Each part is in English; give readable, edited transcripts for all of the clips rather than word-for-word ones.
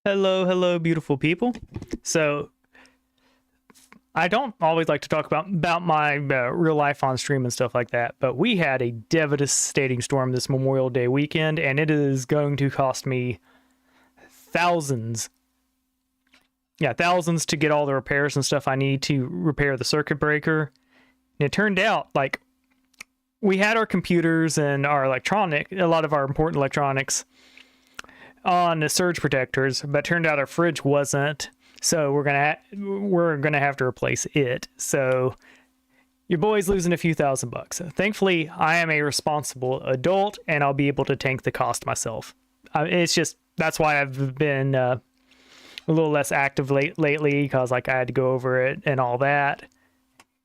Hello, hello, beautiful people. So, I don't always like to talk about my real life on stream and stuff like that, but we had a devastating storm this Memorial Day weekend, and it is going to cost me thousands. Yeah, thousands to get all the repairs and stuff I need to repair the circuit breaker. And it turned out, like, we had our computers and our a lot of our important electronics on the surge protectors, but turned out our fridge wasn't. So we're gonna have to replace it. So your boy's losing a few $1,000. Thankfully, I am a responsible adult, and I'll be able to tank the cost myself. It's just that's why I've been a little less active lately, because like I had to go over it and all that.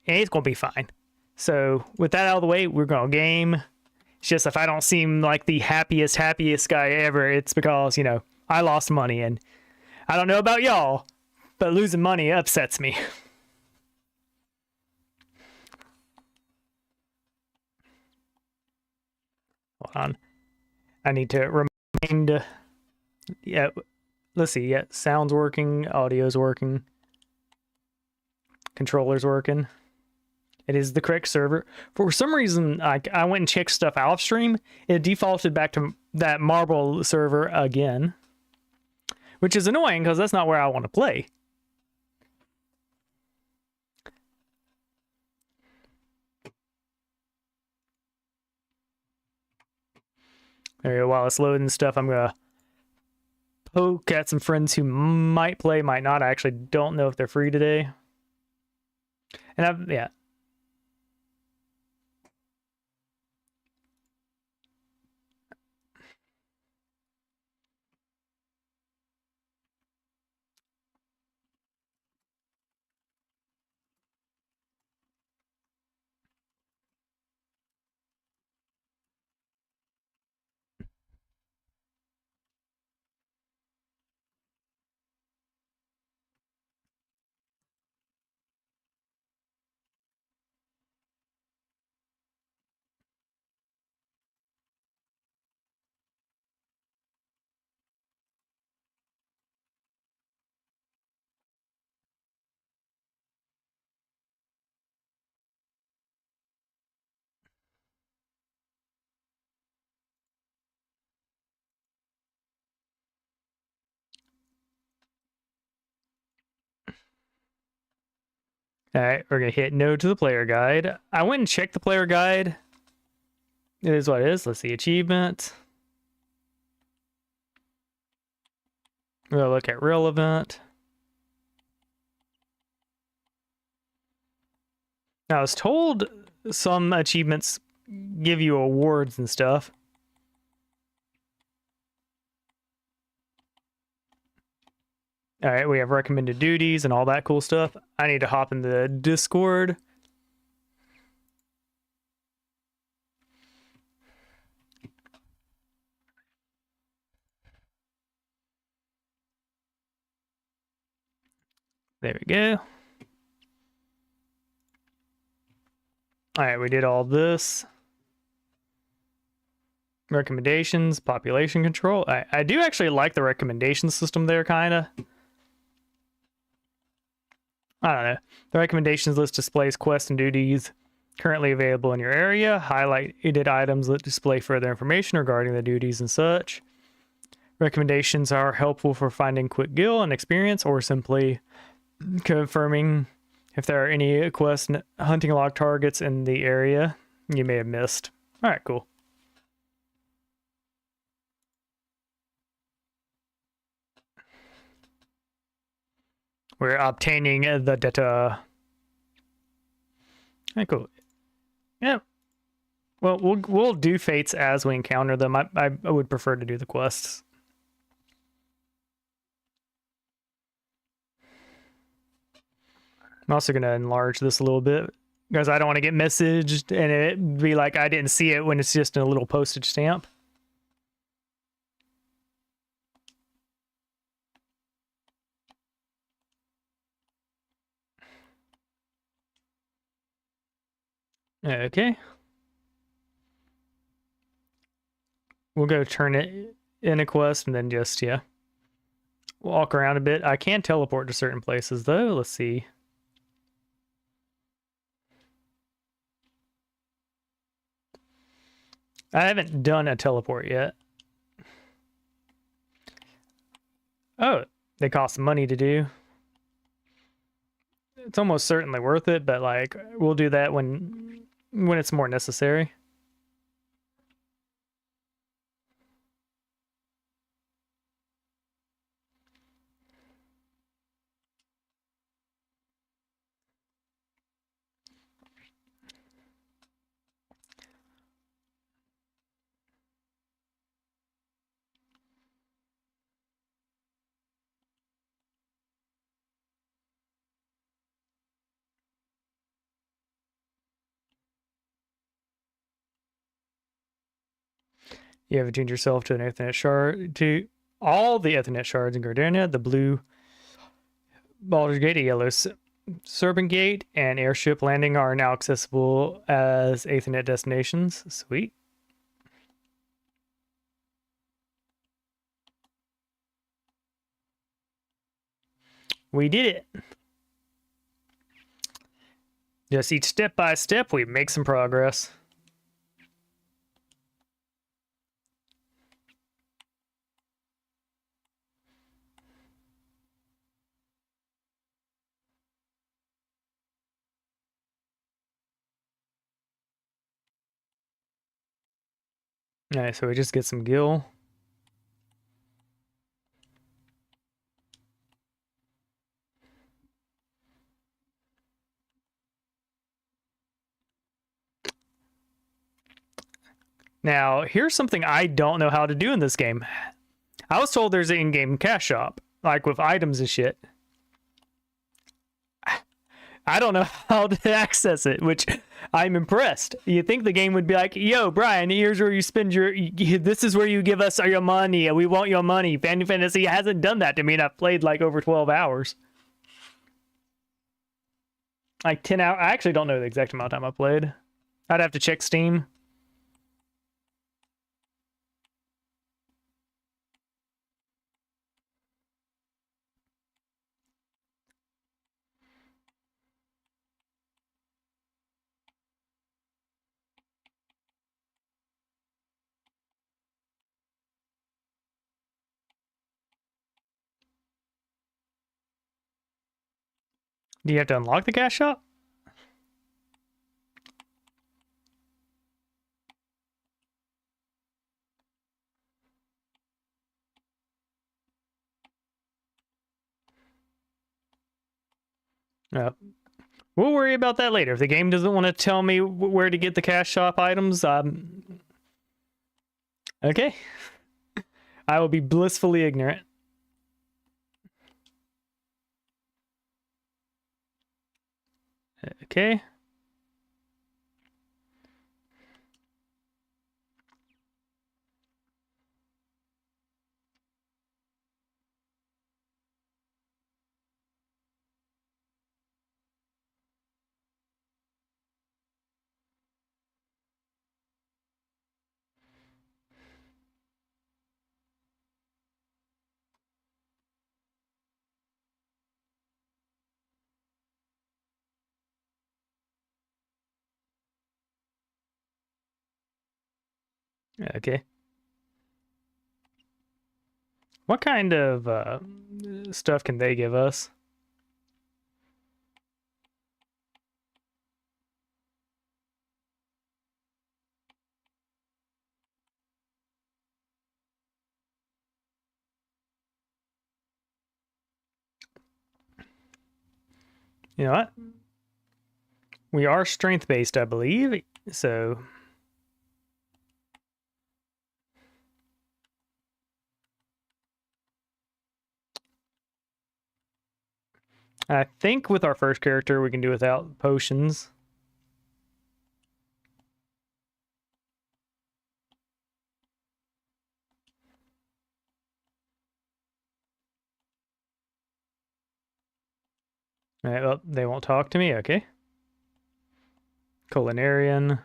And it's gonna be fine. So with that out of the way, we're gonna game. It's just if I don't seem like the happiest guy ever, it's because, I lost money, and I don't know about y'all, but losing money upsets me. Hold on. I need to remind. Yeah, let's see. Yeah, sound's working, audio's working, controller's working. It is the correct server. For some reason, I went and checked stuff off stream. It defaulted back to that Marble server again, which is annoying because that's not where I want to play. There you go. While it's loading stuff, I'm going to poke at some friends who might play, might not. I actually don't know if they're free today. And yeah. All right, we're going to hit no to the player guide. I went and checked the player guide. It is what it is. Let's see, achievement. We're going to look at relevant. Now, I was told some achievements give you awards and stuff. All right, we have recommended duties and all that cool stuff. I need to hop in the Discord. There we go. All right, we did all this. Recommendations, population control. I do actually like the recommendation system there, kind of. I don't know. The recommendations list displays quests and duties currently available in your area. Highlighted items that display further information regarding the duties and such. Recommendations are helpful for finding quick gil and experience, or simply confirming if there are any quest hunting log targets in the area you may have missed. All right, cool. We're obtaining the data. All right, cool. Yeah. Well, we'll do fates as we encounter them. I would prefer to do the quests. I'm also going to enlarge this a little bit because I don't want to get messaged and it be like I didn't see it when it's just a little postage stamp. Okay. We'll go turn it in a quest and then just, yeah. walk around a bit. I can teleport to certain places though. Let's see. I haven't done a teleport yet. Oh, they cost money to do. It's almost certainly worth it, but like we'll do that when it's more necessary. You have tuned yourself to an Ethernet shard, to all the Ethernet shards in Gardenia, the blue Baldur's Gate, yellow Serpent Gate, and airship landing are now accessible as Ethernet destinations. Sweet. We did it. Just each step by step, we make some progress. Alright, so we just get some gil. Now, here's something I don't know how to do in this game. I was told there's an in-game cash shop, like with items and shit. I don't know how to access it, which I'm impressed. You think the game would be like, yo, Brian, here's where you spend this is where you give us your money. We want your money. Final Fantasy hasn't done that to me, and I've played like over 12 hours. Like 10 hours. I actually don't know the exact amount of time I played. I'd have to check Steam. Do you have to unlock the cash shop? No. We'll worry about that later. If the game doesn't want to tell me where to get the cash shop items, okay. I will be blissfully ignorant. Okay. Okay. What kind of stuff can they give us? You know what? We are strength based, I believe. So I think with our first character we can do without potions. All right, well, they won't talk to me. Okay. Culinarian.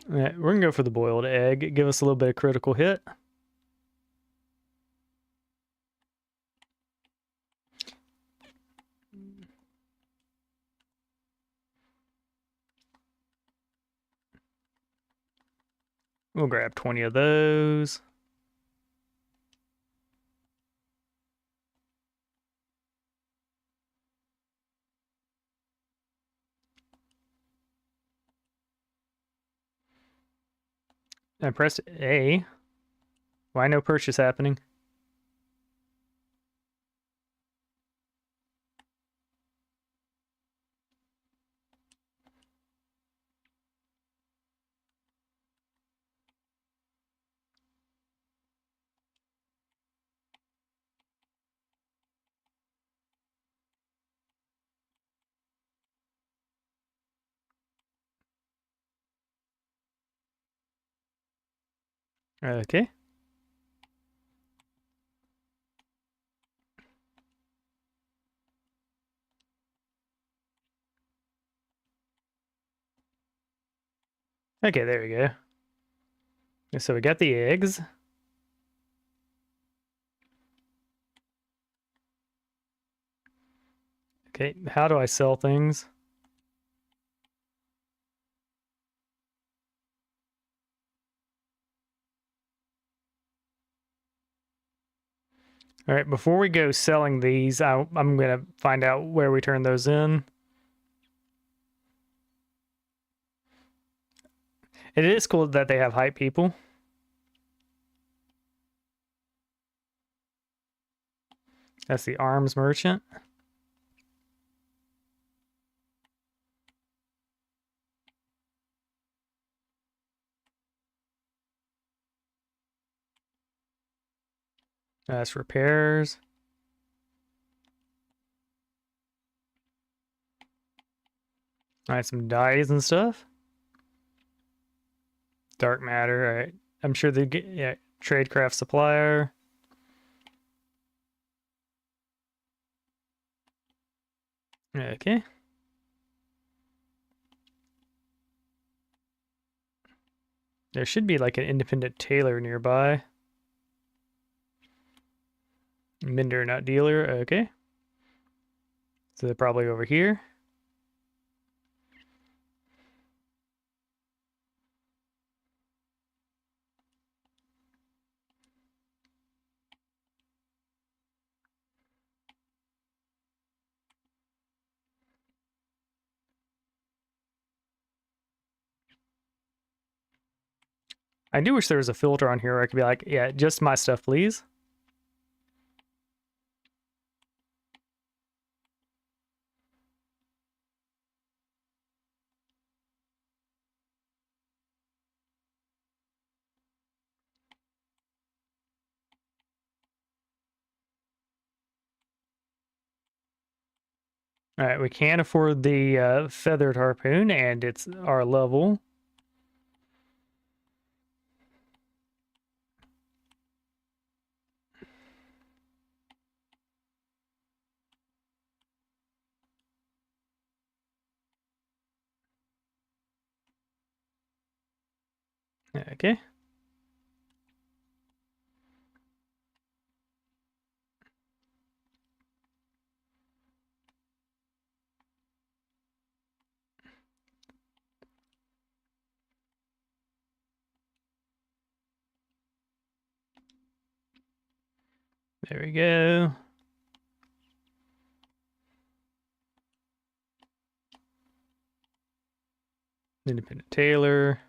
All right, we're gonna go for the boiled egg. Give us a little bit of critical hit. We'll grab 20 of those. I pressed A. Why no purchase happening? Okay. Okay, there we go. So we got the eggs. Okay, how do I sell things? All right, before we go selling these, I'm going to find out where we turn those in. It is cool that they have hype people. That's the arms merchant. That's repairs. All right, some dyes and stuff. Dark matter. All right, I'm sure they get, yeah, tradecraft supplier. Okay. There should be like an independent tailor nearby. Mender, not dealer. Okay. So they're probably over here. I do wish there was a filter on here where I could be like, yeah, just my stuff, please. All right, we can't afford the feathered harpoon, and it's our level. Okay. There we go. Independent tailor.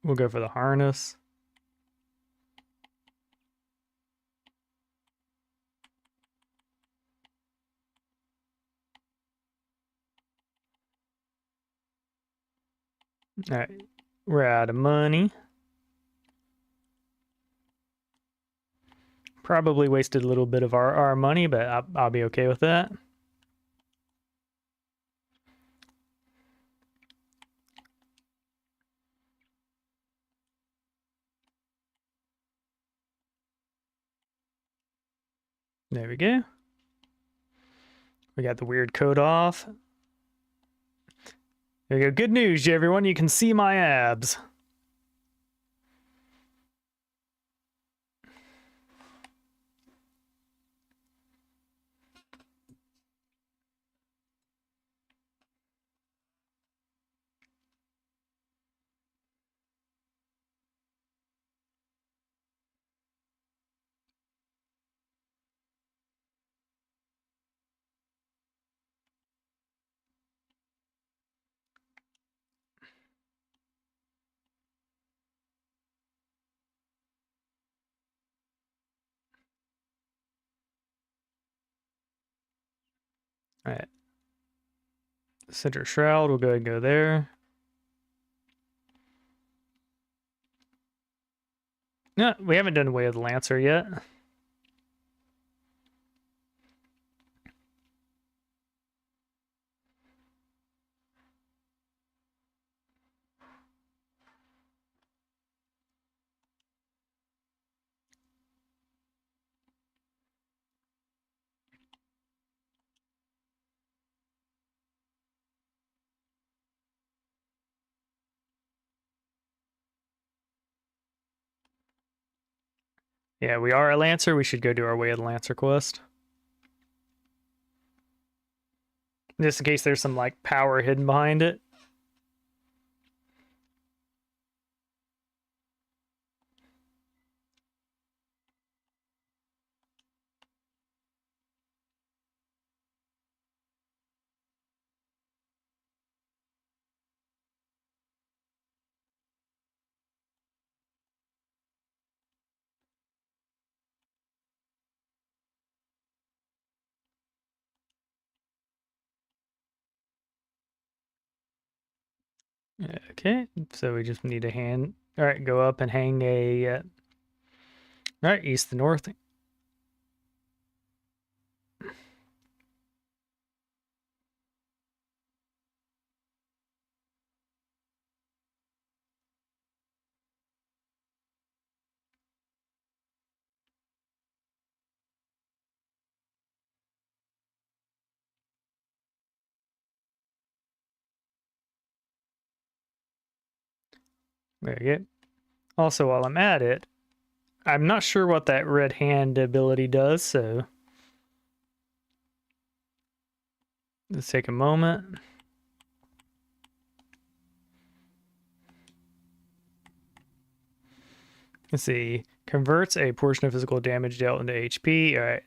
We'll go for the harness. All right, we're out of money. Probably wasted a little bit of our money, but I'll be okay with that. There we go. We got the weird coat off. There we go. Good news, everyone. You can see my abs. All right. Center shroud. We'll go ahead and go there. No, we haven't done Way of the Lancer yet. Yeah, we are a Lancer. We should go do our Way of the Lancer quest. Just in case there's some, like, power hidden behind it. Okay, so we just need to hand. All right, go up and hang a. All right, east to north. There you go. Also, while I'm at it, I'm not sure what that red hand ability does, so let's take a moment. Let's see. Converts a portion of physical damage dealt into HP. All right.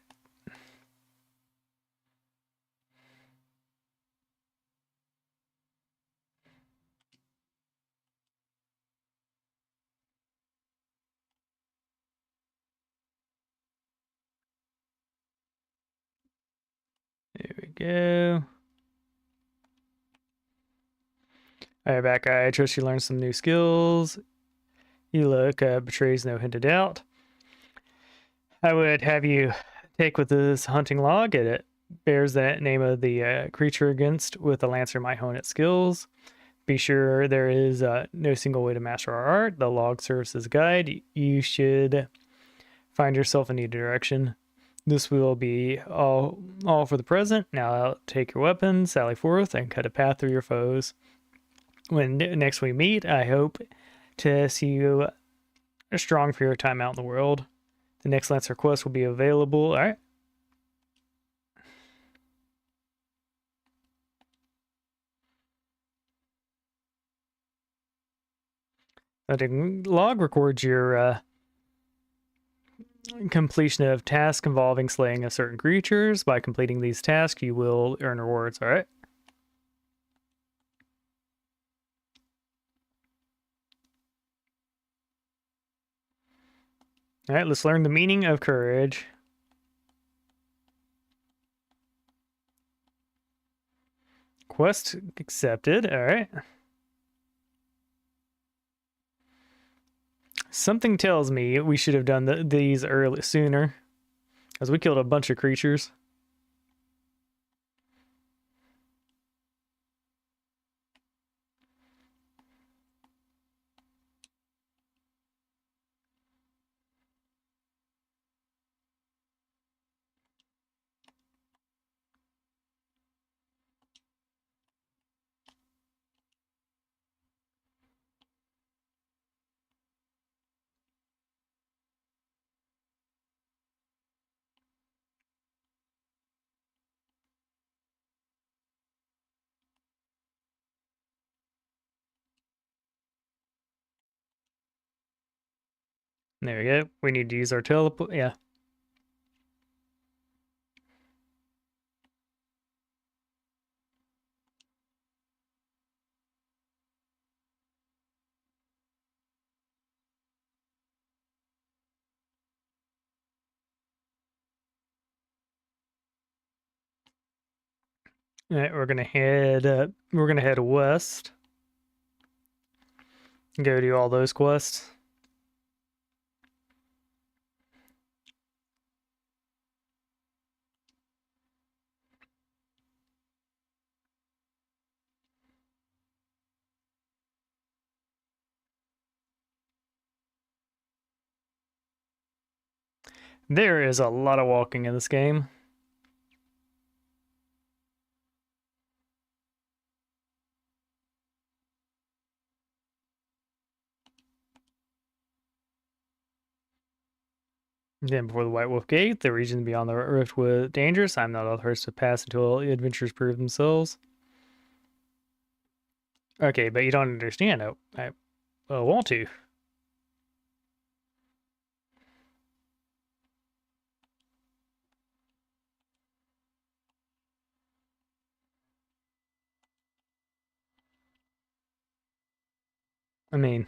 There we go. All right, back. I trust you learned some new skills. You look betrays no hint of doubt. I would have you take with this hunting log. It bears the name of the creature against with the Lancer might hone its skills. Be sure there is no single way to master our art. The log serves as a guide. You should find yourself in either direction. This will be all for the present. Now take your weapons, sally forth, and cut a path through your foes. When next we meet, I hope to see you strong for your time out in the world. The next Lancer quest will be available. All right. The log records your completion of tasks involving slaying of certain creatures. By completing these tasks, you will earn rewards. All right. All right, let's learn the meaning of courage. Quest accepted. All right. Something tells me we should have done these sooner. As we killed a bunch of creatures. There we go. We need to use our teleport. Yeah. All right, we're gonna head west. Go do all those quests. There is a lot of walking in this game. Then before the White Wolf Gate, the region beyond the rift was dangerous. I'm not authorized to pass until adventurers prove themselves. Okay, but you don't understand. I want to. I mean,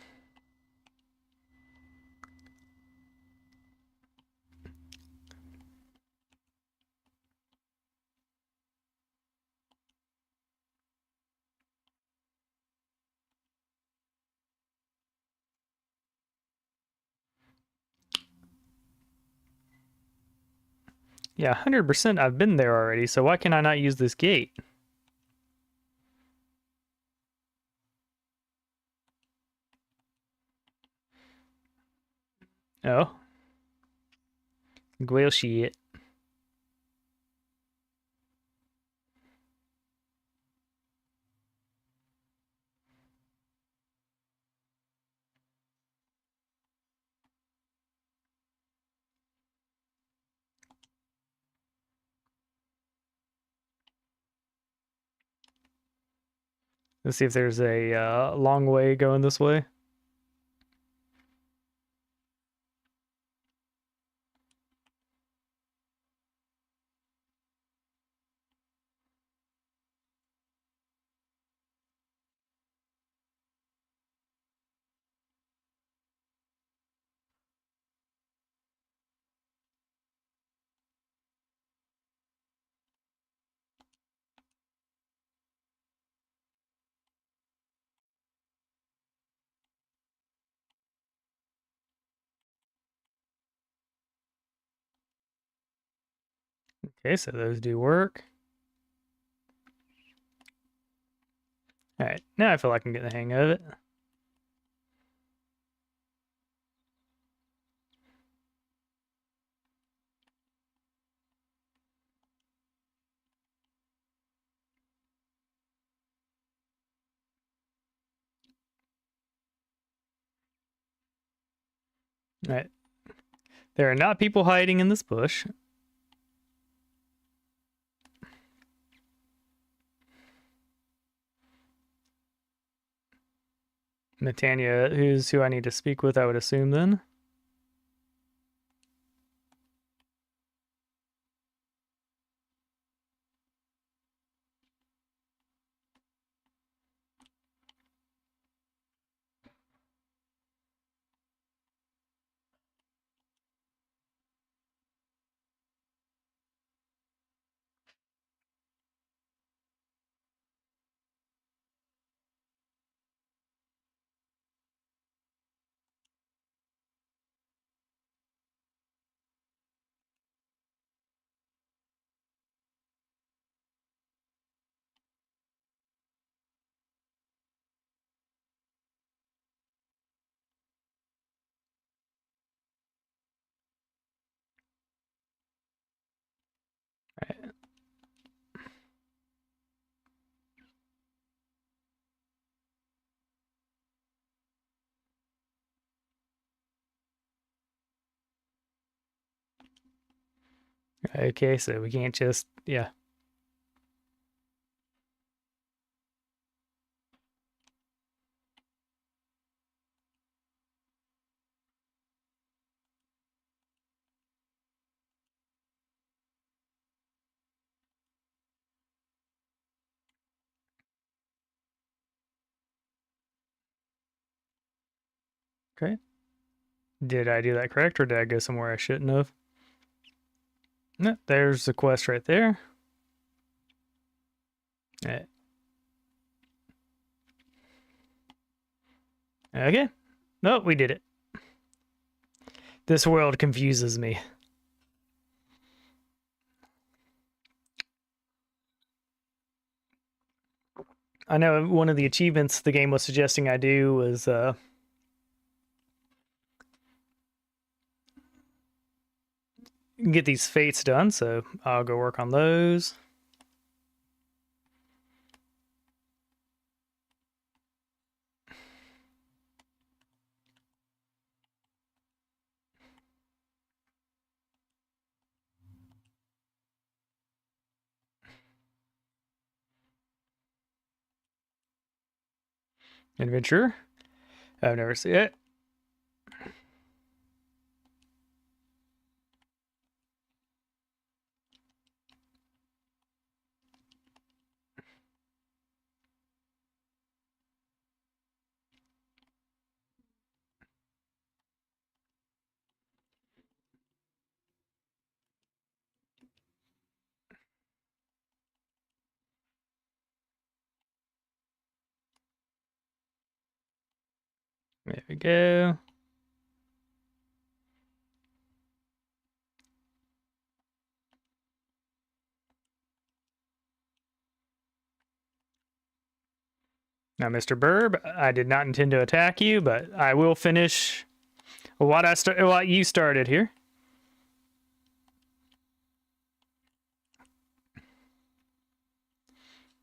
yeah, 100% I've been there already, so why can I not use this gate? Oh. Well, shit. Let's see if there's a long way going this way. Okay, so those do work. All right, now I feel like I can get the hang of it. All right. There are not people hiding in this bush. Natania, who's who I need to speak with, I would assume then. Okay, so we can't just, yeah. Okay. Did I do that correct, or did I go somewhere I shouldn't have? No, there's the quest right there. Okay. No, we did it. This world confuses me. I know one of the achievements the game was suggesting I do was get these fates done, so I'll go work on those. Adventure. I've never seen it. There we go. Now, Mr. Burb, I did not intend to attack you, but I will finish what you started here.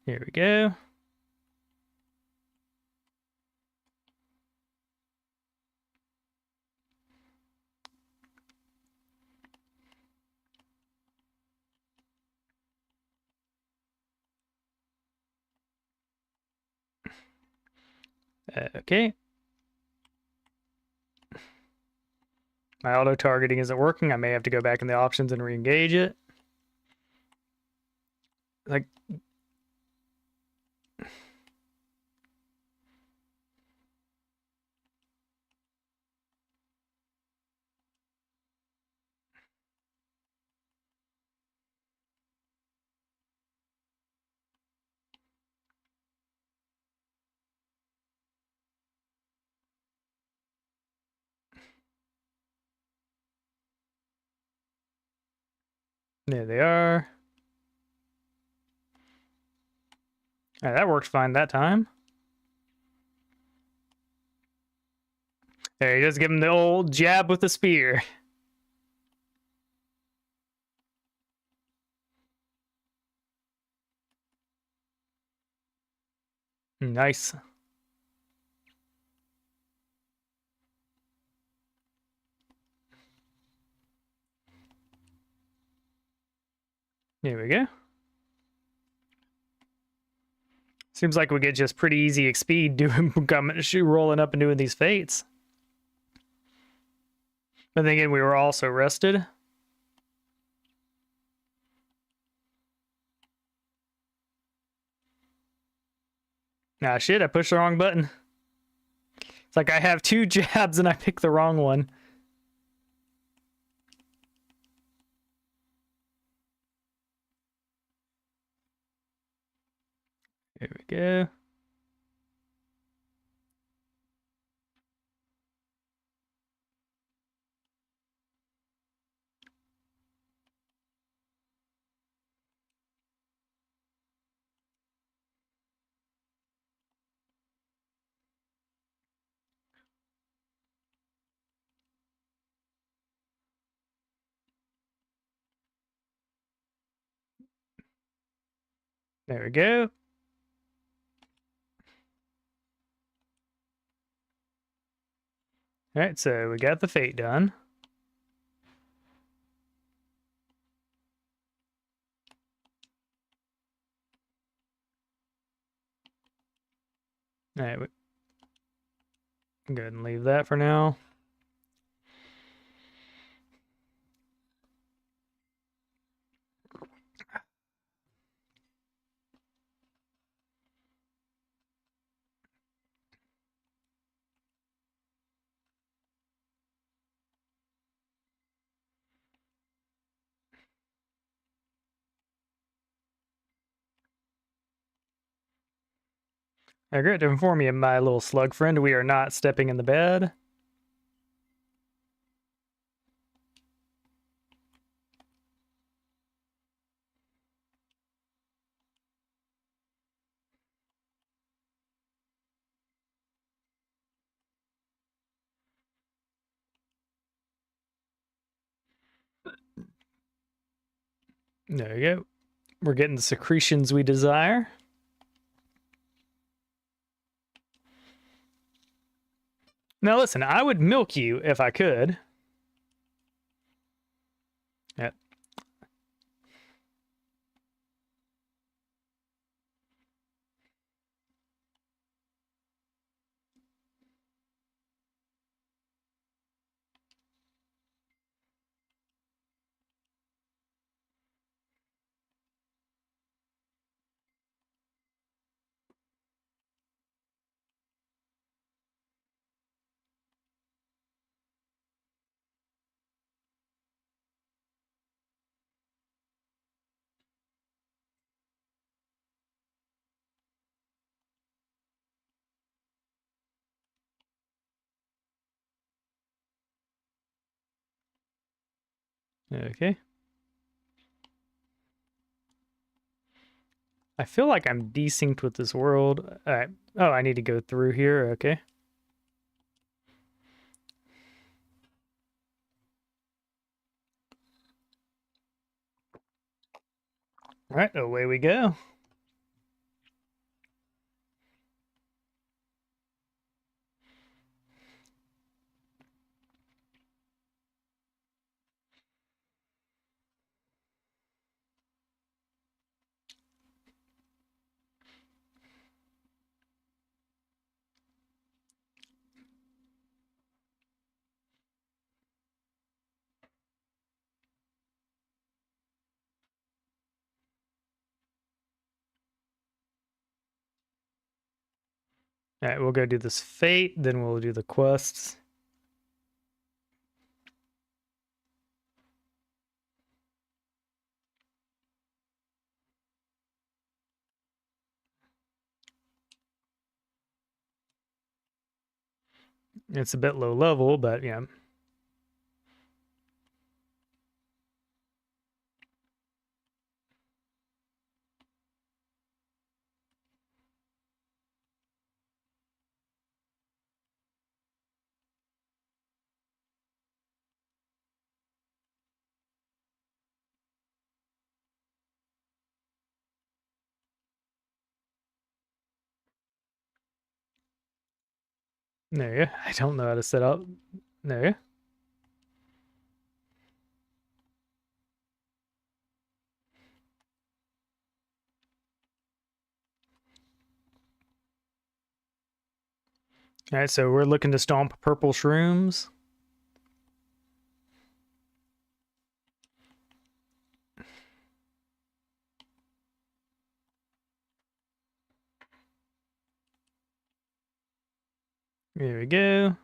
Here we go. Okay. My auto targeting isn't working. I may have to go back in the options and re-engage it. Like, there they are. Right, that worked fine that time. There, he does give him the old jab with the spear. Nice. Here we go. Seems like we get just pretty easy XP rolling up and doing these fates. But then again, we were also rested. Ah, shit, I pushed the wrong button. It's like I have 2 jabs and I picked the wrong one. Here we go. There we go. Alright, so we got the fate done. All right, go ahead and leave that for now. I regret to inform you, my little slug friend, we are not stepping in the bed. There we go. We're getting the secretions we desire. Now listen, I would milk you if I could. Yep. Okay. I feel like I'm desynced with this world. All right. Oh, I need to go through here. Okay. All right, away we go. All right, we'll go do this fate, then we'll do the quests. It's a bit low level, but yeah. There you go. I don't know how to set up. There you go. All right, so we're looking to stomp purple shrooms. Here we go.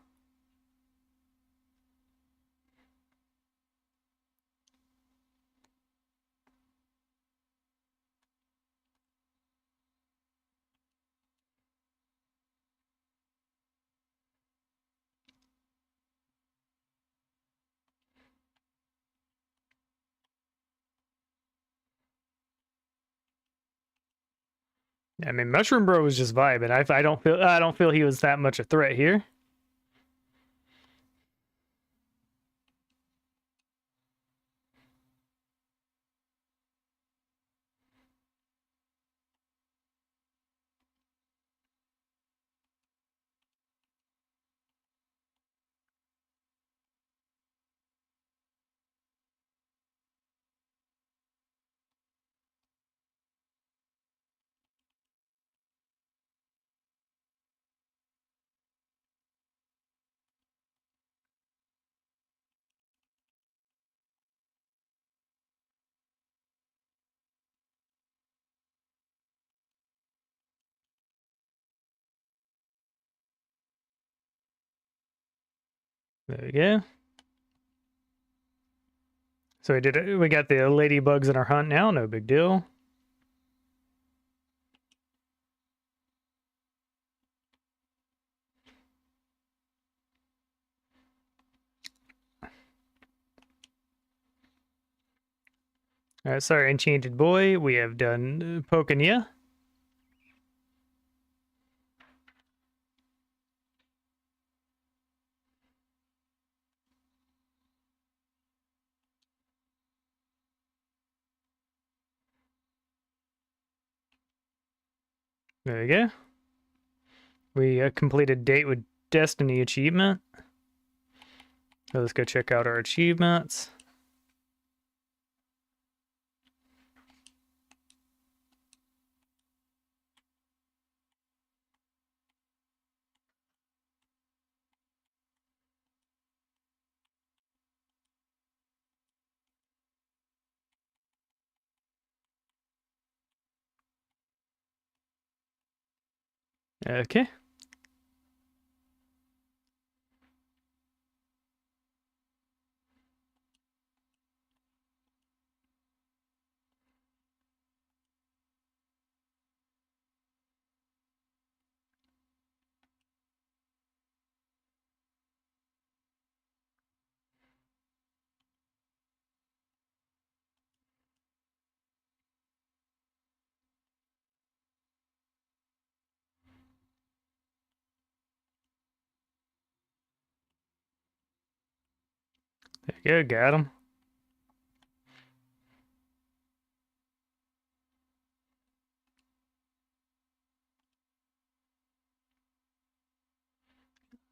I mean, Mushroom Bro was just vibing. I don't feel he was that much a threat here. There we go. So we got the ladybugs in our hunt now, no big deal. Alright, sorry, Enchanted Boy. We have done poking ya. There we go. We completed Date with Destiny achievement. So let's go check out our achievements. Okay. There you go, got him.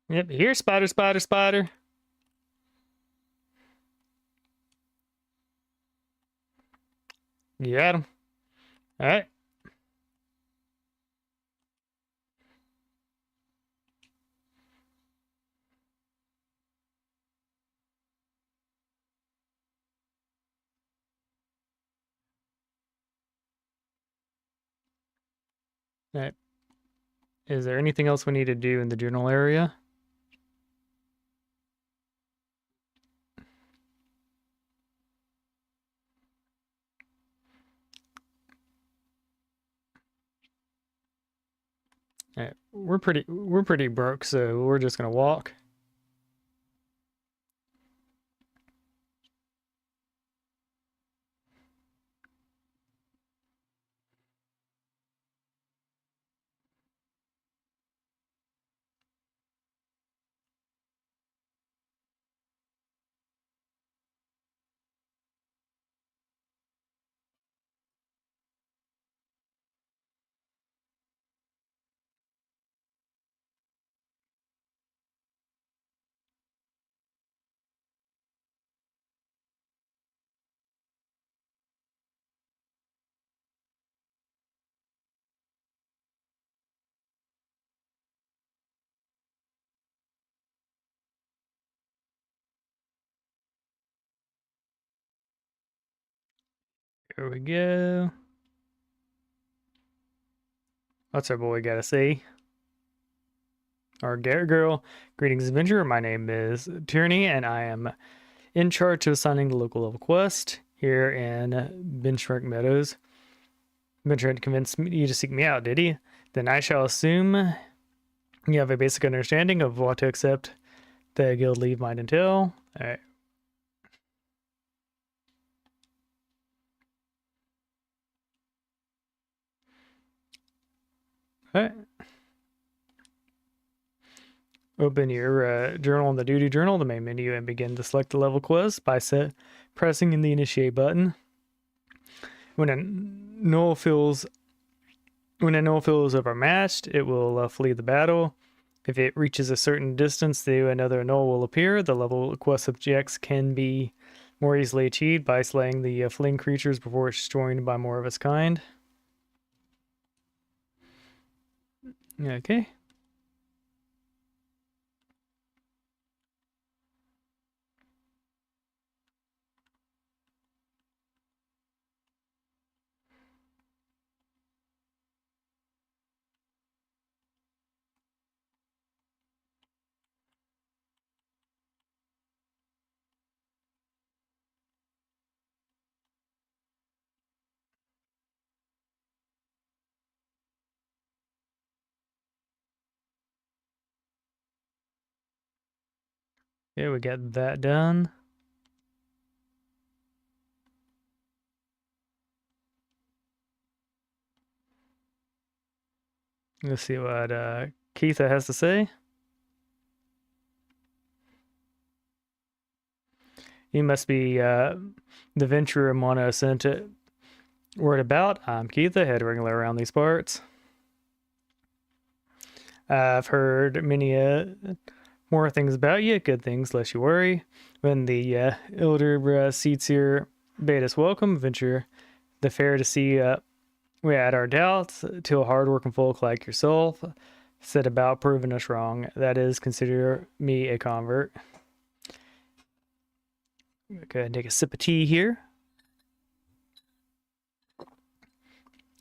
Yep, here, spider, spider, spider. You got him. Alright. Alright. Is there anything else we need to do in the journal area? Alright, we're pretty broke, so we're just gonna walk. Here we go. What's our boy gotta say? Our girl. Greetings, adventurer. My name is Tierney, and I am in charge of assigning the local level quest here in Benchmark Meadows. Benchmark convinced you to seek me out, did he? Then I shall assume you have a basic understanding of what to accept the guild leave might entail. Alright. Alright. Open your journal in the duty journal, the main menu, and begin to select the level quest by pressing in the initiate button. When a null feels overmatched, it will flee the battle. If it reaches a certain distance, another null will appear. The level quest objects can be more easily achieved by slaying the fleeing creatures before it's joined by more of its kind. Okay. Yeah, we got that done. Let's see what Keitha has to say. You must be the venturer Mono sent word about. I'm Keitha, head wrangler around these parts. I've heard many more things about you, good things, lest you worry. When the elder seats here bade us welcome, venture the fair to see we had our doubts till hard-working folk like yourself set about proving us wrong. That is, consider me a convert. Go ahead and take a sip of tea here.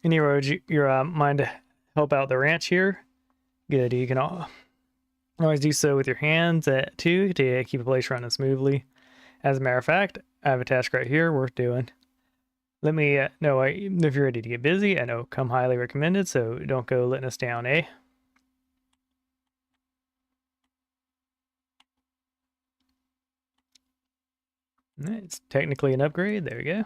Anyway, would you mind to help out the ranch here? Good. You can always do so with your hands too to keep a place running smoothly. As a matter of fact, I have a task right here worth doing. Let me know if you're ready to get busy. I know come highly recommended, so don't go letting us down, eh? It's technically an upgrade. There we go.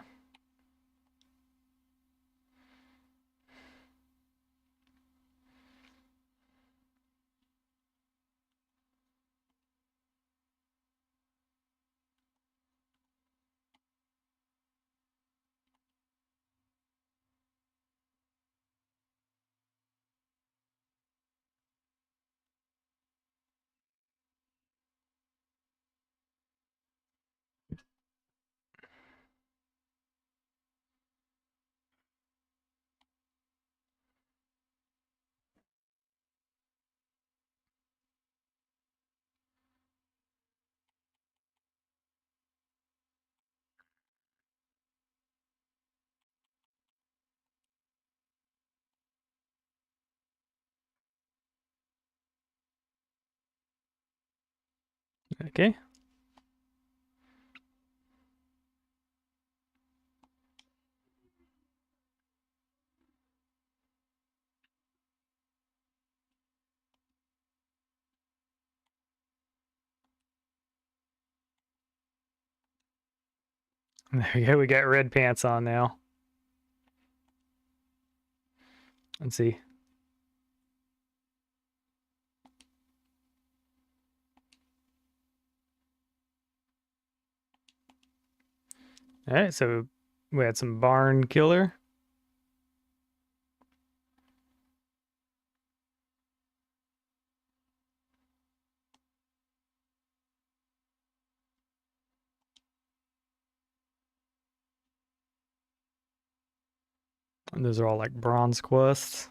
Okay. There we go. We got red pants on now. Let's see. All right, so we had some barn killer. And those are all like bronze quests.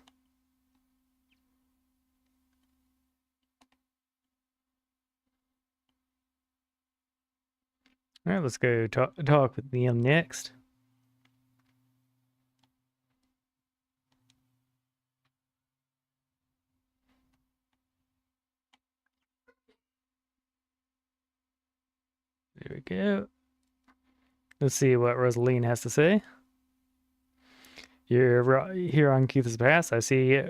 All right, let's go talk with them next. There we go. Let's see what Rosaline has to say. You're here on Keith's Pass. I see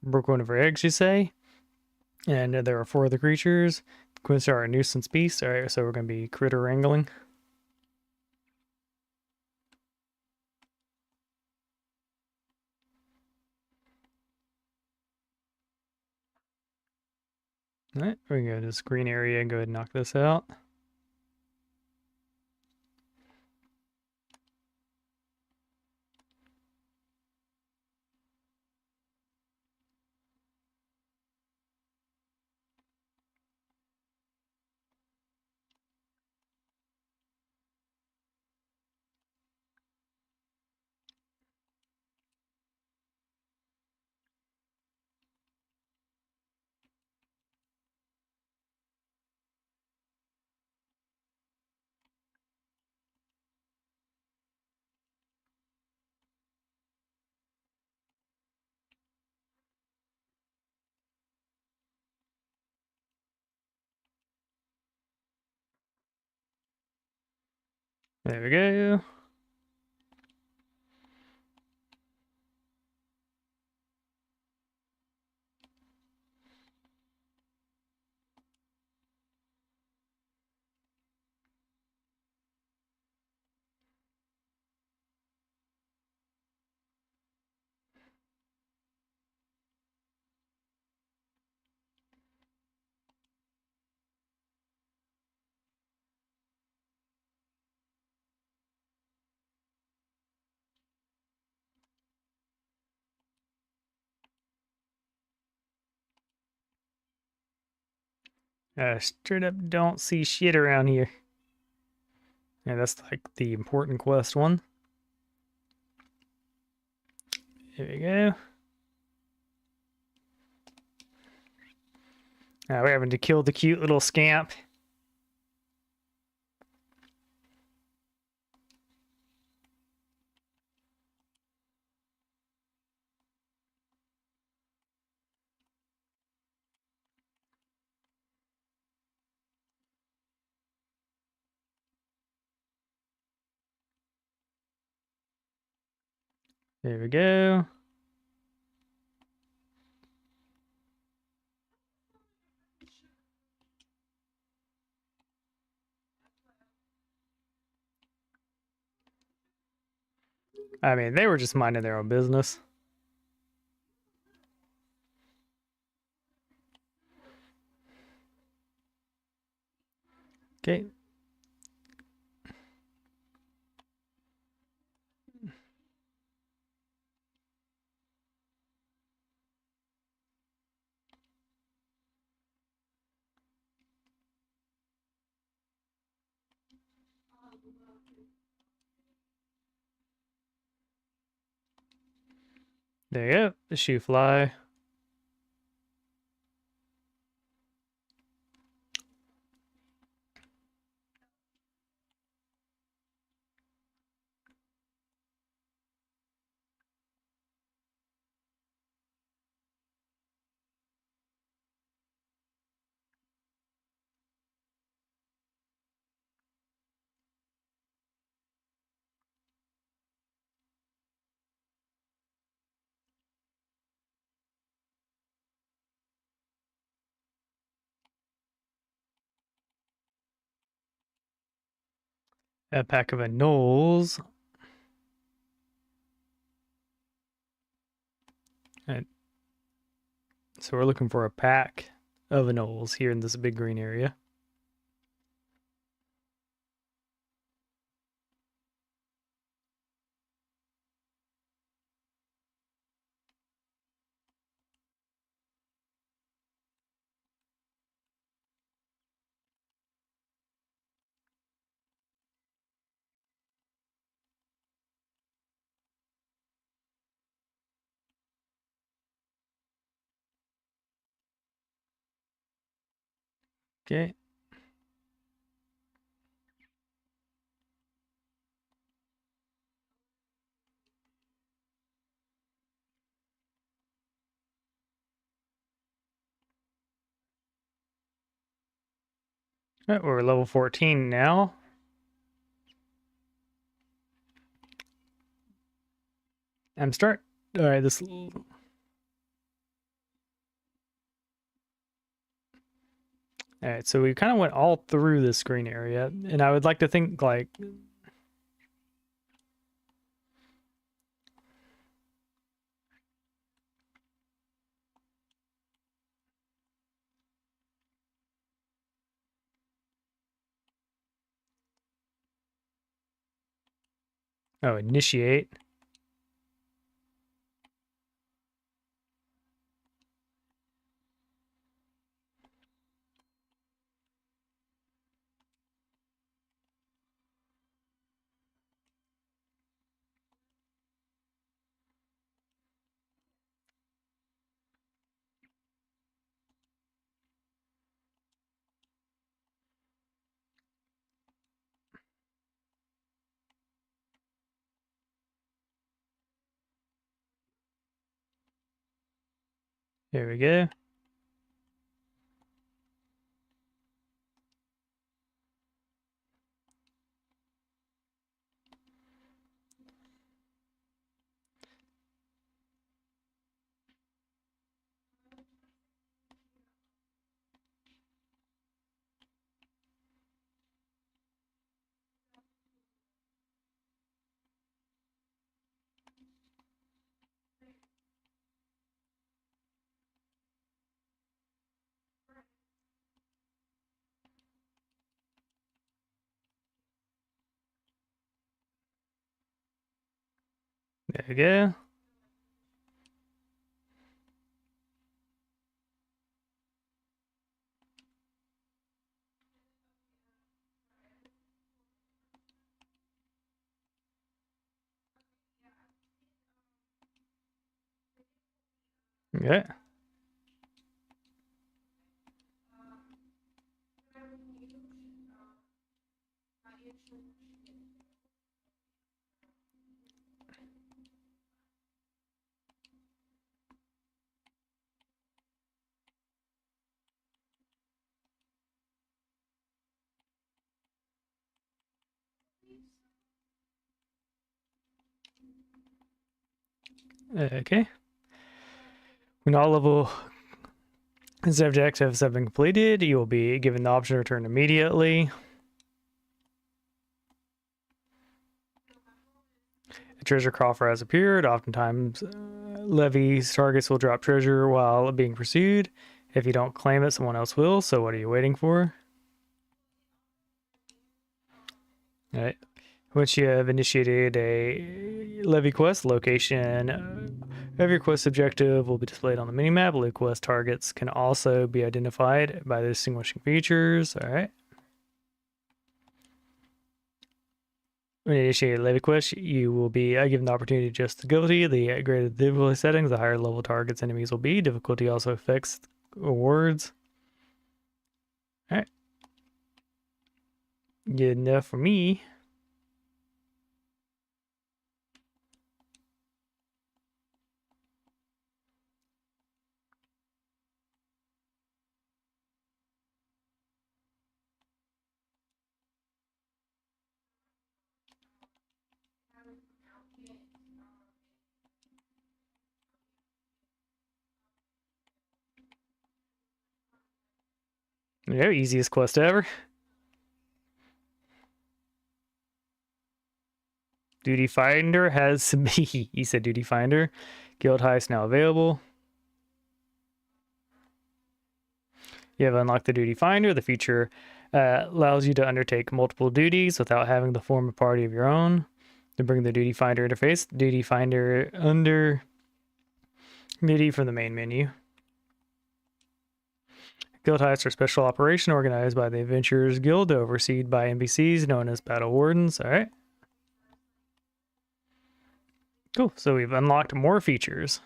broke one of her eggs, you say? And there are 4 of the creatures. Quints are a nuisance beast. All right, so we're going to be critter wrangling. All right, we can go to this green area and go ahead and knock this out. There we go. Straight up don't see shit around here. Yeah, that's like the important quest one. Here we go. We're having to kill the cute little scamp. There we go. I mean, they were just minding their own business. Okay. There you go. The shoe fly. A pack of anoles. And so we're looking for a pack of anoles here in this big green area. Okay. Right, we're level 14 now. All right, this. All right, so we kind of went all through this green area, and I would like to think like. Oh, initiate. Here we go. There we go. Okay. Okay. When all level objectives have been completed, you will be given the option to return immediately. A treasure coffer has appeared. Oftentimes, levies targets will drop treasure while being pursued. If you don't claim it, someone else will. So what are you waiting for? All right. Once you have initiated a levy quest, location of your quest objective will be displayed on the minimap. Levy quest targets can also be identified by the distinguishing features. All right. When you initiate a levy quest, you will be given the opportunity to adjust difficulty. The greater the difficulty settings, the higher level targets enemies will be. Difficulty also affects awards. All right. Good enough for me. Yeah, easiest quest ever. Duty Finder has he said Duty Finder. Guild Heist now available. You have unlocked the Duty Finder. The feature allows you to undertake multiple duties without having to form a party of your own. To bring the Duty Finder interface, Duty Finder under MIDI from the main menu. Guild heists are special operation organized by the Adventurers Guild, overseen by NPCs known as Battle Wardens. All right. Cool. So we've unlocked more features.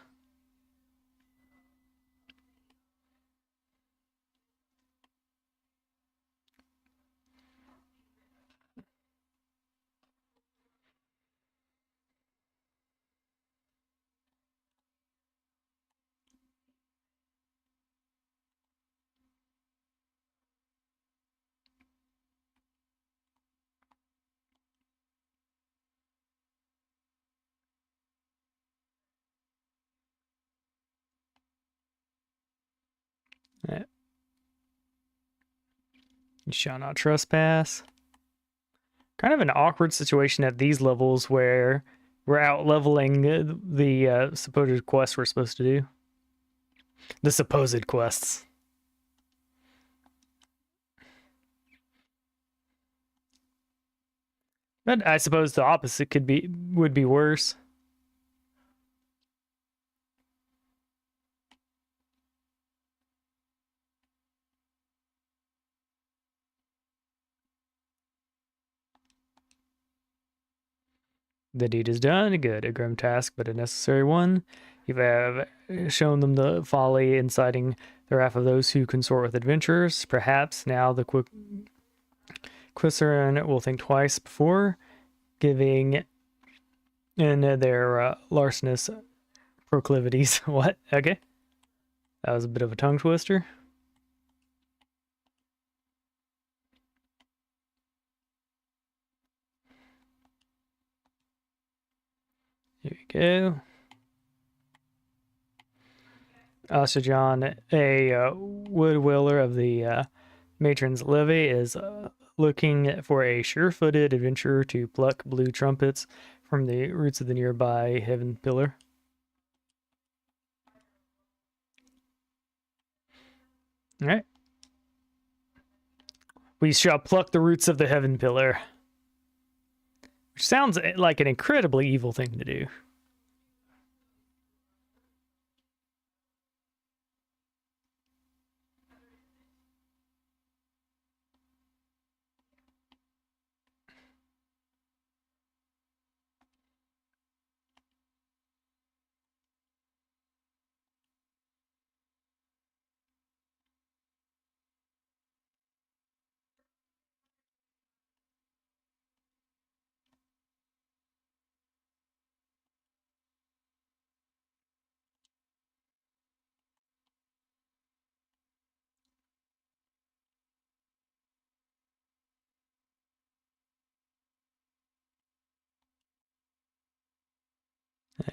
Yeah. You shall not trespass. Kind of an awkward situation at these levels where we're out leveling the supposed quests we're supposed to do. The supposed quests. But I suppose the opposite would be worse. The deed is done. Good. A grim task, but a necessary one. You have shown them the folly inciting the wrath of those who consort with adventurers. Perhaps now the Quisseran will think twice before giving in their larcenous proclivities. What? Okay. That was a bit of a tongue twister. Here we go. Sir John, a woodwiller of the Matron's Levy, is looking for a sure-footed adventurer to pluck blue trumpets from the roots of the nearby Heaven Pillar. All right. We shall pluck the roots of the Heaven Pillar. Which sounds like an incredibly evil thing to do.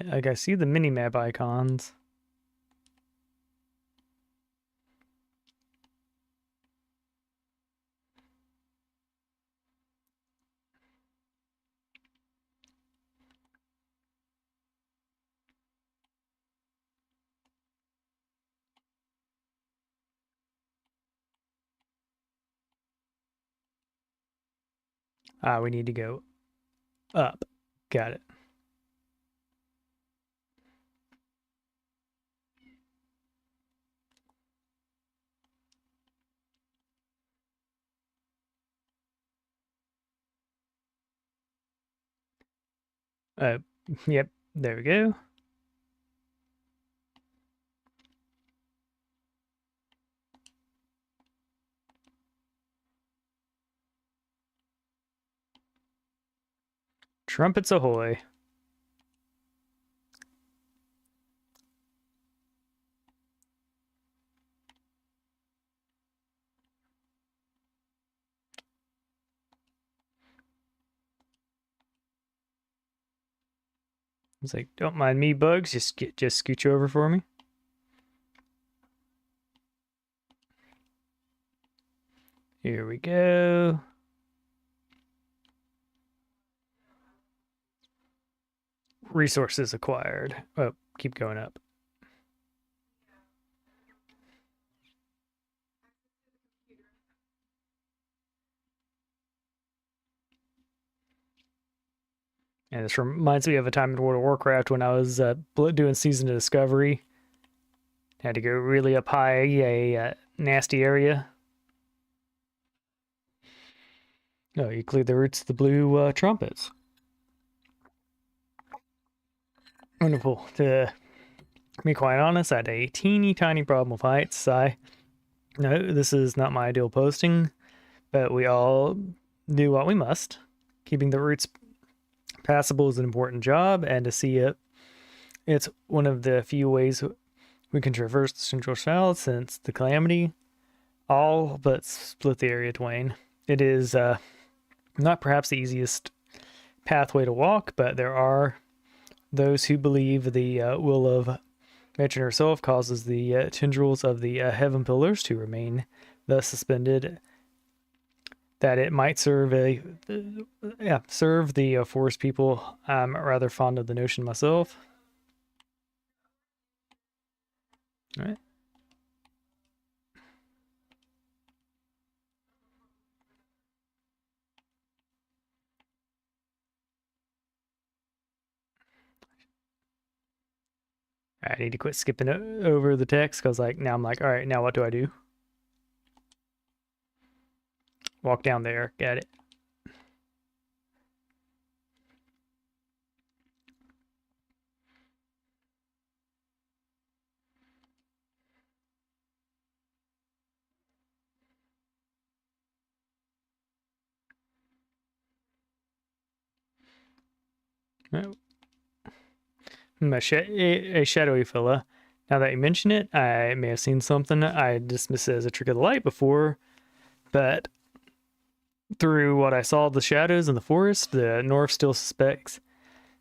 Like, I see the mini-map icons. Ah, we need to go up. Got it. Yep, there we go. Trumpets ahoy. It's like, don't mind me, bugs. Just scooch over for me. Here we go. Resources acquired. Oh, keep going up. And this reminds me of a time in World of Warcraft when I was doing Season of Discovery. Had to go really up high, a nasty area. Oh, you cleared the roots of the blue trumpets. Wonderful. To be quite honest, I had a teeny tiny problem with heights. No, this is not my ideal posting, but we all do what we must. Keeping the roots passable is an important job, and to see it, it's one of the few ways we can traverse the Central South since the Calamity all but split the area twain. It is not perhaps the easiest pathway to walk, but there are those who believe the will of Nature herself causes the tendrils of the heaven pillars to remain thus suspended, that it might serve the forest people. I'm rather fond of the notion myself. All right. I need to quit skipping over the text because now I'm like, all right, now what do I do? Walk down there. Got it. Oh. A shadowy fella. Now that you mention it, I may have seen something I dismissed it as a trick of the light before, but through what I saw of the shadows in the forest, the North still suspects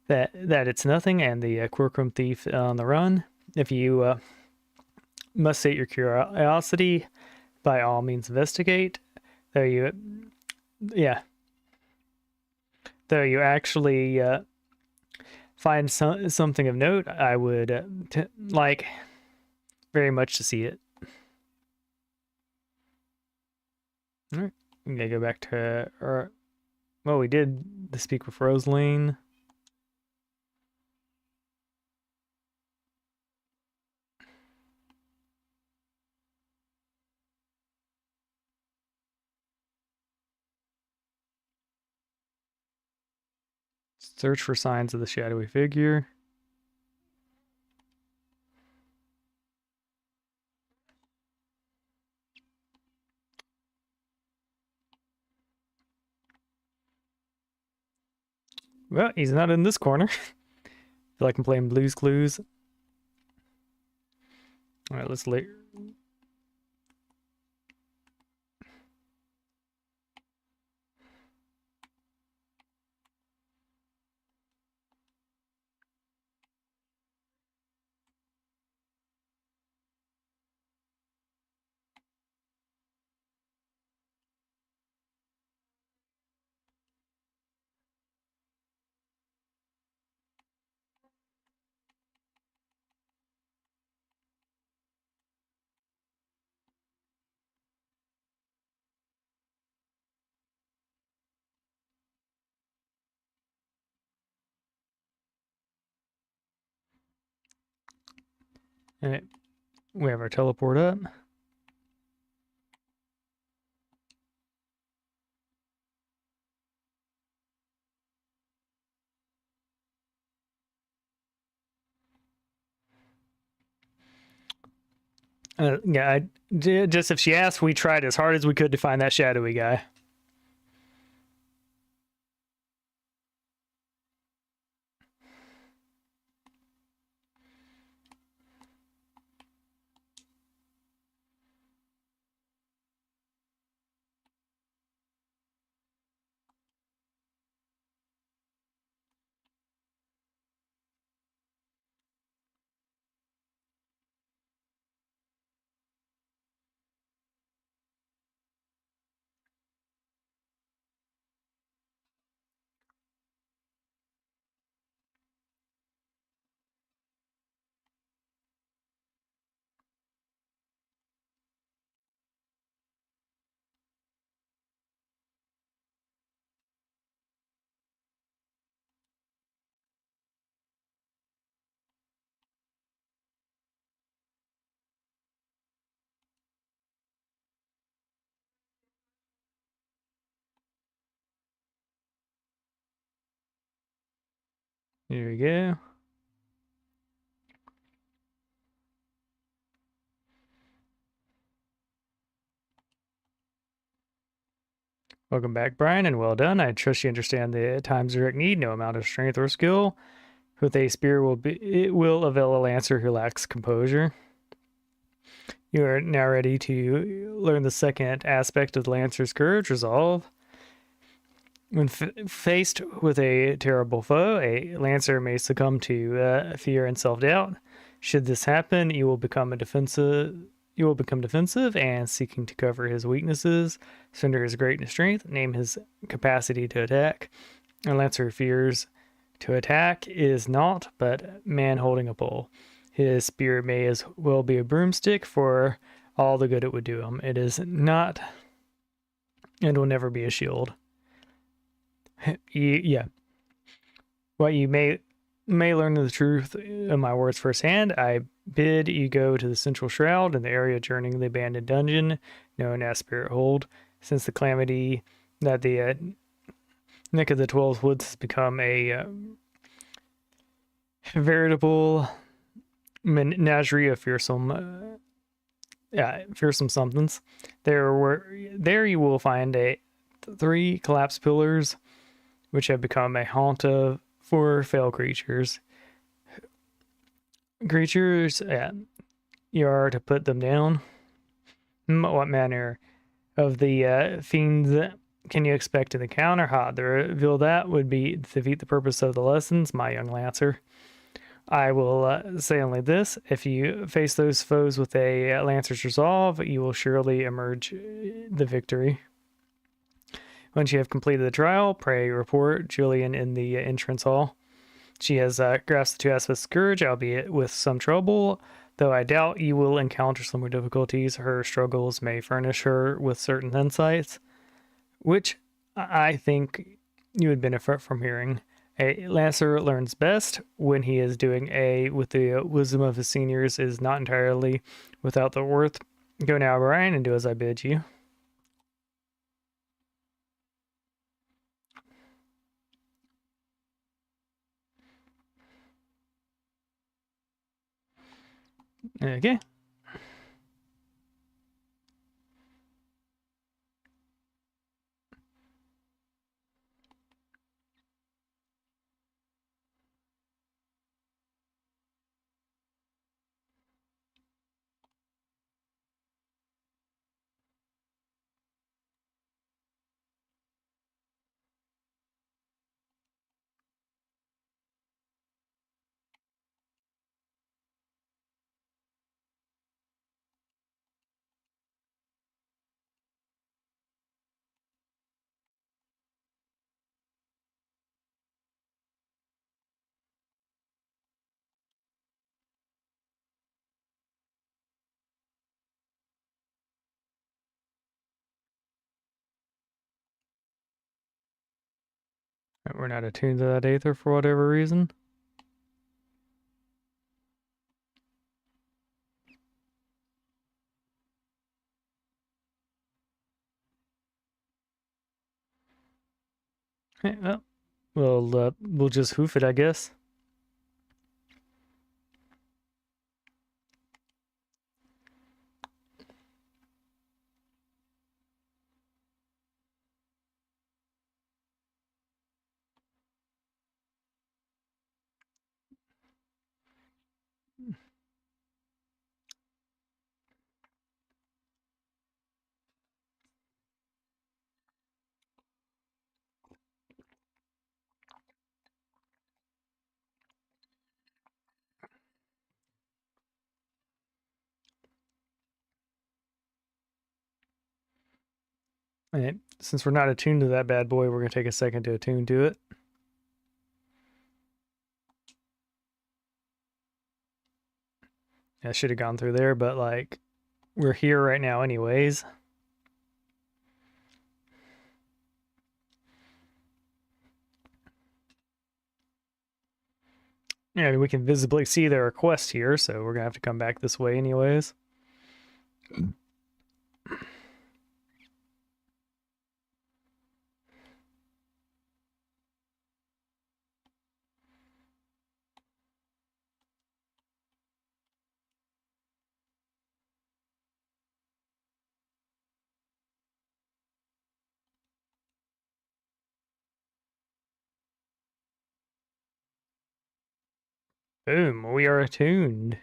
that it's nothing, and the Quirkrum thief on the run. If you must sate your curiosity, by all means investigate. Though you, yeah, though you actually find something of note, I would like very much to see it. All right, I'm gonna go back to our. Well, we did the speak with Rosaline. Search for signs of the shadowy figure. Well, he's not in this corner. Feel like I'm playing Blue's Clues. All right, let's later. And we have our teleport up. Yeah, just if she asked, we tried as hard as we could to find that shadowy guy. Here we go. Welcome back, Brian, and well done. I trust you understand the time's direct need. No amount of strength or skill with a spear will avail a lancer who lacks composure. You are now ready to learn the second aspect of the lancer's courage, resolve. When faced with a terrible foe, a lancer may succumb to fear and self-doubt. Should this happen, you will become defensive and seeking to cover his weaknesses, surrender his greatness strength, name his capacity to attack. A lancer fears to attack is naught but man holding a pole. His spear may as well be a broomstick for all the good it would do him. It is not and will never be a shield. Yeah. What you may learn the truth of my words firsthand. I bid you go to the central shroud in the area adjoining the abandoned dungeon known as Spirit Hold. Since the calamity that the Nick of the 12 Woods has become a veritable menagerie of fearsome somethings. There you will find 3 collapsed pillars which have become a haunt for fell creatures. You are to put them down. What manner of the fiends can you expect in the counter? The reveal that would be to defeat the purpose of the lessons, my young lancer. I will say only this: if you face those foes with a lancer's resolve, you will surely emerge the victory. Once you have completed the trial, pray report Julian in the entrance hall. She has grasped the 2 aspects of courage, albeit with some trouble, though I doubt you will encounter similar difficulties. Her struggles may furnish her with certain insights, which I think you would benefit from hearing. A lancer learns best when he is doing with the wisdom of his seniors is not entirely without the worth. Go now, Brian, and do as I bid you. Okay. We're not attuned to that aether for whatever reason. Well, we'll just hoof it, I guess. And since we're not attuned to that bad boy, we're gonna take a second to attune to it. I should have gone through there, but like we're here right now anyways. Yeah, we can visibly see there are quests here, so we're gonna have to come back this way anyways. Boom, we are attuned.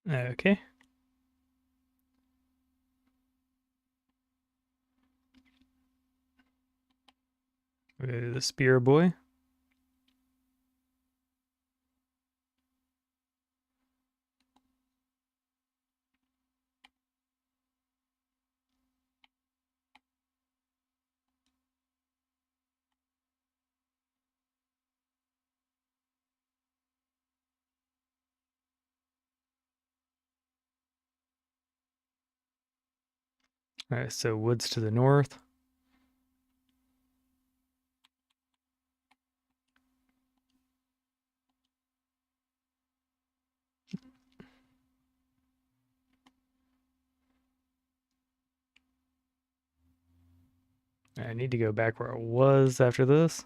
Okay. We go to the spear boy. Alright, so woods to the north. I need to go back where I was after this.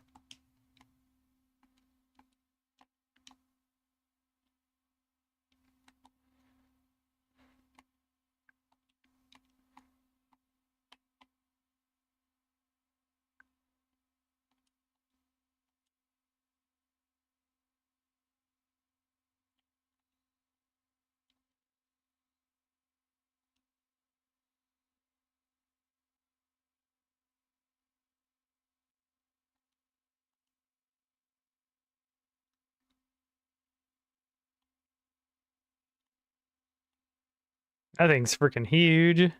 That thing's freaking huge.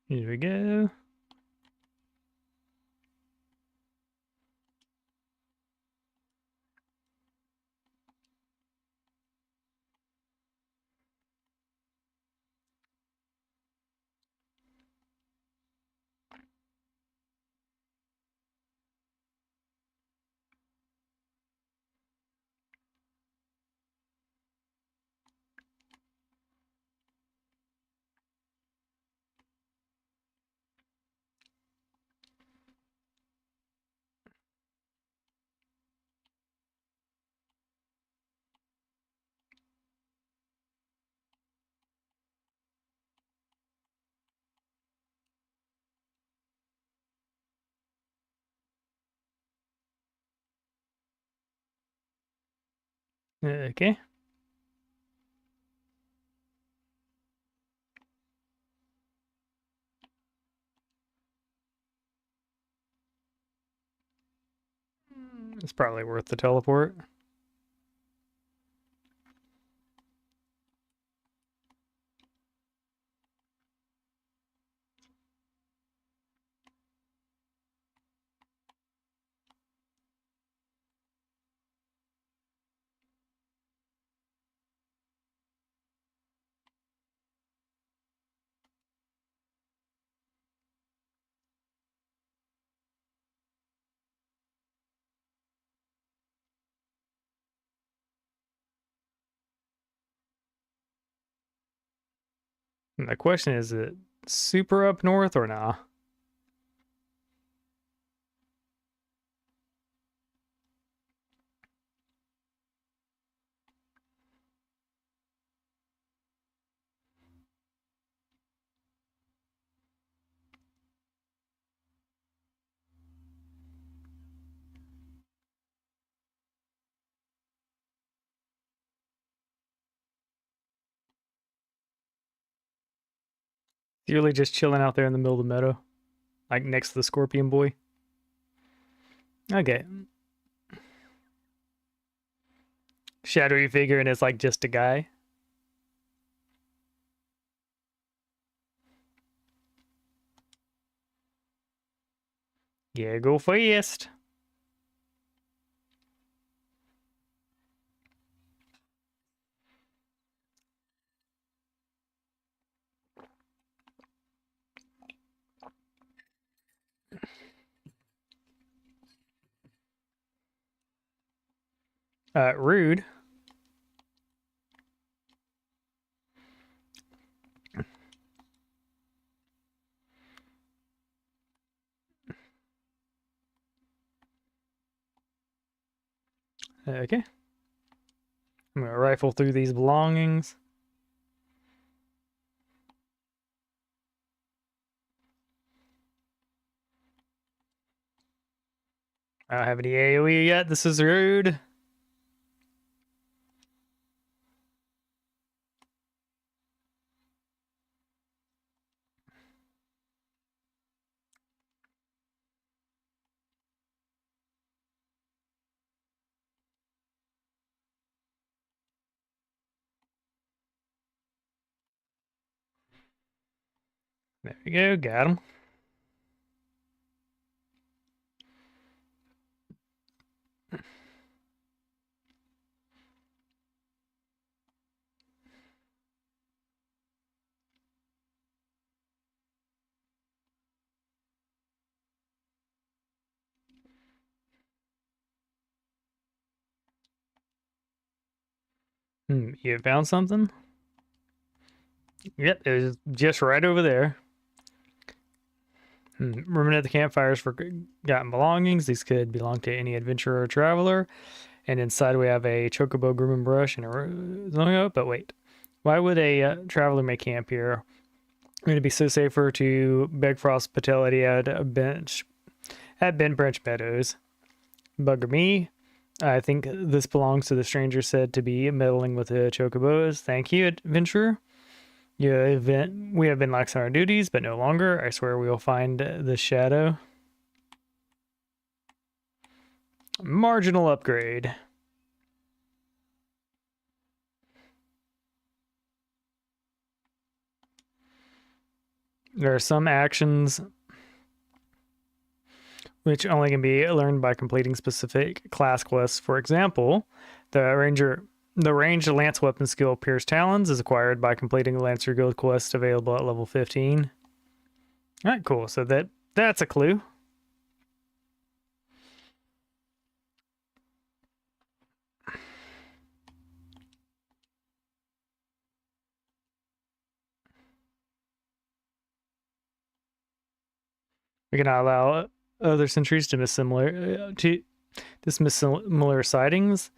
Here we go. Okay. It's probably worth the teleport. And the question is it super up north or nah? You're really just chilling out there in the middle of the meadow, like next to the scorpion boy. Okay. Shadowy figure, and it's like just a guy. Yeah, go fast. Rude. Okay. I'm gonna rifle through these belongings. I don't have any AoE yet. This is rude. There we go. Got him. You found something? Yep, it was just right over there. Remnant of the campfires for forgotten belongings. These could belong to any adventurer or traveler. And inside we have a chocobo grooming brush and a... But wait, why would a traveler make camp here? Would it be so safer to beg for hospitality at a bench at Bent Branch Meadows? Bugger me. I think this belongs to the stranger said to be meddling with the chocobos. Thank you, adventurer. We have been lax on our duties, but no longer. I swear we will find the shadow. Marginal upgrade. There are some actions which only can be learned by completing specific class quests. For example, the ranged lance weapon skill Pierce Talons is acquired by completing the Lancer Guild quest available at level 15. All right, cool. So that's a clue. We cannot allow other sentries to dismiss similar sightings.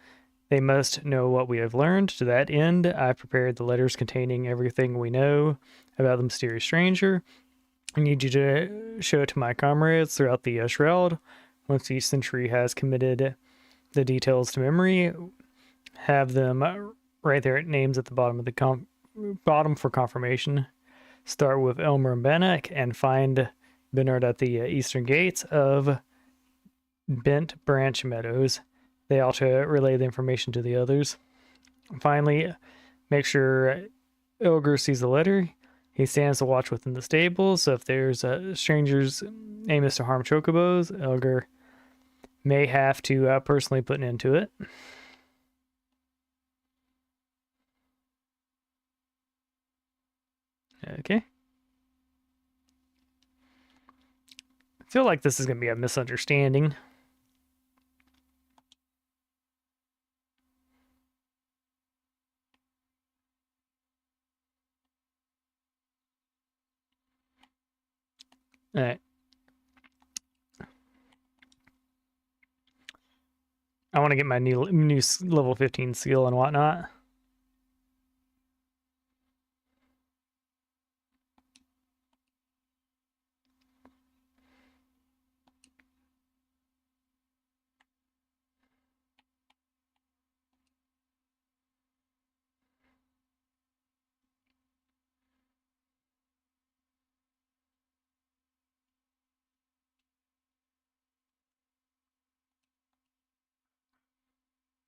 They must know what we have learned. To that end, I've prepared the letters containing everything we know about the mysterious stranger. I need you to show it to my comrades throughout the shroud. Once each sentry has committed the details to memory, have them right there at names at the bottom of the bottom for confirmation. Start with Elmer and Bannock and find Bernard at the eastern gates of Bent Branch Meadows. They ought to relay the information to the others. Finally, make sure Ilger sees the letter. He stands to watch within the stables, so if there's strangers aim is to harm chocobos, Ilger may have to personally put an end to it. Okay. I feel like this is going to be a misunderstanding. All right. I want to get my new level 15 skill and whatnot.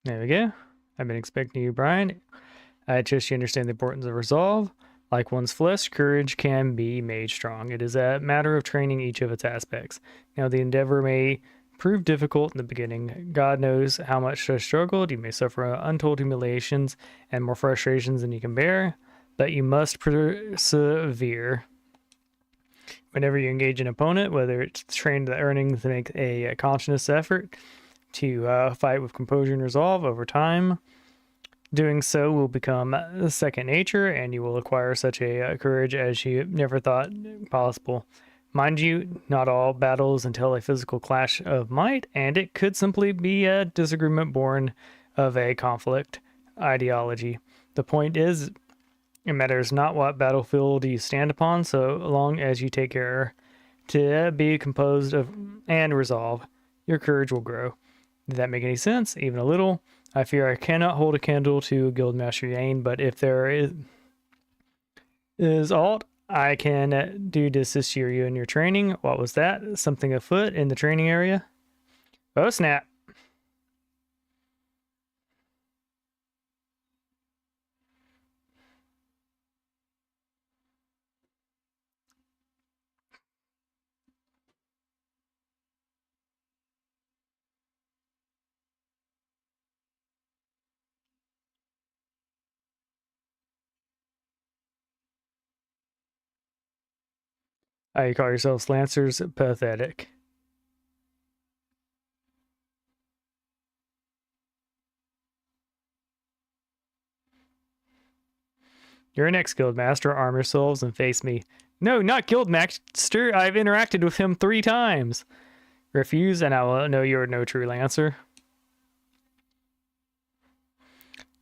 There we go. I've been expecting you, Brian. I trust you understand the importance of resolve. Like one's flesh, courage can be made strong. It is a matter of training each of its aspects. Now, the endeavor may prove difficult in the beginning. God knows how much you struggled. You may suffer untold humiliations and more frustrations than you can bear, but you must persevere. Whenever you engage an opponent, whether it's trained the earnings to make a conscious effort to fight with composure and resolve over time, doing so will become second nature, and you will acquire such a courage as you never thought possible. Mind you, not all battles entail a physical clash of might, and it could simply be a disagreement born of a conflict ideology. The point is, it matters not what battlefield you stand upon, so long as you take care to be composed of and resolve, your courage will grow. Did that make any sense? Even a little? I fear I cannot hold a candle to Guildmaster Yane, but if there is aught I can do to assist you in your training. What was that? Something afoot in the training area? Oh, snap. You call yourselves Lancers? Pathetic. You're next, Guildmaster. Arm yourselves and face me. No, not Guildmaster. I've interacted with him 3 times. Refuse, and I will know you are no true Lancer.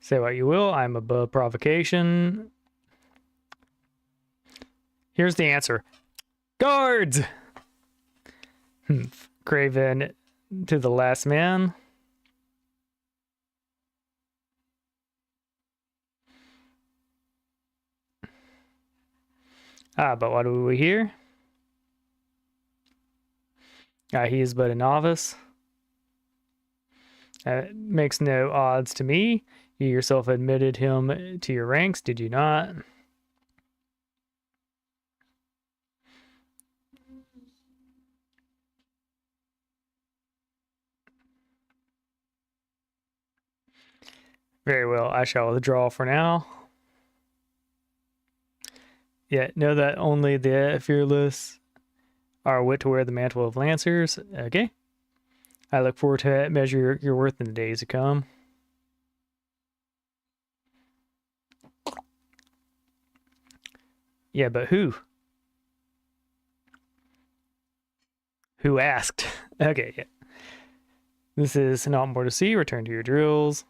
Say what you will. I'm above provocation. Here's the answer. Guards! Craven to the last man. But what do we hear? He is but a novice. Makes no odds to me. You yourself admitted him to your ranks, did you not? Very well, I shall withdraw for now. Yet know that only the fearless are wit to wear the mantle of Lancers. Okay. I look forward to measure your worth in the days to come. Yeah, but who? Who asked? Okay, yeah. This is not more to see. Return to your drills.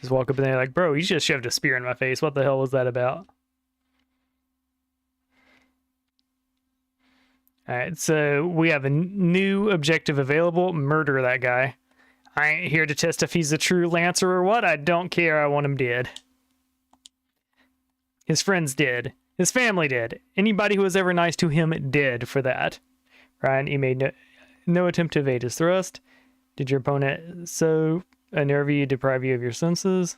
Just walk up in there like, bro, you just shoved a spear in my face. What the hell was that about? All right, so we have a new objective available. Murder that guy. I ain't here to test if he's a true Lancer or what. I don't care. I want him dead. His friends did. His family did. Anybody who was ever nice to him did for that. Ryan, he made no attempt to evade his thrust. Did your opponent so unnerve you, deprive you of your senses?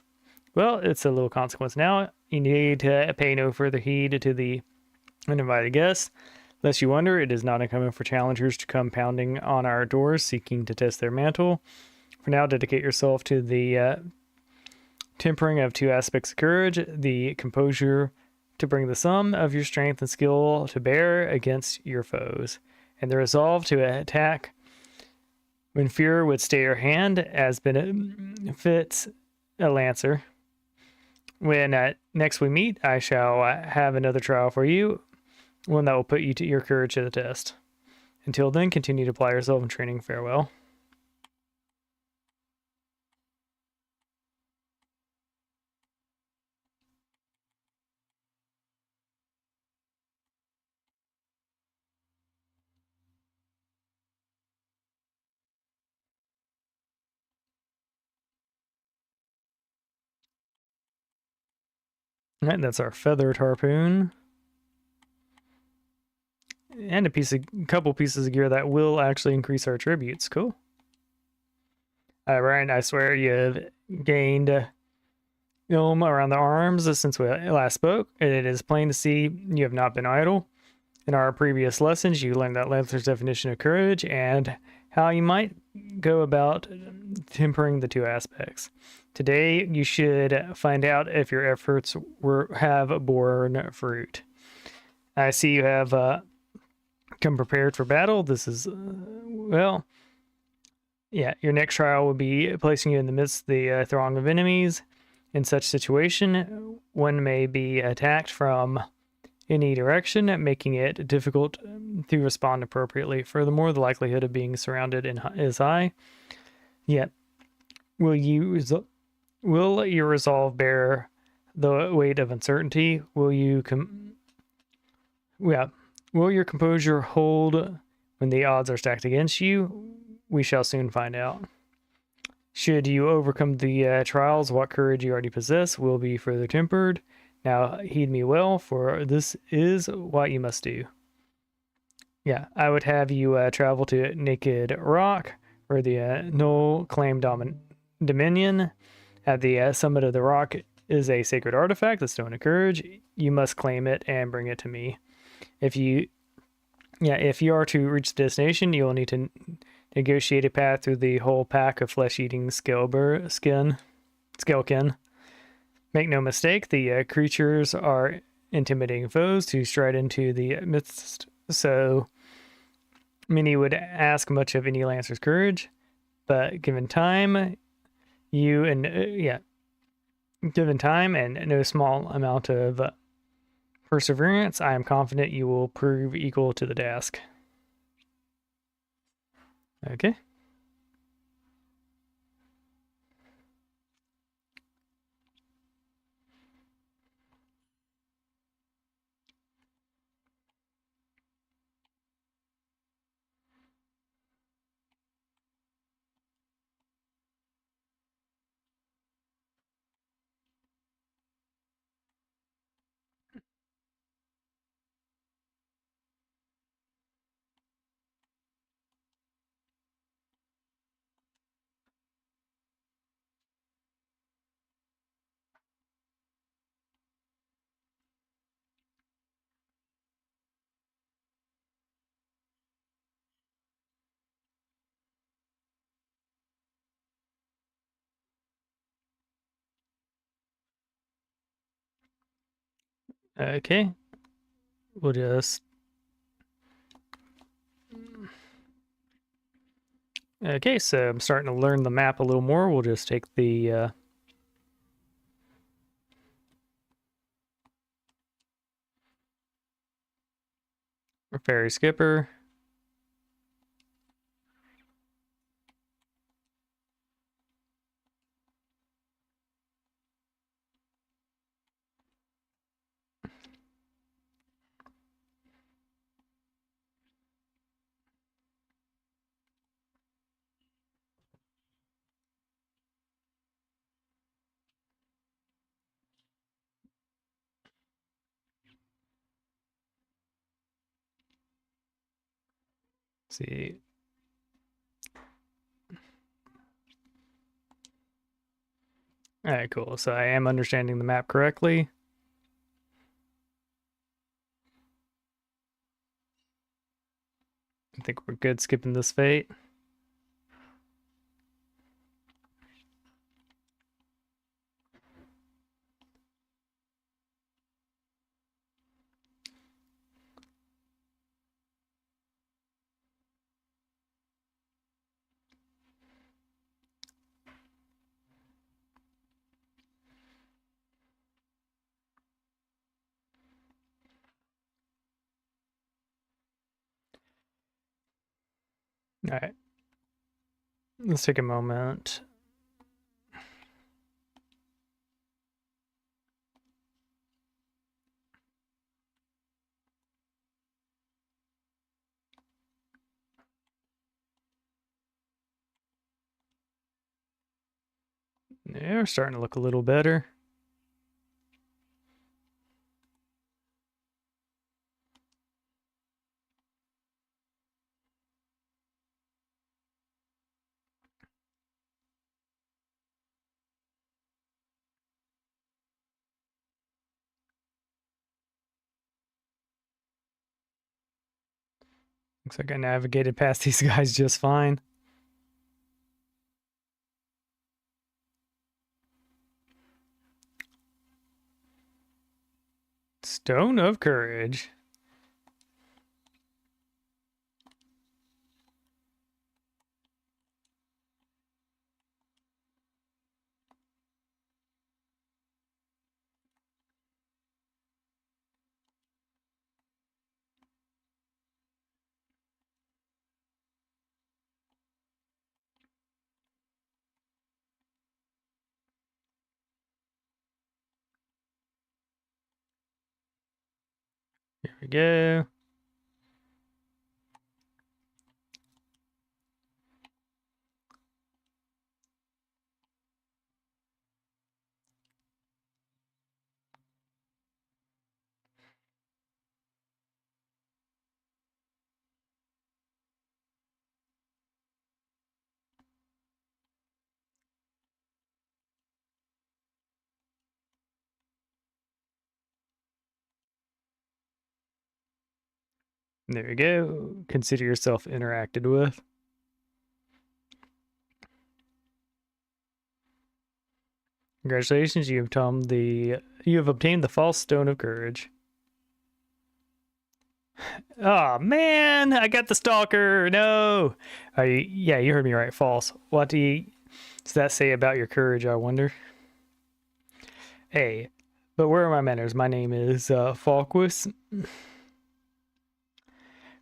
Well, it's a little consequence now. You need to pay no further heed to the uninvited guests. Lest you wonder, it is not uncommon for challengers to come pounding on our doors seeking to test their mantle. For now, dedicate yourself to the tempering of two aspects of courage, the composure to bring the sum of your strength and skill to bear against your foes, and the resolve to attack when fear would stay your hand, as benefits a Lancer. When next we meet, I shall have another trial for you, one that will put you to your courage to the test. Until then, continue to apply yourself in training. Farewell. All right, that's our feathered harpoon. And a couple pieces of gear that will actually increase our tributes. Cool. Ryan, I swear you've gained ilm around the arms since we last spoke. It is plain to see you have not been idle. In our previous lessons, you learned that Lancer's definition of courage and how you might go about tempering the two aspects. Today, you should find out if your efforts have borne fruit. I see you have come prepared for battle. This is, well, yeah, your next trial will be placing you in the midst of the throng of enemies. In such situation, one may be attacked from any direction, making it difficult to respond appropriately. Furthermore, the likelihood of being surrounded is high. Yet, will your resolve bear the weight of uncertainty? Will your composure hold when the odds are stacked against you? We shall soon find out. Should you overcome the trials, what courage you already possess will be further tempered. Now, heed me well, for this is what you must do. Yeah, I would have you travel to Naked Rock, where the Null claimed Dominion. At the summit of the rock is a sacred artifact, the Stone of Courage. You must claim it and bring it to me. If you are to reach the destination, you will need to negotiate a path through the whole pack of flesh-eating Scalekin. Make no mistake, the creatures are intimidating foes to stride into the midst, so many would ask much of any Lancer's courage, but given time and no small amount of perseverance, I am confident you will prove equal to the task. Okay. Okay. We'll just... Okay, so I'm starting to learn the map a little more. We'll just take the... ferry skipper. see. All right, cool. So I am understanding the map correctly. I think we're good skipping this fate. All right. Let's take a moment. Yeah, we're starting to look a little better. Looks like I navigated past these guys just fine. Stone of Courage. Here we go. There we go. Consider yourself interacted with. Congratulations, you have obtained the false stone of courage. Oh man, I got the stalker. No. Yeah, you heard me right. False. What does that say about your courage, I wonder? Hey, but where are my manners? My name is Falquist.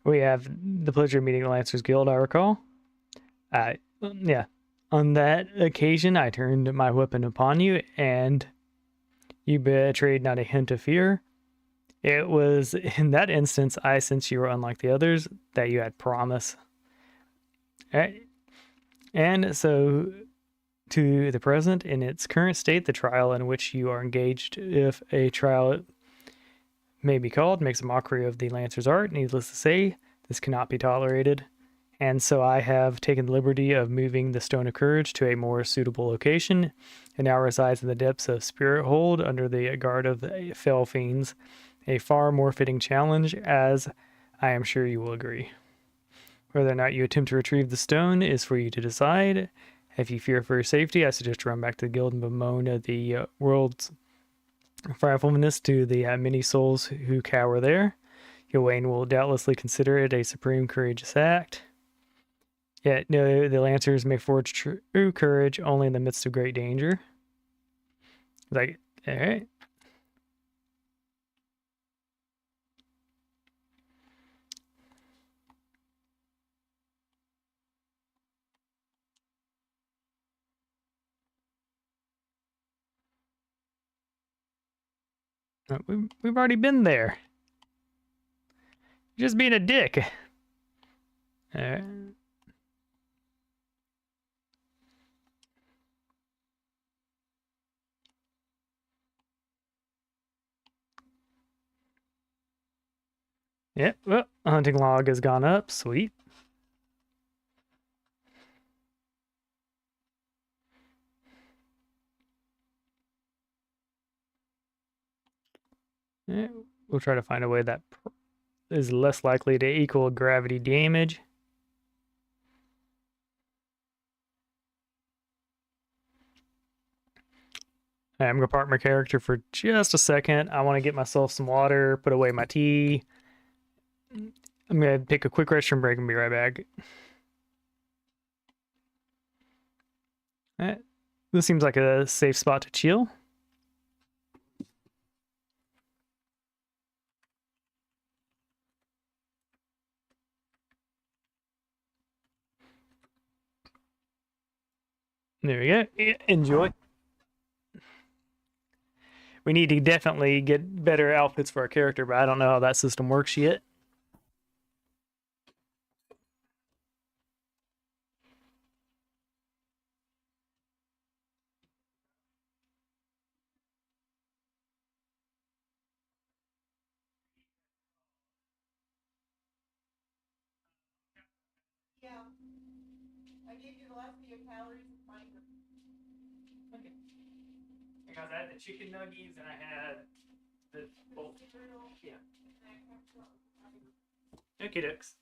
We have the pleasure of meeting the Lancers Guild, I recall. Yeah. On that occasion, I turned my weapon upon you, and you betrayed not a hint of fear. It was in that instance I sensed you were unlike the others, that you had promise. Right? And so, to the present, in its current state, the trial in which you are engaged, if a trial may be called, makes a mockery of the Lancer's art. Needless to say, this cannot be tolerated. And so I have taken the liberty of moving the Stone of Courage to a more suitable location. It now resides in the depths of Spirit Hold under the guard of the Fell Fiends. A far more fitting challenge, as I am sure you will agree. Whether or not you attempt to retrieve the stone is for you to decide. If you fear for your safety, I suggest you run back to the guild and bemoan the world's frightfulness to the many souls who cower there. Gawain will doubtlessly consider it a supreme courageous act. Yet, no, the Lancers may forge true courage only in the midst of great danger. Like, all right. We've already been there. You're just being a dick. All right. Yep, well, hunting log has gone up. Sweet. We'll try to find a way that is less likely to equal gravity damage. I'm going to park my character for just a second. I want to get myself some water, put away my tea. I'm going to take a quick restroom break and be right back. Alright. This seems like a safe spot to chill. There we go. Enjoy. We need to definitely get better outfits for our character, but I don't know how that system works yet. Yeah. I gave you the last video calories and fiber. Okay. Because I had the chicken nuggies and I had the bowl. Yeah. Okay, ducks.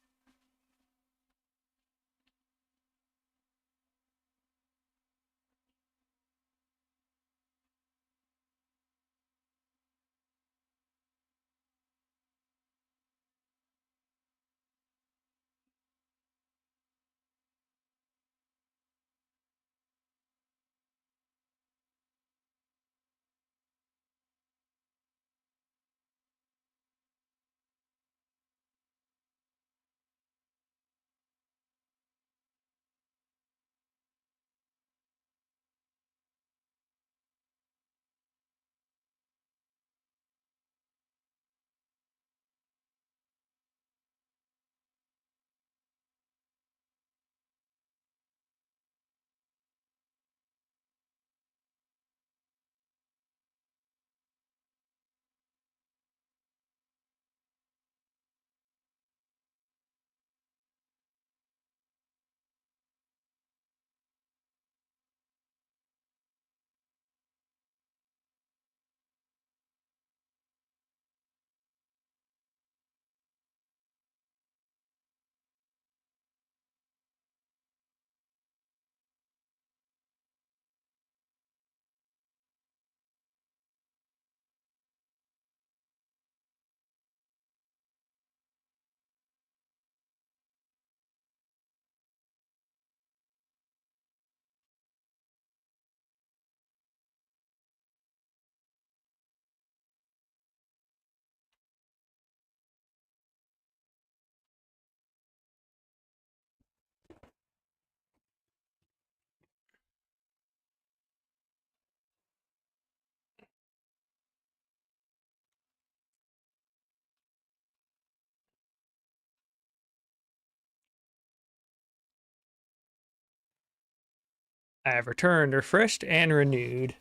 I have returned, refreshed, and renewed.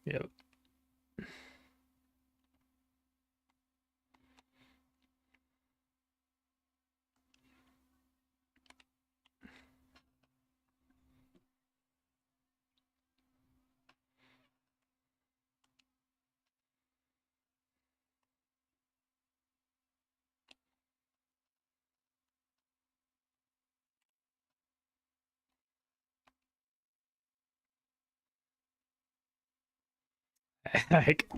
Yep. Like,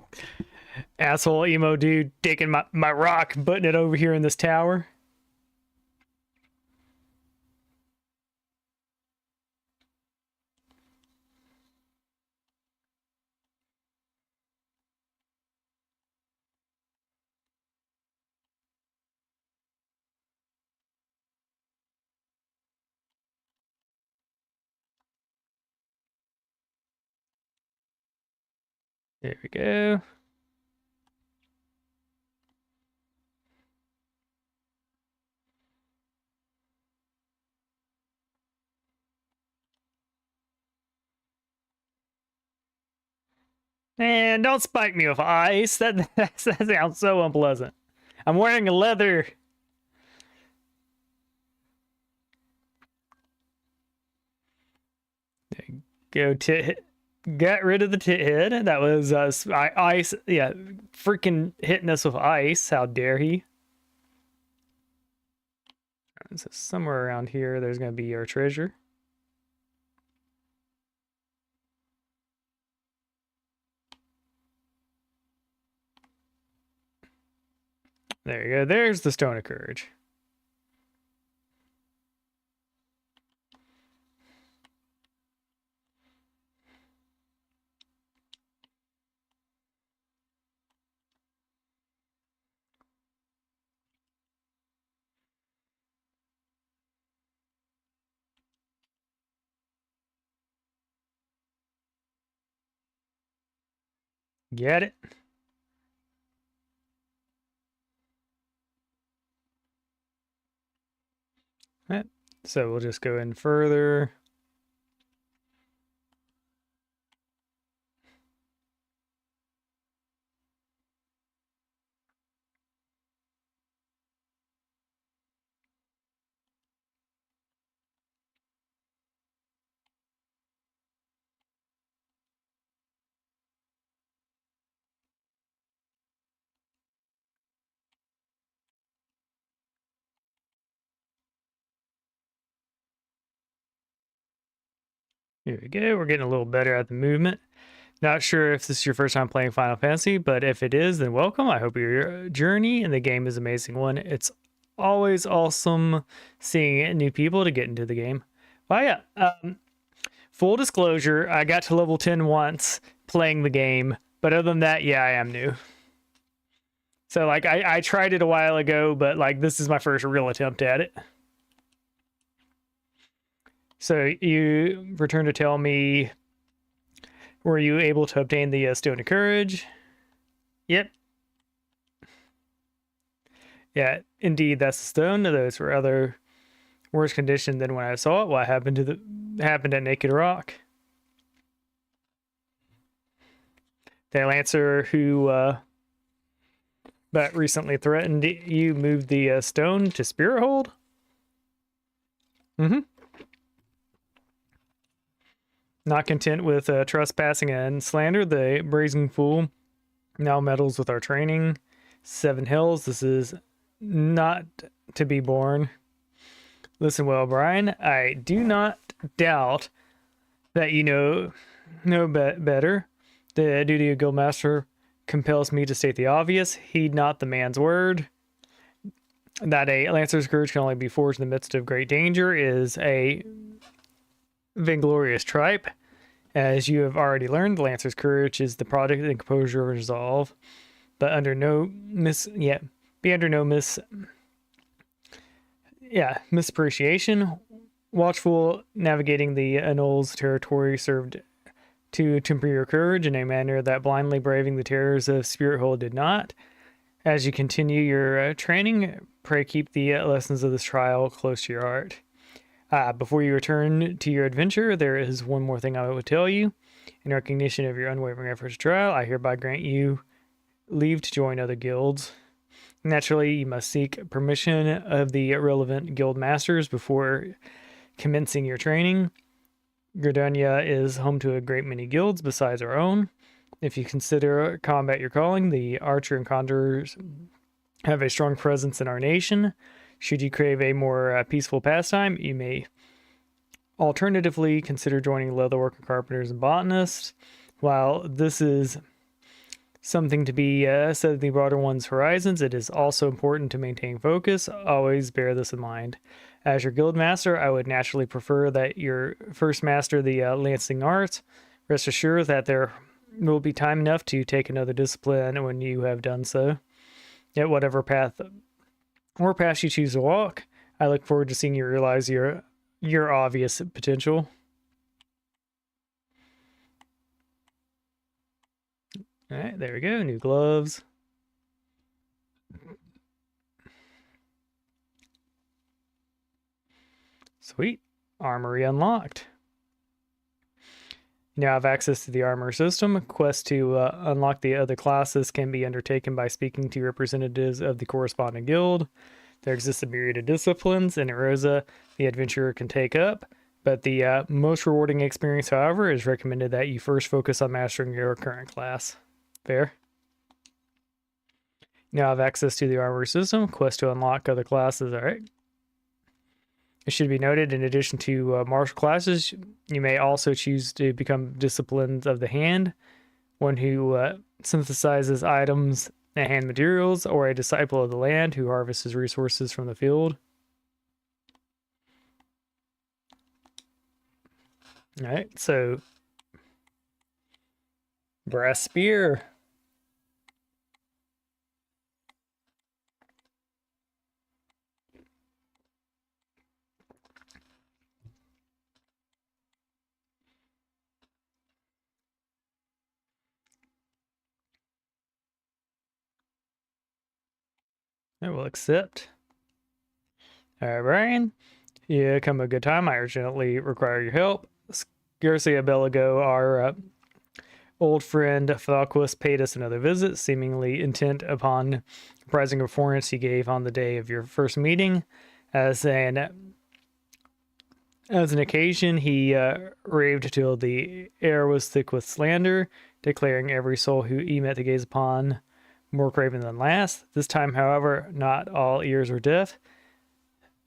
asshole emo dude taking my rock, putting it over here in this tower. There we go. And don't spike me with ice. That sounds so unpleasant. I'm wearing a leather. Go tit. Got rid of the tit head. That was ice. Yeah, freaking hitting us with ice. How dare he? So somewhere around here, there's going to be our treasure. There you go. There's the Stone of Courage. Get it? Right. So we'll just go in further. Here we go. We're getting a little better at the movement. Not sure if this is your first time playing Final Fantasy, but if it is, then welcome. I hope your journey in the game is an amazing one. It's always awesome seeing new people to get into the game. Well, yeah. Full disclosure, I got to level 10 once playing the game, but other than that, yeah, I am new. So, like, I tried it a while ago, but, like, this is my first real attempt at it. So, you return to tell me, were you able to obtain the Stone of Courage? Yep. Yeah, indeed, that's the stone. Those were other worse condition than when I saw it. What happened to happened at Naked Rock? The Lancer who but recently threatened you moved the stone to Spirit Hold? Mm-hmm. Not content with trespassing and slander, the brazen fool now meddles with our training. 7 Hills, this is not to be borne. Listen well, Brian, I do not doubt that you know better. The duty of Guildmaster compels me to state the obvious. Heed not the man's word. That a Lancer's courage can only be forged in the midst of great danger is a vainglorious tripe. As you have already learned, the Lancer's courage is the product and composure of resolve, but under no misappreciation. Watchful navigating the Anols territory served to temper your courage in a manner that blindly braving the terrors of Spirit Hold did not. As you continue your training, pray keep the lessons of this trial close to your heart. Before you return to your adventure, there is one more thing I would tell you. In recognition of your unwavering efforts to trial, I hereby grant you leave to join other guilds. Naturally, you must seek permission of the relevant guild masters before commencing your training. Gridania is home to a great many guilds besides our own. If you consider combat your calling, the archer and conjurers have a strong presence in our nation. Should you crave a more peaceful pastime, you may alternatively consider joining leatherworker, carpenters, and botanists. While this is something to be set at the broader one's horizons, it is also important to maintain focus. Always bear this in mind. As your guild master, I would naturally prefer that your first master the lancing arts. Rest assured that there will be time enough to take another discipline when you have done so. Yet whatever path you choose to walk, I look forward to seeing you realize your obvious potential. All right, there we go. New gloves. Sweet. Armory unlocked. You now have access to the armor system. Quests to unlock the other classes can be undertaken by speaking to representatives of the corresponding guild. There exists a myriad of disciplines in Erosa the adventurer can take up. But the most rewarding experience, however, is recommended that you first focus on mastering your current class. Fair? You now have access to the armor system. Quest to unlock other classes. All right. It should be noted, in addition to martial classes, you may also choose to become disciplines of the hand, one who synthesizes items and hand materials, or a disciple of the land who harvests resources from the field. All right, so brass spear. I will accept. All right, Brian. Yeah, come a good time. I urgently require your help. Scarcely a bell ago, our old friend Falquist paid us another visit, seemingly intent upon reprising a performance he gave on the day of your first meeting. As an occasion, he raved till the air was thick with slander, declaring every soul who he met to gaze upon more craven than last. This time, however, not all ears were deaf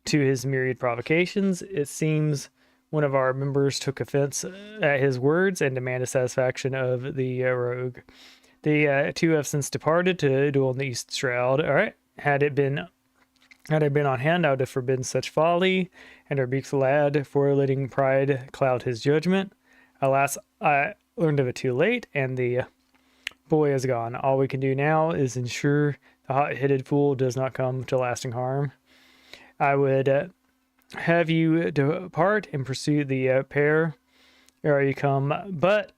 to his myriad provocations. It seems one of our members took offense at his words and demanded satisfaction of the rogue. The two have since departed to duel in the East Shroud. All right, had I been on hand, I would have forbidden such folly and rebuked the lad for letting pride cloud his judgment. Alas, I learned of it too late, and the boy is gone. All we can do now is ensure the hot-headed fool does not come to lasting harm. I would have you depart and pursue the pair ere you come, but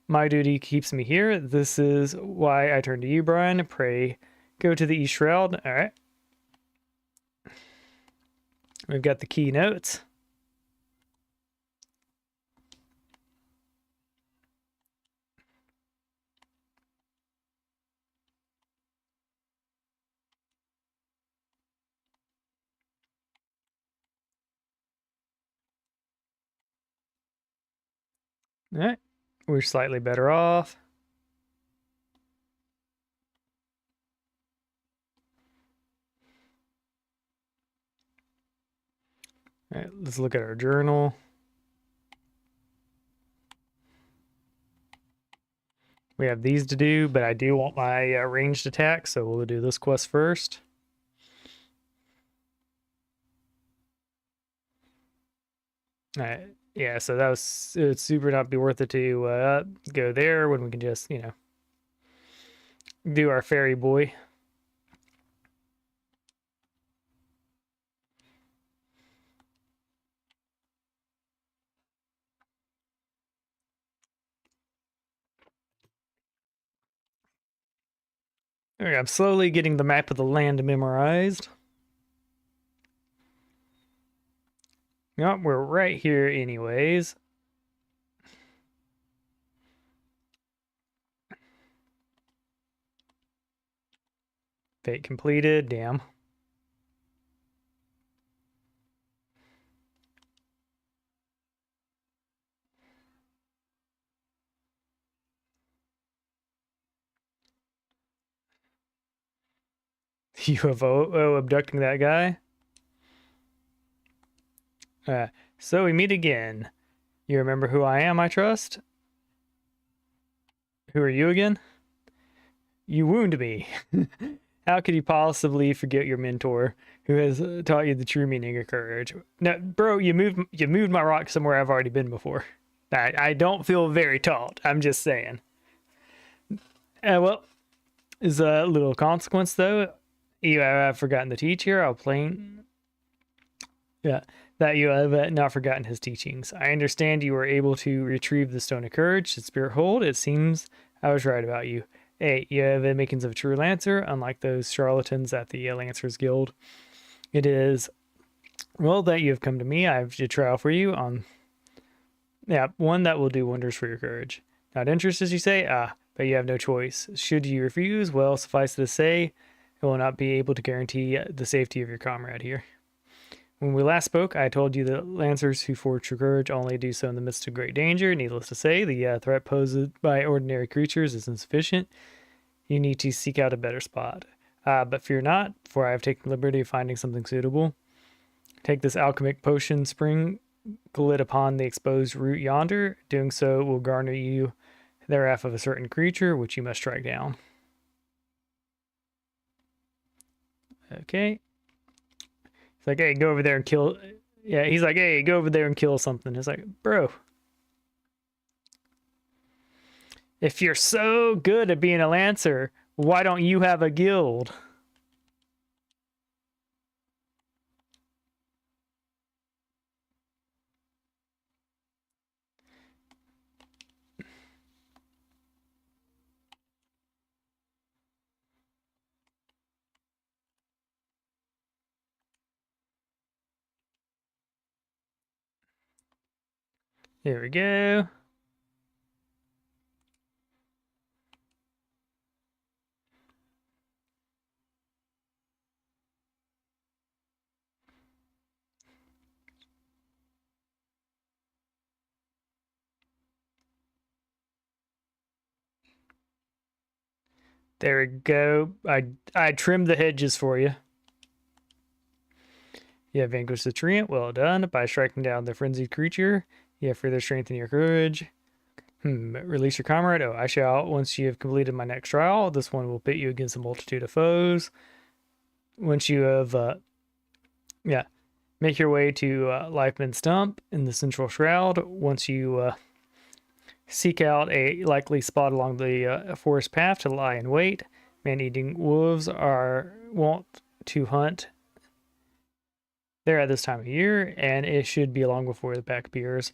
my duty keeps me here. This is why I turn to you, Brian. Pray, go to the East Shroud. All right. We've got the keynotes. All right, we're slightly better off. All right, let's look at our journal. We have these to do, but I do want my ranged attack, so we'll do this quest first. All right, yeah, so that was, it would super not be worth it to go there when we can just, you know, do our fairy boy. All right, I'm slowly getting the map of the land memorized. Yep, we're right here anyways. Fate completed, damn. UFO abducting that guy. So we meet again. You remember who I am, I trust? Who are you again? You wound me. How could you possibly forget your mentor, who has taught you the true meaning of courage? Now, bro, you moved my rock somewhere I've already been before. I don't feel very taught. I'm just saying. Well, is a little consequence though. You have forgotten the teacher. I'll plain. Yeah, that you have not forgotten his teachings. I understand you were able to retrieve the stone of courage, the spirit hold. It seems I was right about you. Hey, you have the makings of a true lancer, unlike those charlatans at the Lancers Guild. It is well that you have come to me. I have a trial for you on, one that will do wonders for your courage. Not interested, as you say? But you have no choice. Should you refuse, well, suffice it to say, I will not be able to guarantee the safety of your comrade here. When we last spoke, I told you that Lancers who forge true courage only do so in the midst of great danger. Needless to say, the threat posed by ordinary creatures is insufficient. You need to seek out a better spot. But fear not, for I have taken the liberty of finding something suitable. Take this alchemic potion, sprinkle it upon the exposed root yonder. Doing so will garner you the wrath of a certain creature, which you must strike down. Okay. It's like, hey, go over there and kill. Yeah, he's like, hey, go over there and kill something. It's like, bro. If you're so good at being a Lancer, why don't you have a guild? Here we go. There we go. I trimmed the hedges for you. You have vanquished the treant. Well done. By striking down the frenzied creature, you have further strengthened your courage. Release your comrade. Oh, I shall. Once you have completed my next trial, this one will pit you against a multitude of foes. Once you have, make your way to Lifeman Stump in the Central Shroud. Once you seek out a likely spot along the forest path to lie in wait. Man-eating wolves are wont to hunt there at this time of year, and it should be long before the pack appears.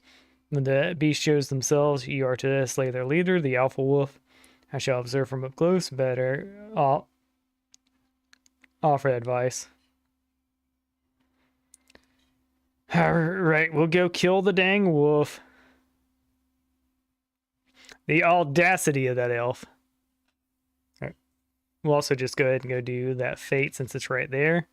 When the beast shows themselves, you are to slay their leader, the alpha wolf. I shall observe from up close, better offer advice. Alright, we'll go kill the dang wolf. The audacity of that elf. Right. We'll also just go ahead and go do that fate since it's right there.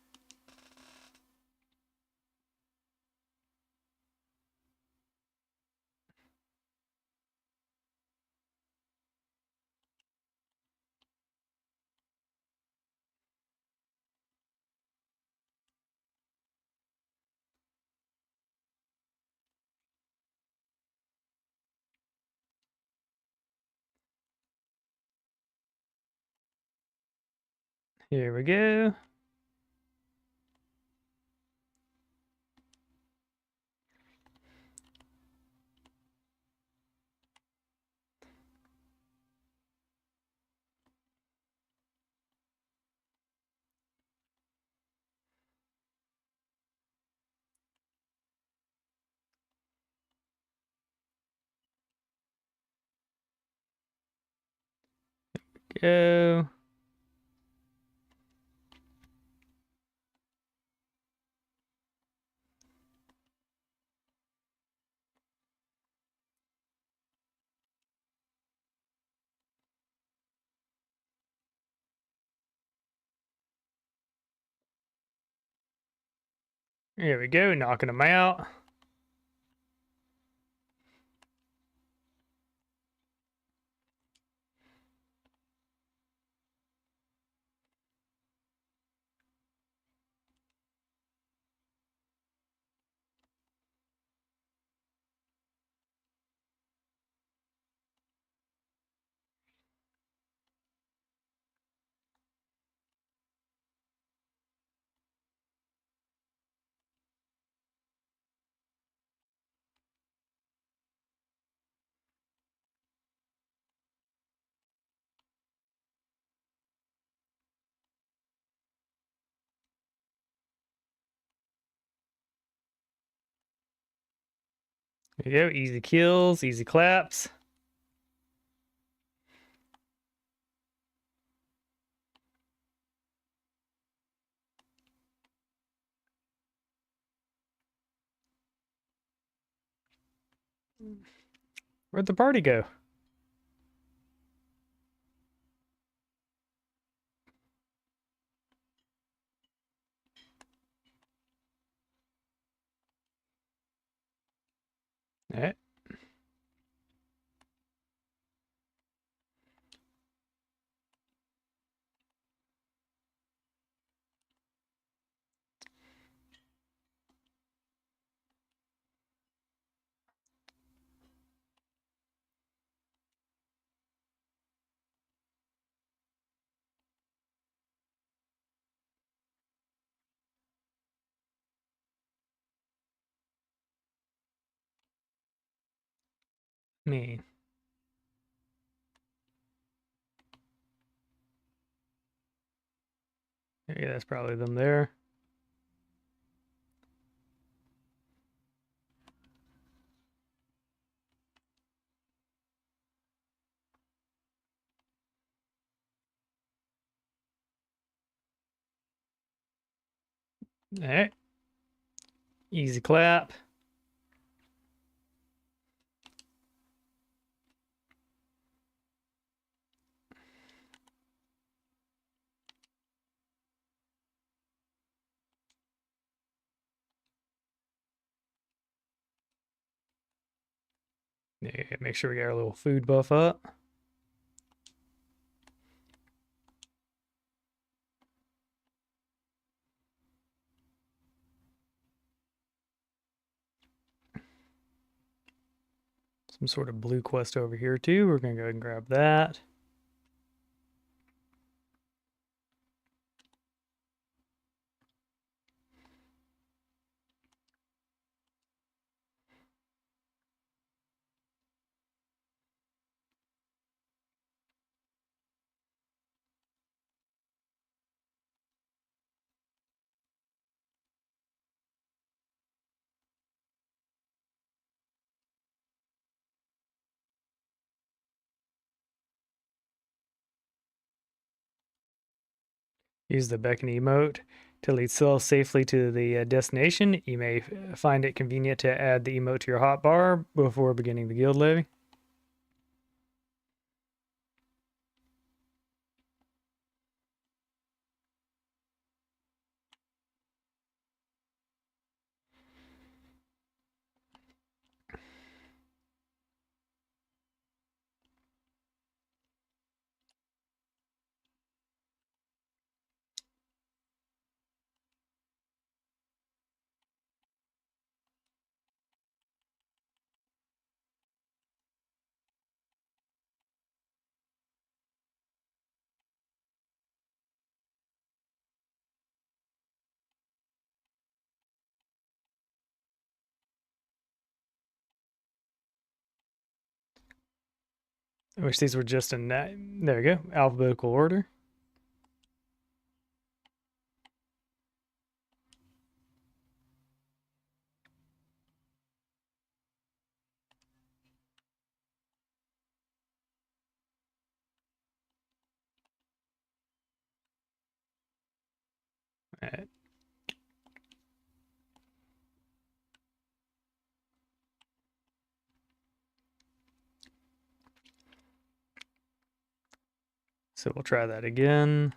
Here we go. Go. Here we go, knocking them out. There you go, easy kills, easy claps. Where'd the party go? All right. Me. Yeah, that's probably them there. All right. Easy clap. Yeah, make sure we get our little food buff up. Some sort of blue quest over here too. We're gonna go ahead and grab that. Use the beckon emote to lead Syl safely to the destination. You may find it convenient to add the emote to your hotbar before beginning the guild levy. I wish these were just in that. There we go, alphabetical order. All right. So we'll try that again.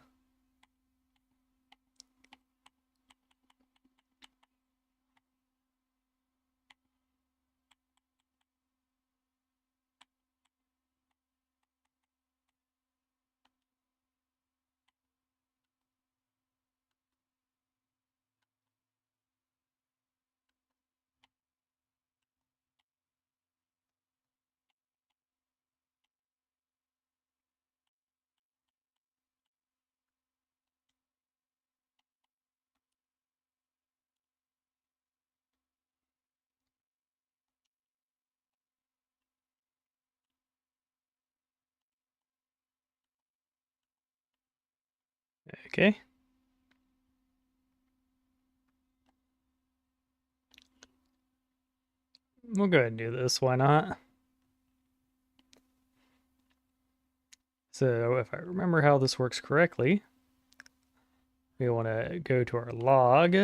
Okay. We'll go ahead and do this. Why not? So if I remember how this works correctly, we want to go to our log.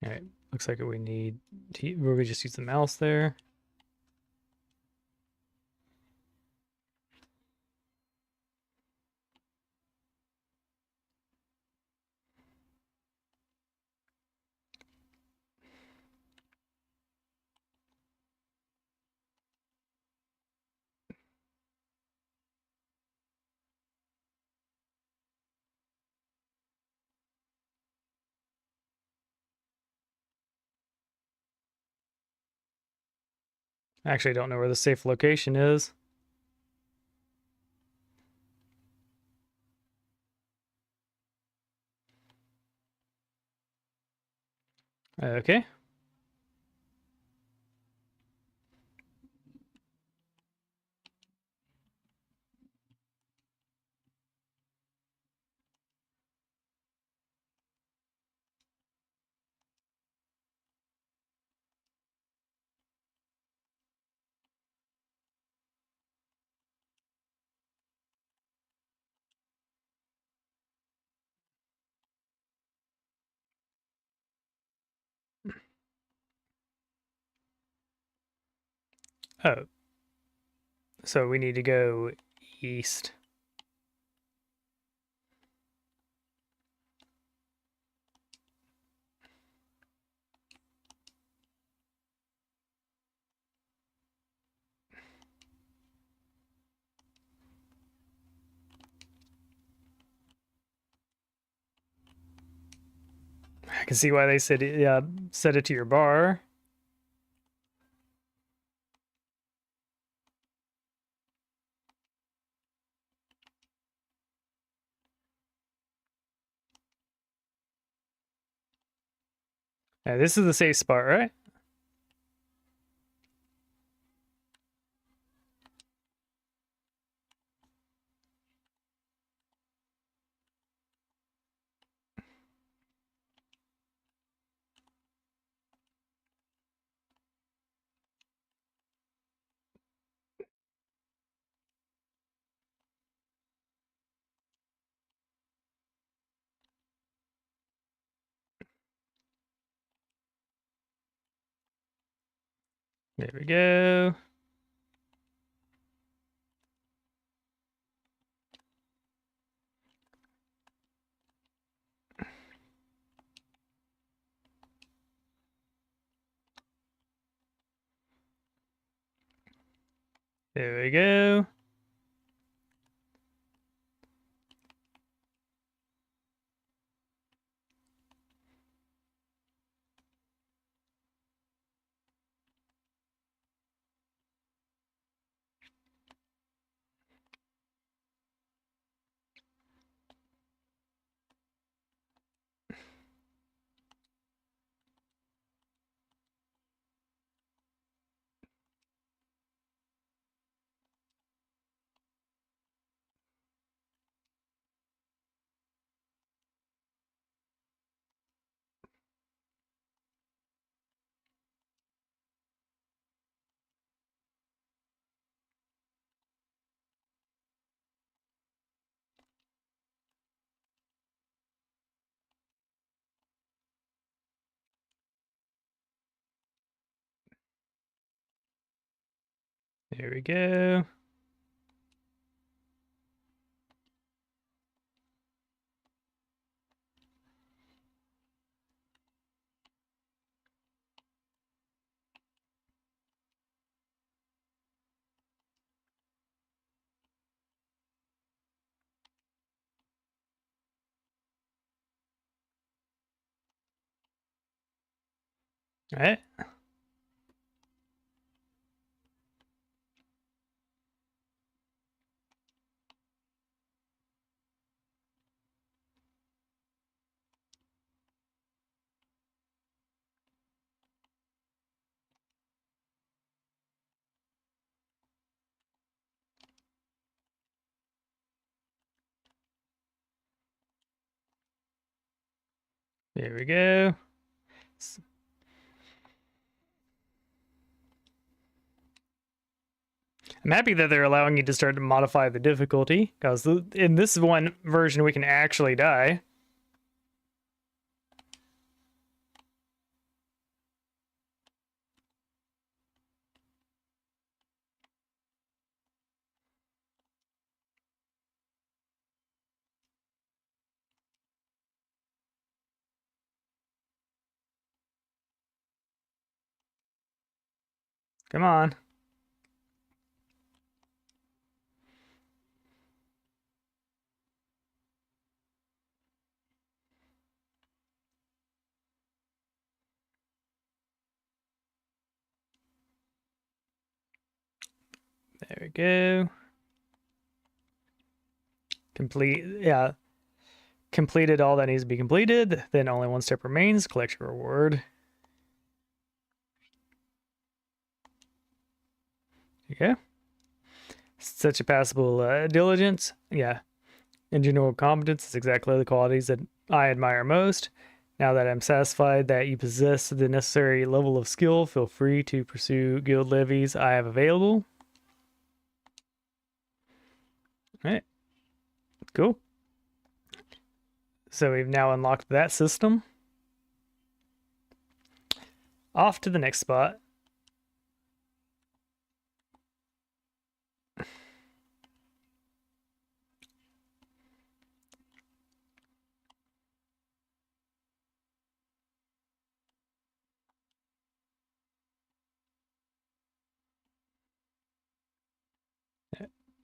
All right, looks like we need, we just use the mouse there. Actually, I don't know where the safe location is. Okay. Oh, so we need to go east. I can see why they said set it to your bar. Yeah, this is the safe spot, right? There we go. There we go. There we go. All right. There we go. I'm happy that they're allowing you to start to modify the difficulty, because in this one version we can actually die. Come on. There we go. Complete, yeah. Completed all that needs to be completed. Then only one step remains. Collect your reward. Okay. Such a passable diligence. Yeah. And general competence is exactly the qualities that I admire most. Now that I'm satisfied that you possess the necessary level of skill, feel free to pursue guild levies I have available. All right. Cool. So we've now unlocked that system. Off to the next spot.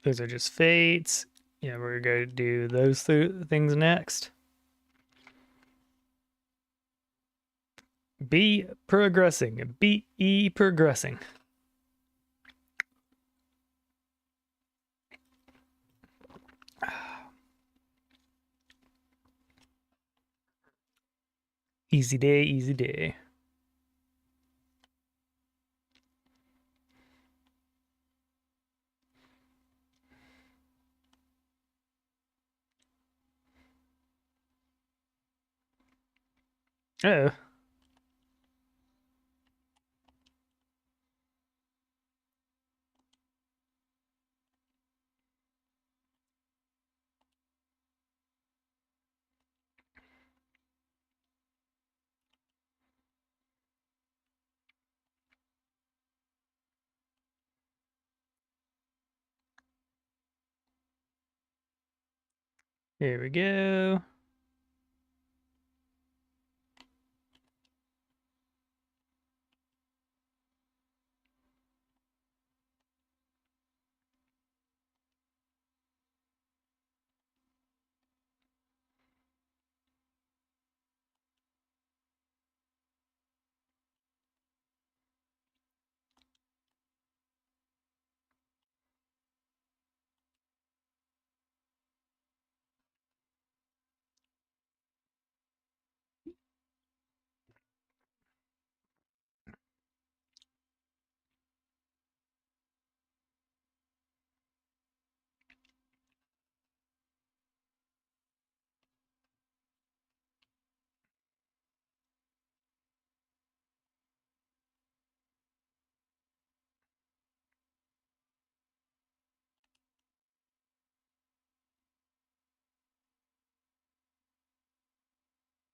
Those are just fates. Yeah, we're going to do those things next. Be progressing. Be progressing. Easy day, easy day. Oh. Here we go.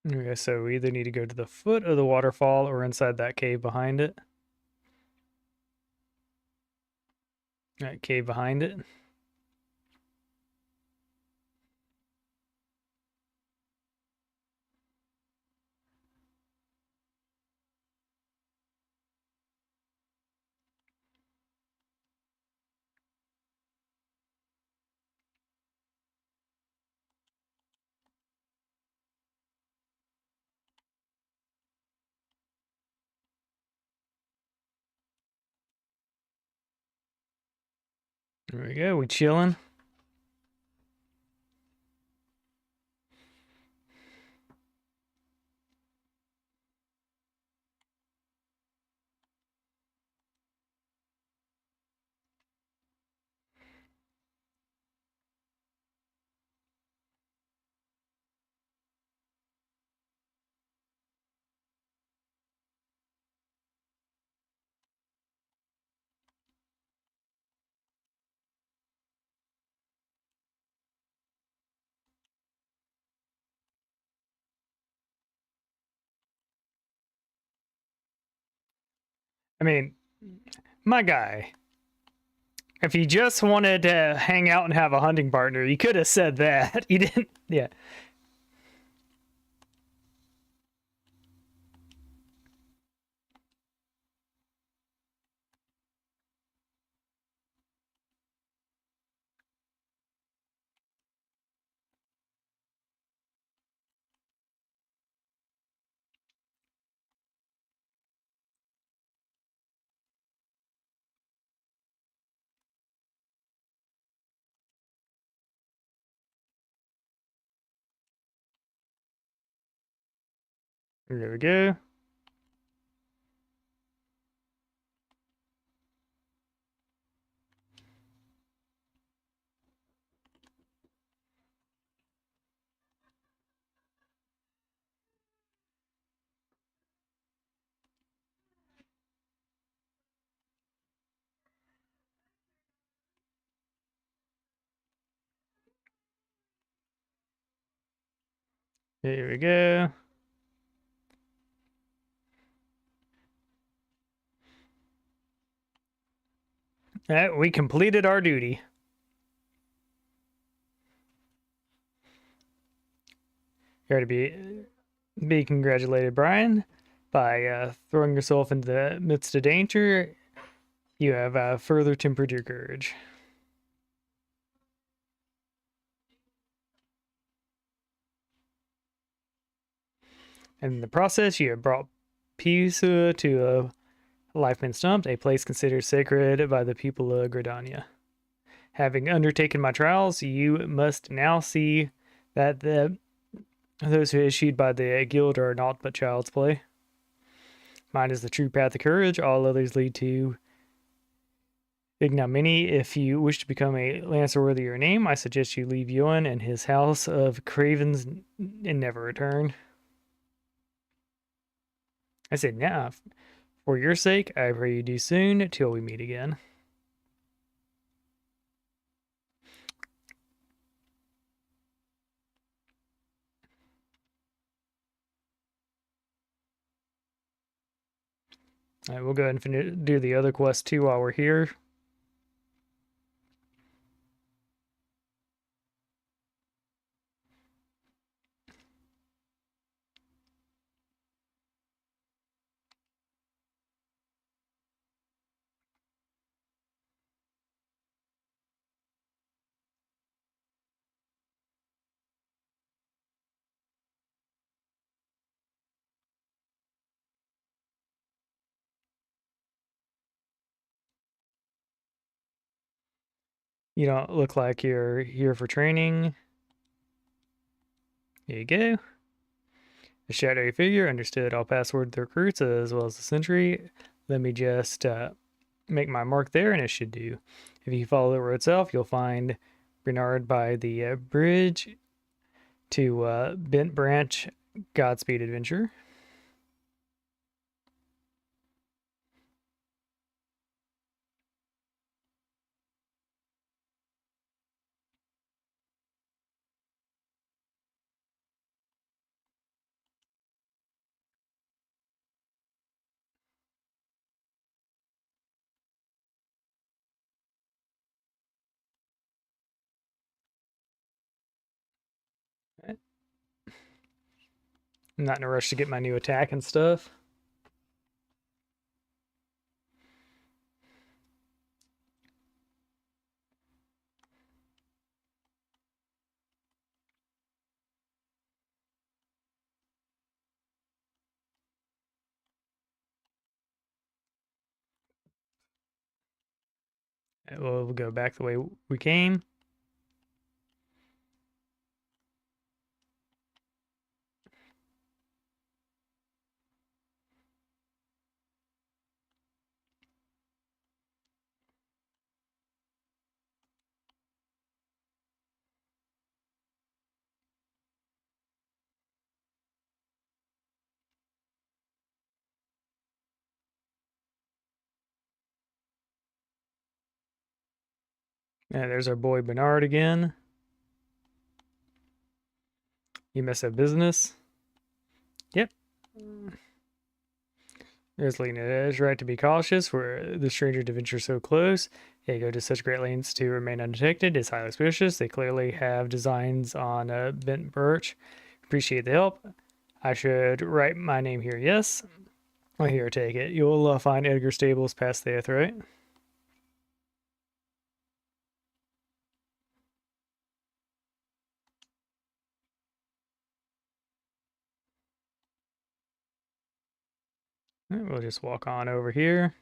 Okay, so we either need to go to the foot of the waterfall or inside that cave behind it. That cave behind it. There we go. We chilling. I mean, my guy. If you just wanted to hang out and have a hunting partner, you could have said that. You didn't. Yeah. There we go. There we go. We completed our duty. You're to be congratulated, Brian, by throwing yourself into the midst of danger. You have further tempered your courage. And in the process, you have brought peace to a life been stumped, a place considered sacred by the people of Gridania. Having undertaken my trials, you must now see that those who are issued by the guild are naught but child's play. Mine is the true path of courage. All others lead to ignominy. If you wish to become a lancer worthy of your name, I suggest you leave Ewan and his house of cravens and never return. I said, now, for your sake, I pray you do soon, till we meet again. All right, we'll go ahead and do the other quest too while we're here. You don't look like you're here for training. There you go. The shadowy figure understood all password recruits as well as the sentry. Let me just make my mark there, and it should do. If you follow the road itself, you'll find Bernard by the bridge to Bent Branch. Godspeed, adventure. I'm not in a rush to get my new attack and stuff. We'll go back the way we came. Yeah, there's our boy Bernard again. You must have business. Yep. There's leading edge, right to be cautious, where the stranger to venture so close. They go to such great lengths to remain undetected is highly suspicious. They clearly have designs on bent birch. Appreciate the help. I should write my name here, yes? Oh, here, take it. You'll find Edgar Stables past the right? We'll just walk on over here.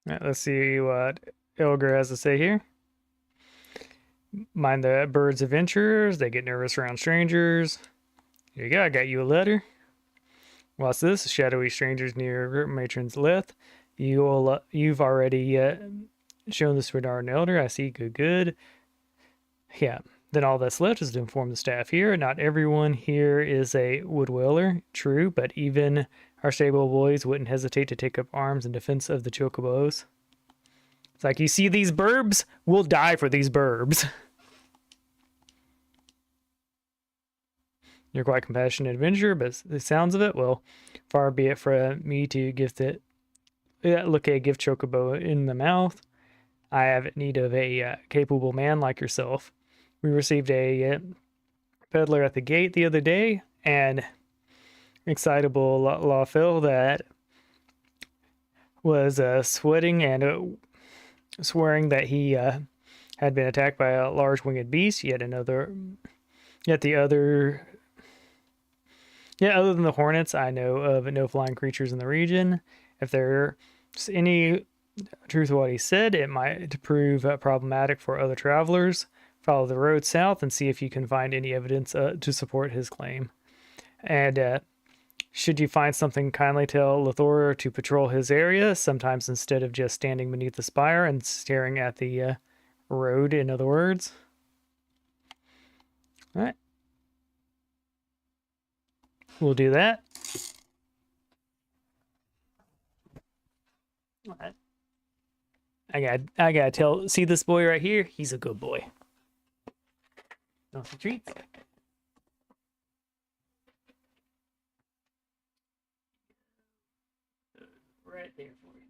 Right, let's see what Ilger has to say here. Mind the birds adventurers. They get nervous around strangers. Here you go. I got you a letter. What's this? Shadowy strangers near matron's lith. You've already shown this to an elder. I see. Good, good. Yeah. Then all that's left is to inform the staff here. Not everyone here is a woodweller, true, but even our stable boys wouldn't hesitate to take up arms in defense of the chocobos. It's like, you see these burbs? We'll die for these burbs. You're quite compassionate adventurer, but the sounds of it, well, far be it for me to gift it. Look a gift chocobo in the mouth. I have need of a capable man like yourself. We received a peddler at the gate the other day, and excitable Lawful that was sweating and swearing that he had been attacked by a large winged beast. Yet other than the hornets, I know of no flying creatures in the region. If there's any truth to what he said, it might prove problematic for other travelers. Follow the road south and see if you can find any evidence to support his claim. And should you find something, kindly tell Lithor to patrol his area, sometimes instead of just standing beneath the spire and staring at the road, in other words. All right. We'll do that. All right. I gotta see this boy right here? He's a good boy. Want some treats? Right there for you.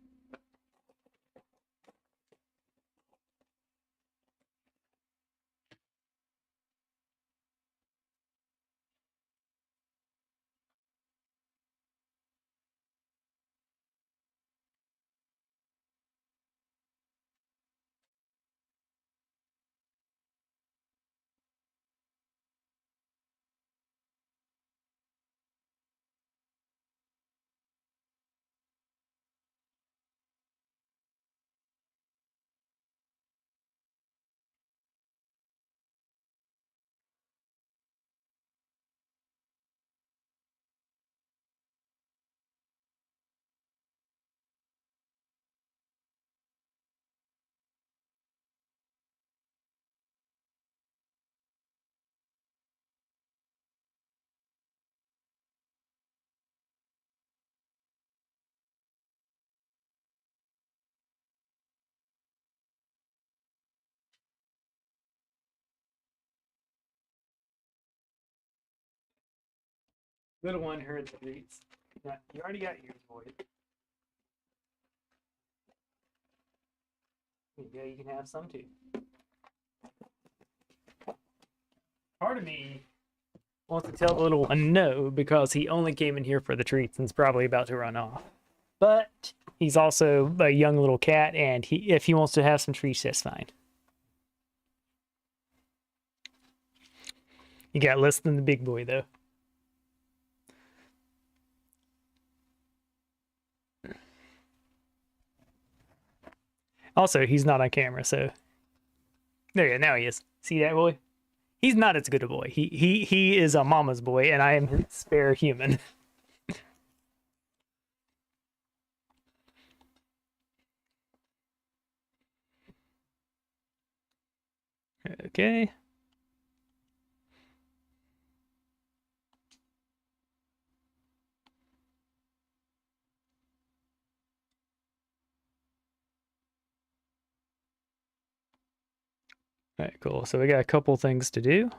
Little one heard the treats. Yeah, you already got yours, boy. Yeah, you can have some too. Part of me wants to tell the little one no because he only came in here for the treats and is probably about to run off. But he's also a young little cat, and if he wants to have some treats, that's fine. You got less than the big boy, though. Also, he's not on camera, so there you go. Now he is. See that boy? He's not as good a boy. He is a mama's boy, and I am his spare human. Okay. All right, cool. So we got a couple things to do.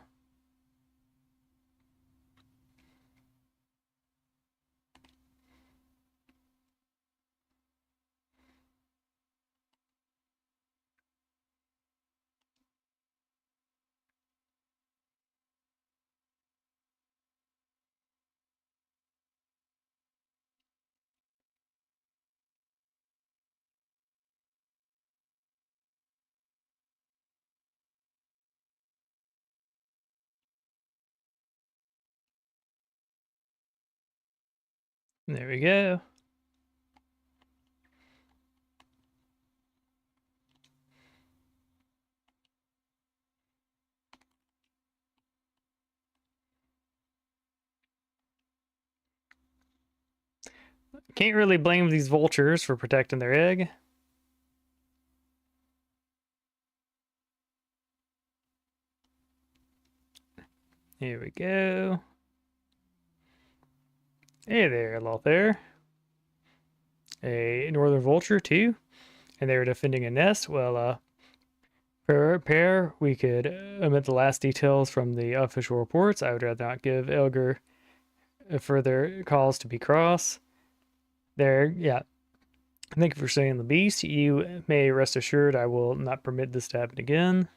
There we go. Can't really blame these vultures for protecting their egg. Here we go. Hey there, Lothair. A northern vulture, too. And they were defending a nest. Well, prepare. We could omit the last details from the official reports. I would rather not give Elgar further cause to be cross. There, yeah. Thank you for saying the beast. You may rest assured I will not permit this to happen again.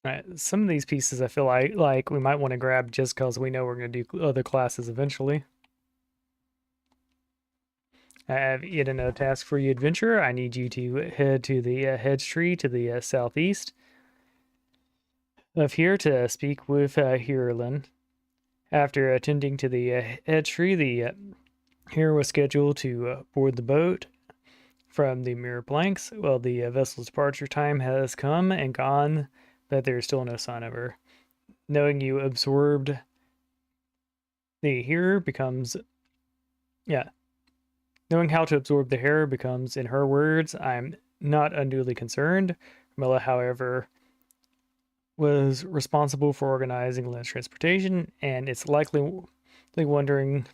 Right, some of these pieces I feel like we might want to grab just because we know we're going to do other classes eventually. I have yet another task for you, adventurer. I need you to head to the hedge tree to the southeast of here to speak with Hurlin. After attending to the hedge tree, the hero was scheduled to board the boat from the mirror planks. Well, the vessel's departure time has come and gone, but there's still no sign of her. Knowing you absorbed the hearer becomes, yeah. Knowing how to absorb the hearer becomes, in her words, I'm not unduly concerned. Milla, however, was responsible for organizing Lynn's transportation, and it's likely wondering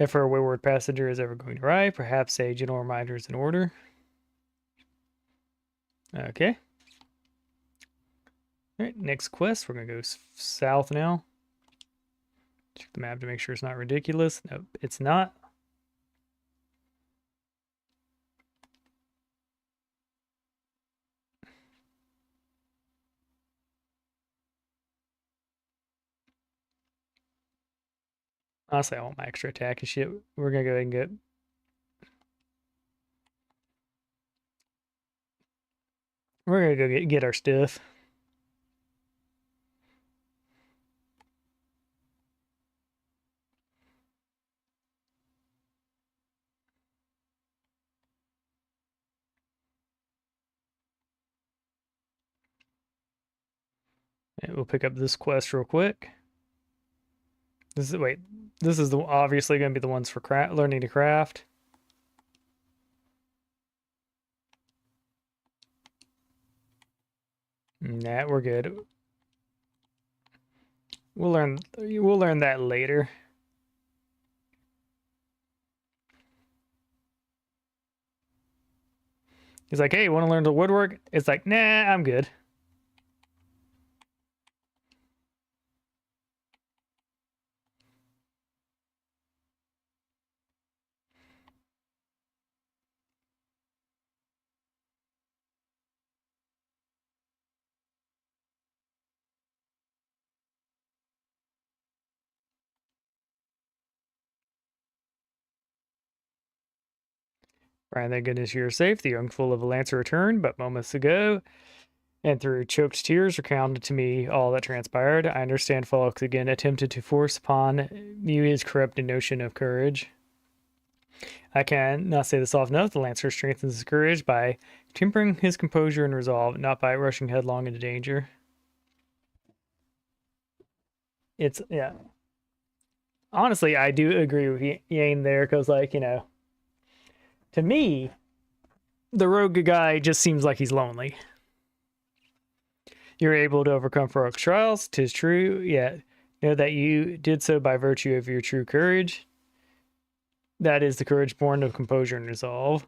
if her wayward passenger is ever going to arrive. Perhaps a gentle reminder is in order. Okay. All right, next quest. We're going to go south now. Check the map to make sure it's not ridiculous. Nope, it's not. Honestly, I want my extra attack and shit. We're going to go ahead and get... We're going to go get our stuff. And we'll pick up this quest real quick. This is the obviously going to be the ones for learning to craft. Nah, we're good. We'll learn that later. He's like, hey, want to learn the woodwork? It's like, nah, I'm good. Brian, thank goodness you're safe. The young fool of a lancer returned but moments ago, and through choked tears recounted to me all that transpired. I understand Follux again attempted to force upon you his corrupt notion of courage. I cannot say this often enough. The lancer strengthens his courage by tempering his composure and resolve, not by rushing headlong into danger. It's, yeah. Honestly, I do agree with Yane there, because, like, you know, to me, the rogue guy just seems like he's lonely. You're able to overcome Farok's trials, 'tis true, yet know that you did so by virtue of your true courage. That is the courage born of composure and resolve.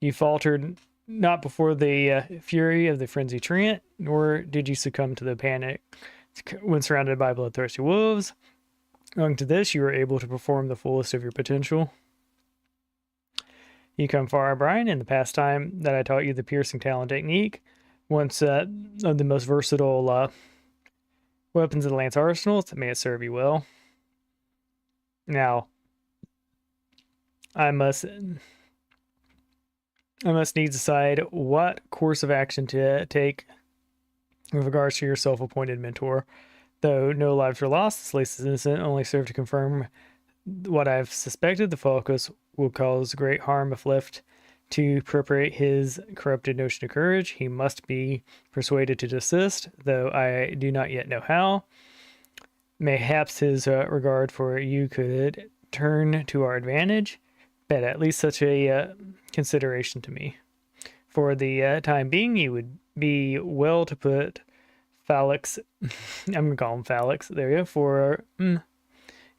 You faltered not before the fury of the frenzied treant, nor did you succumb to the panic when surrounded by bloodthirsty wolves. Owing to this, you were able to perform the fullest of your potential. You come far, Brian, in the past time that I taught you the piercing talon technique. Once of the most versatile weapons in the Lance arsenal, may it serve you well. Now, I must needs decide what course of action to take with regards to your self-appointed mentor. Though no lives were lost, this latest incident only served to confirm what I've suspected. The focus will cause great harm if left to perpetrate his corrupted notion of courage. He must be persuaded to desist, though I do not yet know how. Mayhaps his regard for you could turn to our advantage, but at least such a consideration to me. For the time being, you would be well to put Phalanx, I'm going to call him Phalanx, there you go, for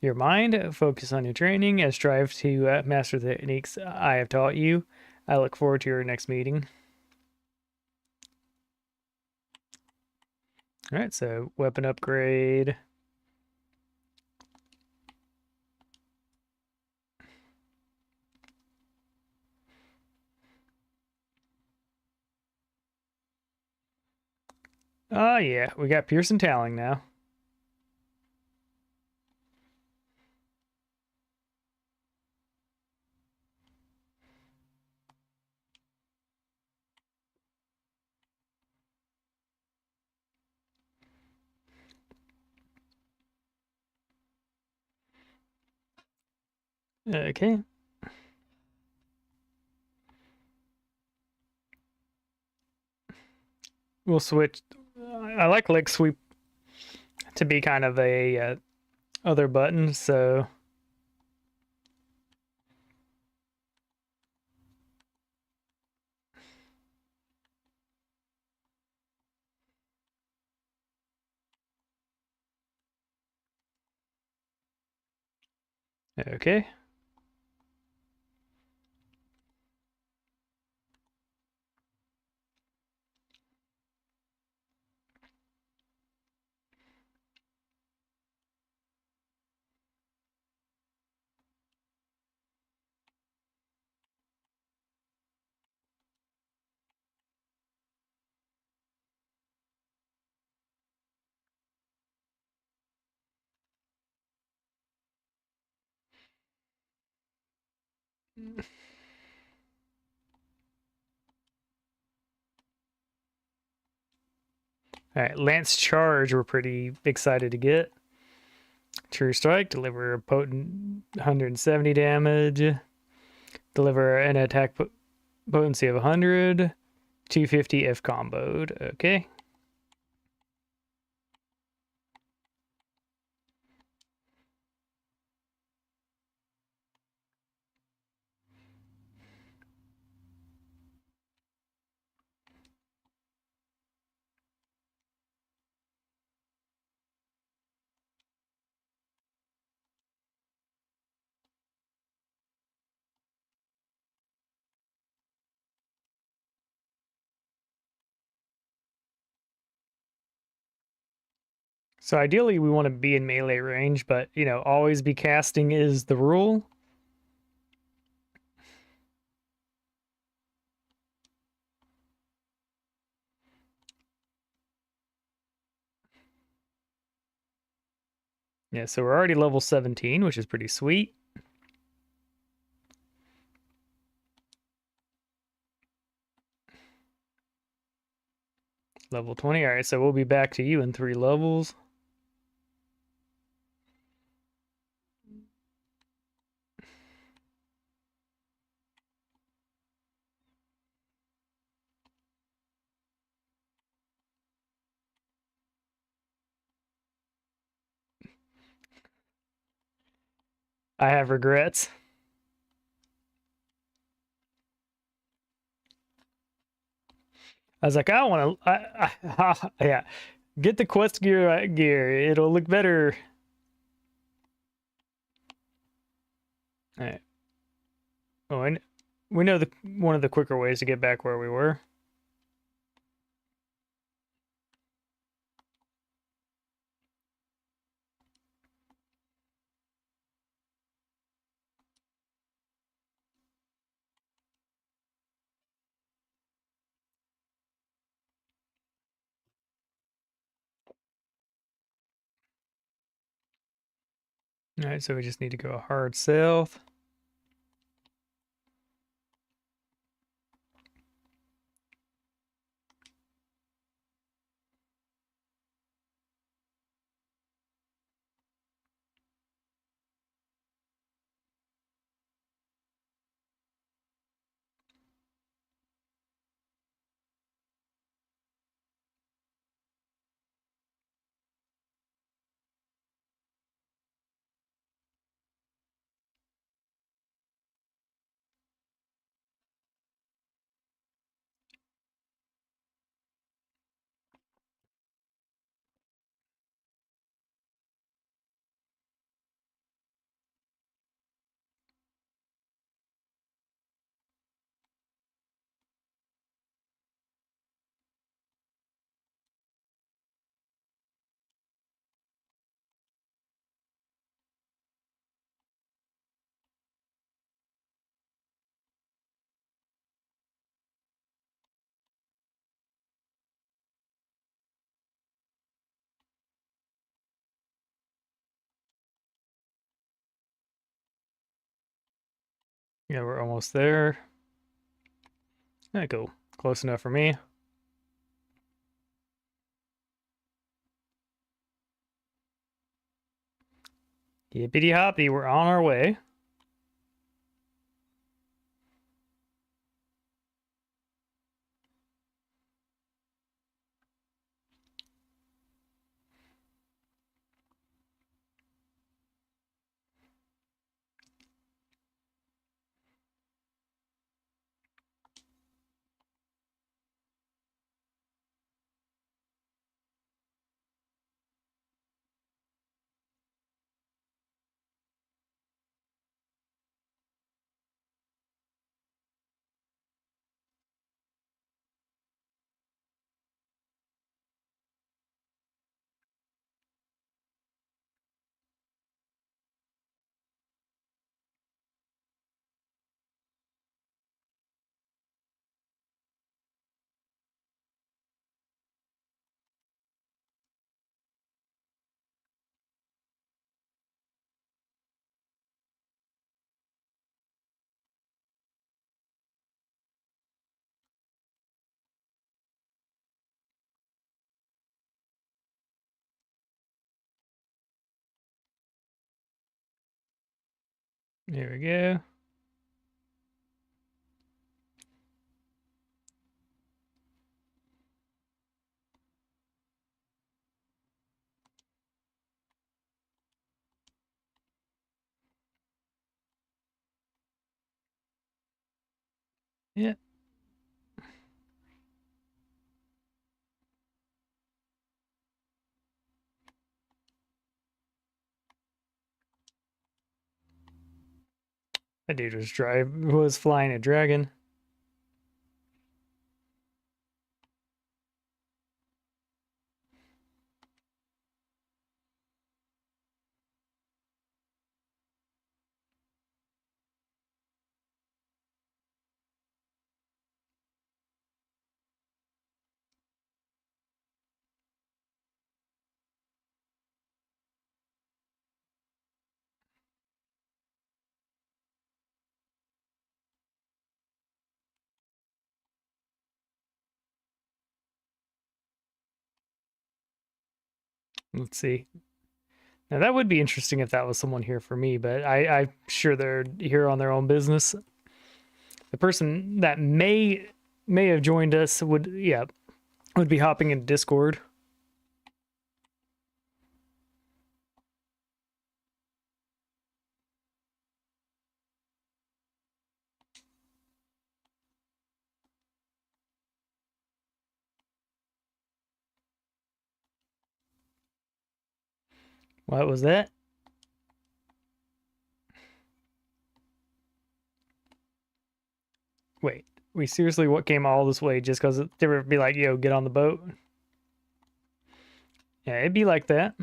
your mind. Focus on your training and strive to master the techniques I have taught you. I look forward to your next meeting. All right, so weapon upgrade. Oh yeah, we got Pearson Talon now. Okay. We'll switch. I like leg sweep to be kind of a other button, so okay. All right, Lance Charge, we're pretty excited to get. True Strike, deliver a potent 170 damage. Deliver an attack potency of 100. 250 if comboed. Okay. So ideally we want to be in melee range, but you know, always be casting is the rule. Yeah, so we're already level 17, which is pretty sweet. Level 20. All right, so we'll be back to you in 3 levels. I have regrets. I was like, I want to, yeah, get the quest gear. It'll look better. All right. Oh, and we know one of the quicker ways to get back where we were. All right, so we just need to go hard south. Yeah, we're almost there. There we go. Close enough for me. Hippity hoppy, we're on our way. There we go. Yeah. That dude was flying a dragon. Let's see. Now that would be interesting if that was someone here for me, but I'm sure they're here on their own business. The person that may have joined us would be hopping into Discord. What was that? Wait, we seriously what came all this way just because they would be like, yo, get on the boat? Yeah, it'd be like that.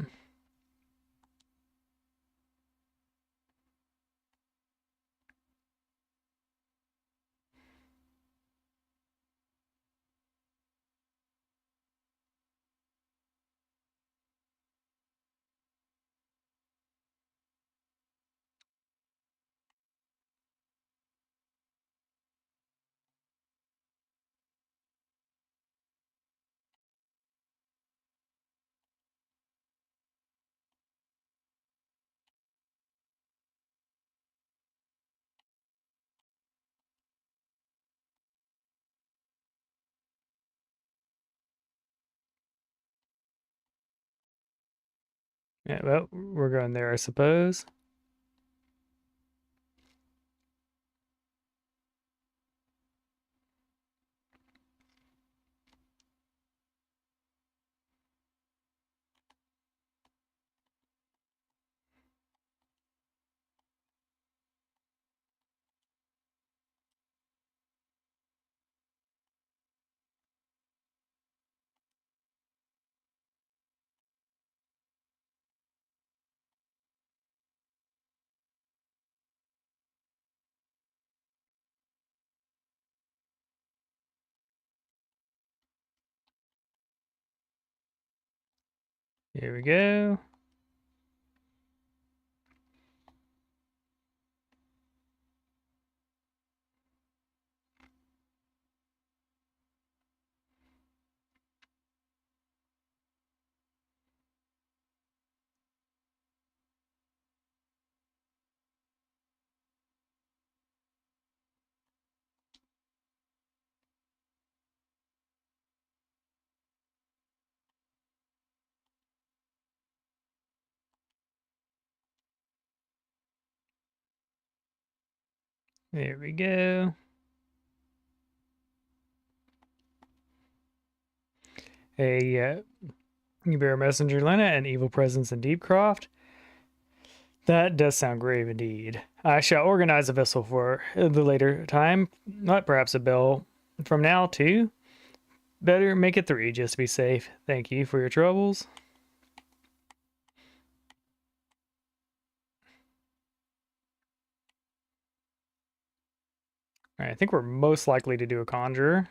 Yeah, well, we're going there, I suppose. Here we go. There we go. A you bear messenger Lena and evil presence in Deepcroft. That does sound grave indeed. I shall organize a vessel for the later time, not perhaps a bell from now too. Better make it 3 just to be safe. Thank you for your troubles. All right, I think we're most likely to do a conjurer.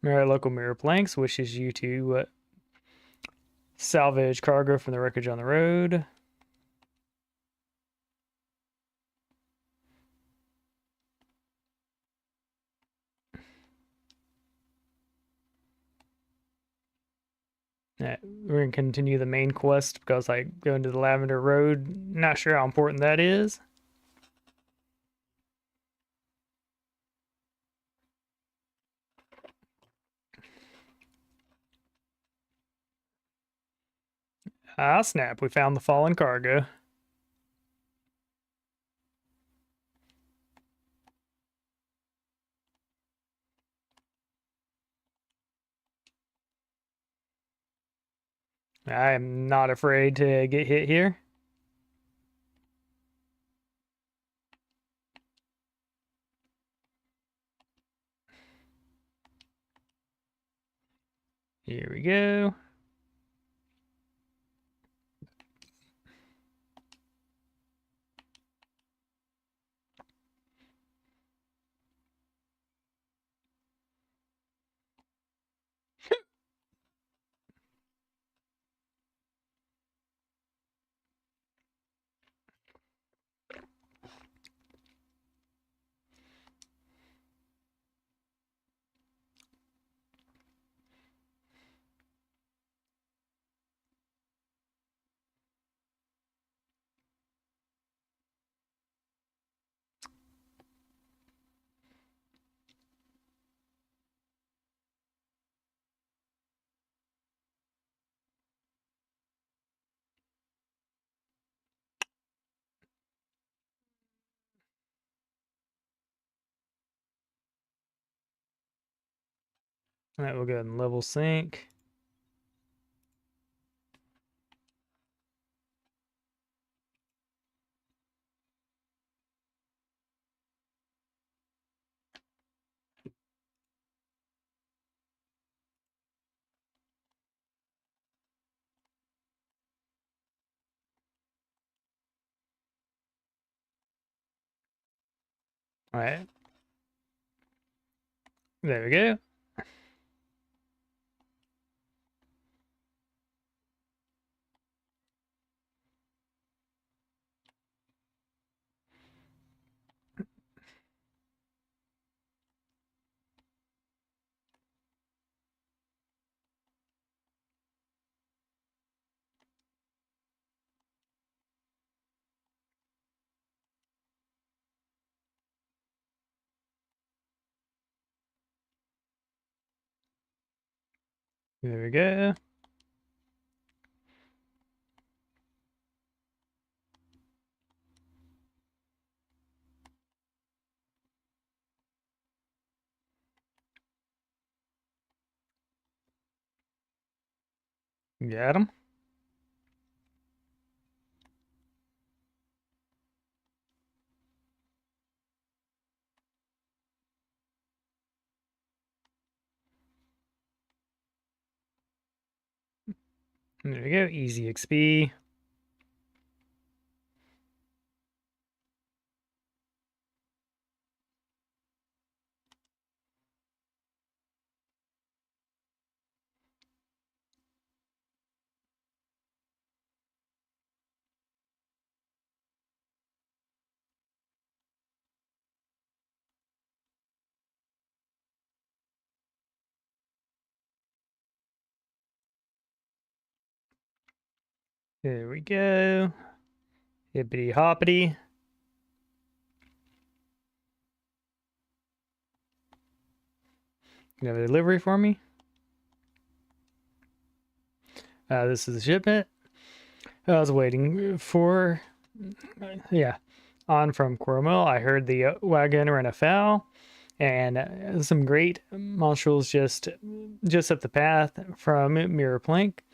Local mirror planks wishes you to salvage cargo from the wreckage on the road. We're gonna continue the main quest because I go into the Lavender Road. Not sure how important that is. Ah, snap! We found the fallen cargo. I am not afraid to get hit here. Here we go. All right, we'll go ahead and level sync. All right. There we go. There we go. Got him. There we go. Easy XP. There we go. Hippity hoppity. You have a delivery for me? This is a shipment. I was waiting for, yeah, on from Coromel. I heard the wagon ran afoul, and some great monstrels just up the path from Mirror Plank.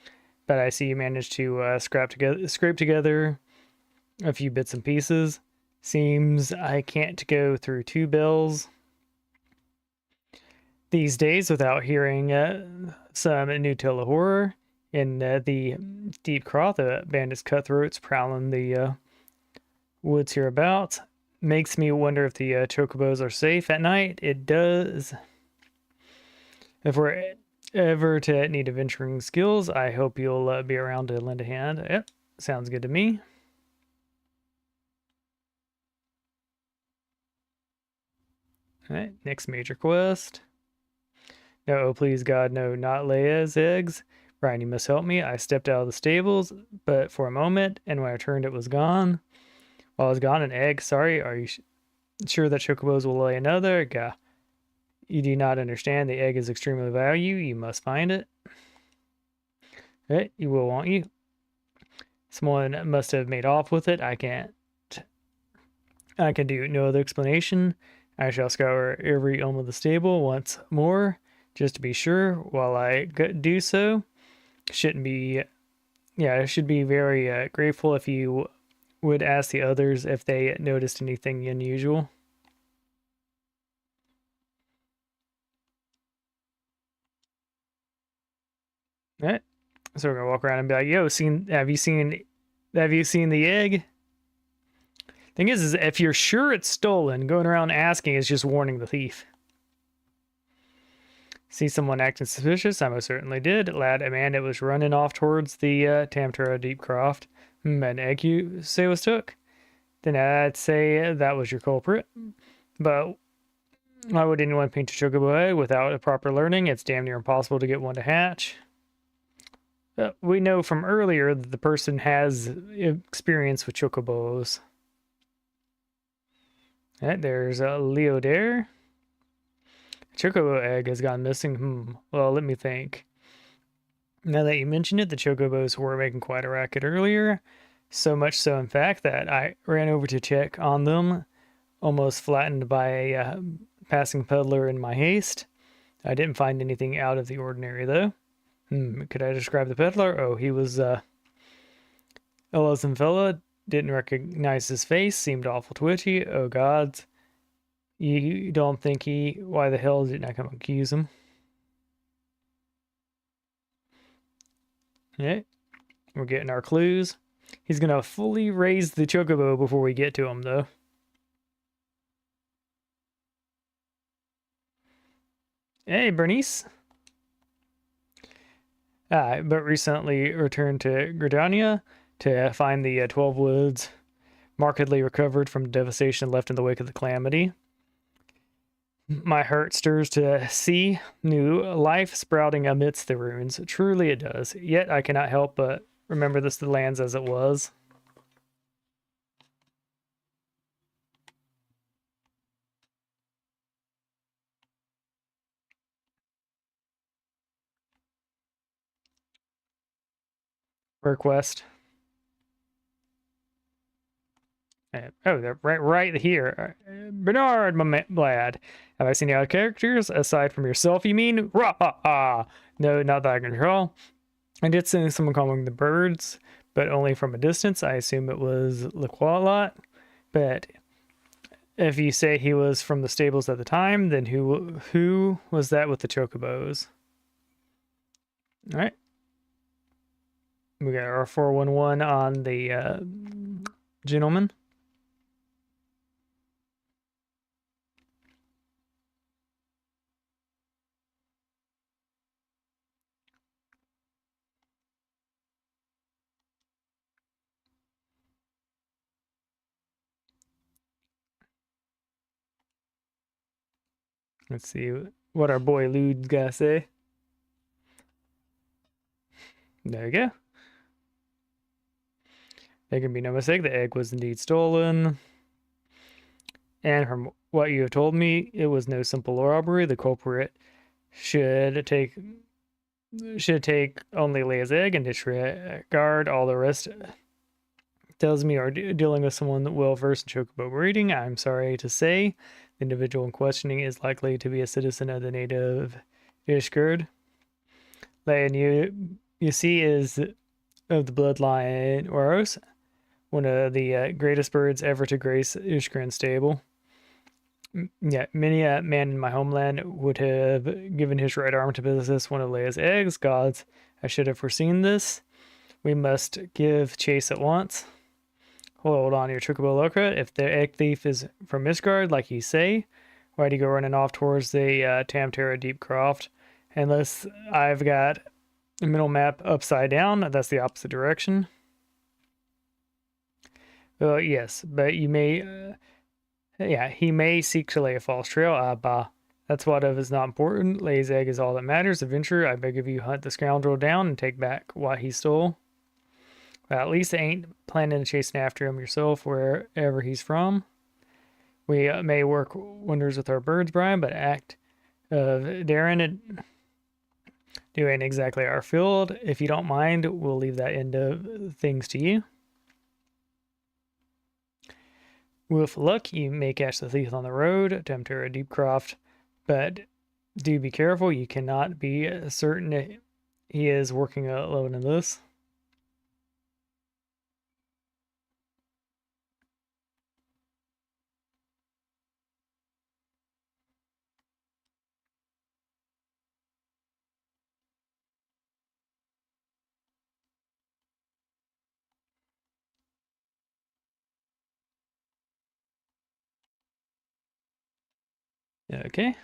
But I see you managed to scrape together a few bits and pieces. Seems I can't go through 2 bills these days without hearing some new tale of horror. In the deep craw, the bandits cutthroats prowling the woods hereabouts. Makes me wonder if the chocobos are safe at night. It does. If we're ever to need adventuring skills, I hope you'll be around to lend a hand. Yep, sounds good to me. All right, next major quest. No, oh please God, no, not Leia's eggs. Brian, you must help me. I stepped out of the stables, but for a moment, and when I turned, it was gone. While I was gone, an egg. Sorry, are you sure that chocobos will lay another? Gah. You do not understand. The egg is extremely valuable. You must find it. Right, you will, won't you? Someone must have made off with it. I can do no other explanation. I shall scour every elm of the stable once more, just to be sure. While I do so, shouldn't be, yeah, I should be very grateful if you would ask the others if they noticed anything unusual. All right, so we're gonna walk around and be like, "Yo, have you seen the egg?" Thing is if you're sure it's stolen, going around asking is just warning the thief. See someone acting suspicious? I most certainly did. Lad, a man that was running off towards the Tamtura Deepcroft. An egg you say was took? Then I'd say that was your culprit. But why would anyone paint a chocobo egg without a proper learning? It's damn near impossible to get one to hatch. We know from earlier that the person has experience with chocobos. Right, there's a Leo there. Chocobo egg has gone missing. Well, let me think. Now that you mention it, the chocobos were making quite a racket earlier. So much so, in fact, that I ran over to check on them, almost flattened by a passing peddler in my haste. I didn't find anything out of the ordinary, though. Could I describe the peddler? Oh, he was a loathsome fella. Didn't recognize his face. Seemed awful twitchy. Oh, gods. You don't think why the hell didn't I come accuse him? Yeah, we're getting our clues. He's gonna fully raise the chocobo before we get to him, though. Hey, Bernice. But recently returned to Gridania to find the 12 woods markedly recovered from the devastation left in the wake of the calamity. My heart stirs to see new life sprouting amidst the ruins. Truly it does. Yet I cannot help but remember the lands as it was. request. Oh, they're right here. Bernard, my lad. Have I seen any other characters aside from yourself, you mean? Rah-ha-ha! No, not that I can control. I did see someone calling the birds, but only from a distance. I assume it was Laqualot. But if you say he was from the stables at the time, then who was that with the chocobos? All right. We got our 411 on the gentleman. Let's see what our boy Lude's got to say. There you go. There can be no mistake. The egg was indeed stolen. And from what you have told me, it was no simple robbery. The culprit should take only Leia's egg and disregard all the rest. Tells me are dealing with someone well versed in chocobo breeding. I'm sorry to say, the individual in questioning is likely to be a citizen of the native Ishgard. Leia, you see, is of the bloodline Oros, one of the greatest birds ever to grace Ishgard's stable. Yeah, many a man in my homeland would have given his right arm to possess one of Leia's eggs. Gods, I should have foreseen this. We must give chase at once. Hold on your Chocobo Loca. If the egg thief is from Misgard, like you say, why'd you go running off towards the Tamtara Deep Croft? Unless I've got a middle map upside down, that's the opposite direction. Well, yes, but you may... yeah, he may seek to lay a false trail. Bah. That's what of is not important. Leia's egg is all that matters. Adventurer, I beg of you, hunt the scoundrel down and take back what he stole. Well, at least I ain't planning to chasing after him yourself wherever he's from. We may work wonders with our birds, Brian, but act of daring it doing exactly our field. If you don't mind, we'll leave that end of things to you. With luck, you may catch the thief on the road, attempt her a deep croft, but do be careful. You cannot be certain he is working alone in this. Okay.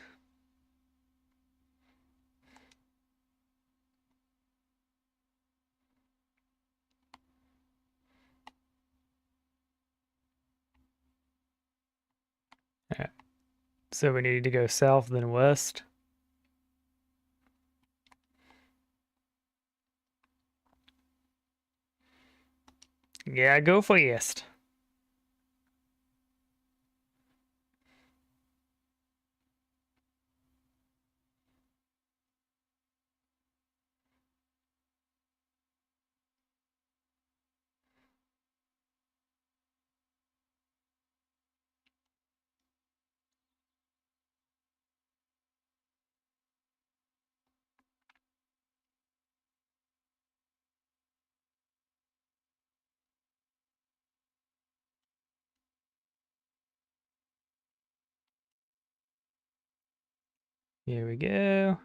Alright. So we need to go south then west. Yeah, go for east. Here we go.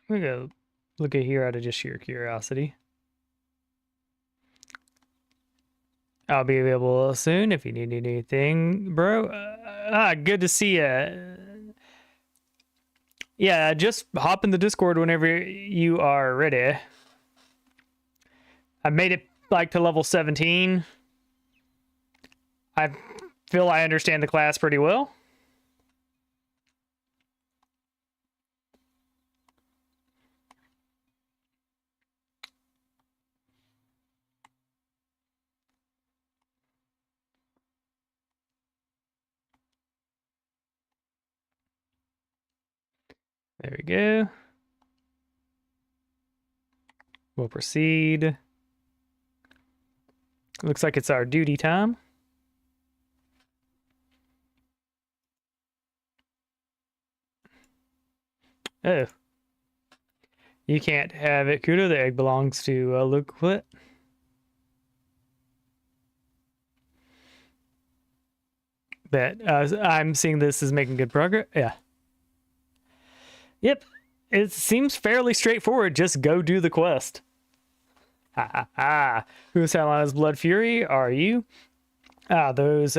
I'm gonna go look at here out of just sheer curiosity. I'll be available soon if you need anything, bro. Good to see you. Yeah, just hop in the Discord whenever you are ready. I made it like to level 17. I feel I understand the class pretty well. There we go. We'll proceed. Looks like it's our duty time. Oh. You can't have it, Kudo. The egg belongs to Liquid. But I'm seeing this as making good progress. Yeah. Yep. It seems fairly straightforward. Just go do the quest. Ha ha ha. Whose Salana's Blood Fury are you? Ah, those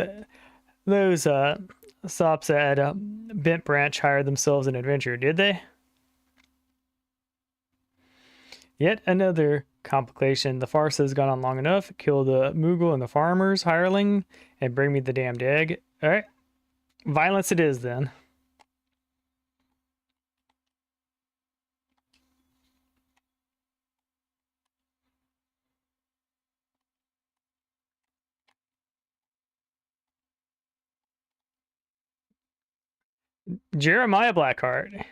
sops at Bent Branch hired themselves an adventure, did they? Yet another complication. The farce has gone on long enough. Kill the Moogle and the farmers hireling and bring me the damned egg. All right. Violence it is then. Jeremiah Blackheart.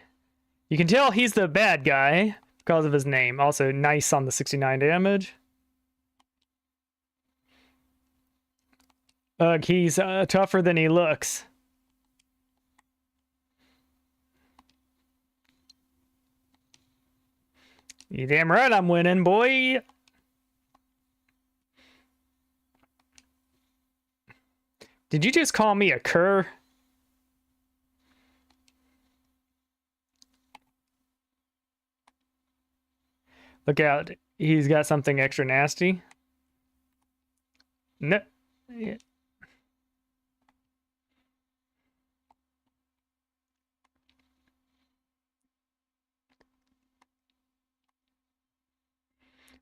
You can tell he's the bad guy because of his name. Also, nice on the 69 damage. Ugh, he's tougher than he looks. You damn right I'm winning, boy. Did you just call me a cur? Look out. He's got something extra nasty. No. Yeah.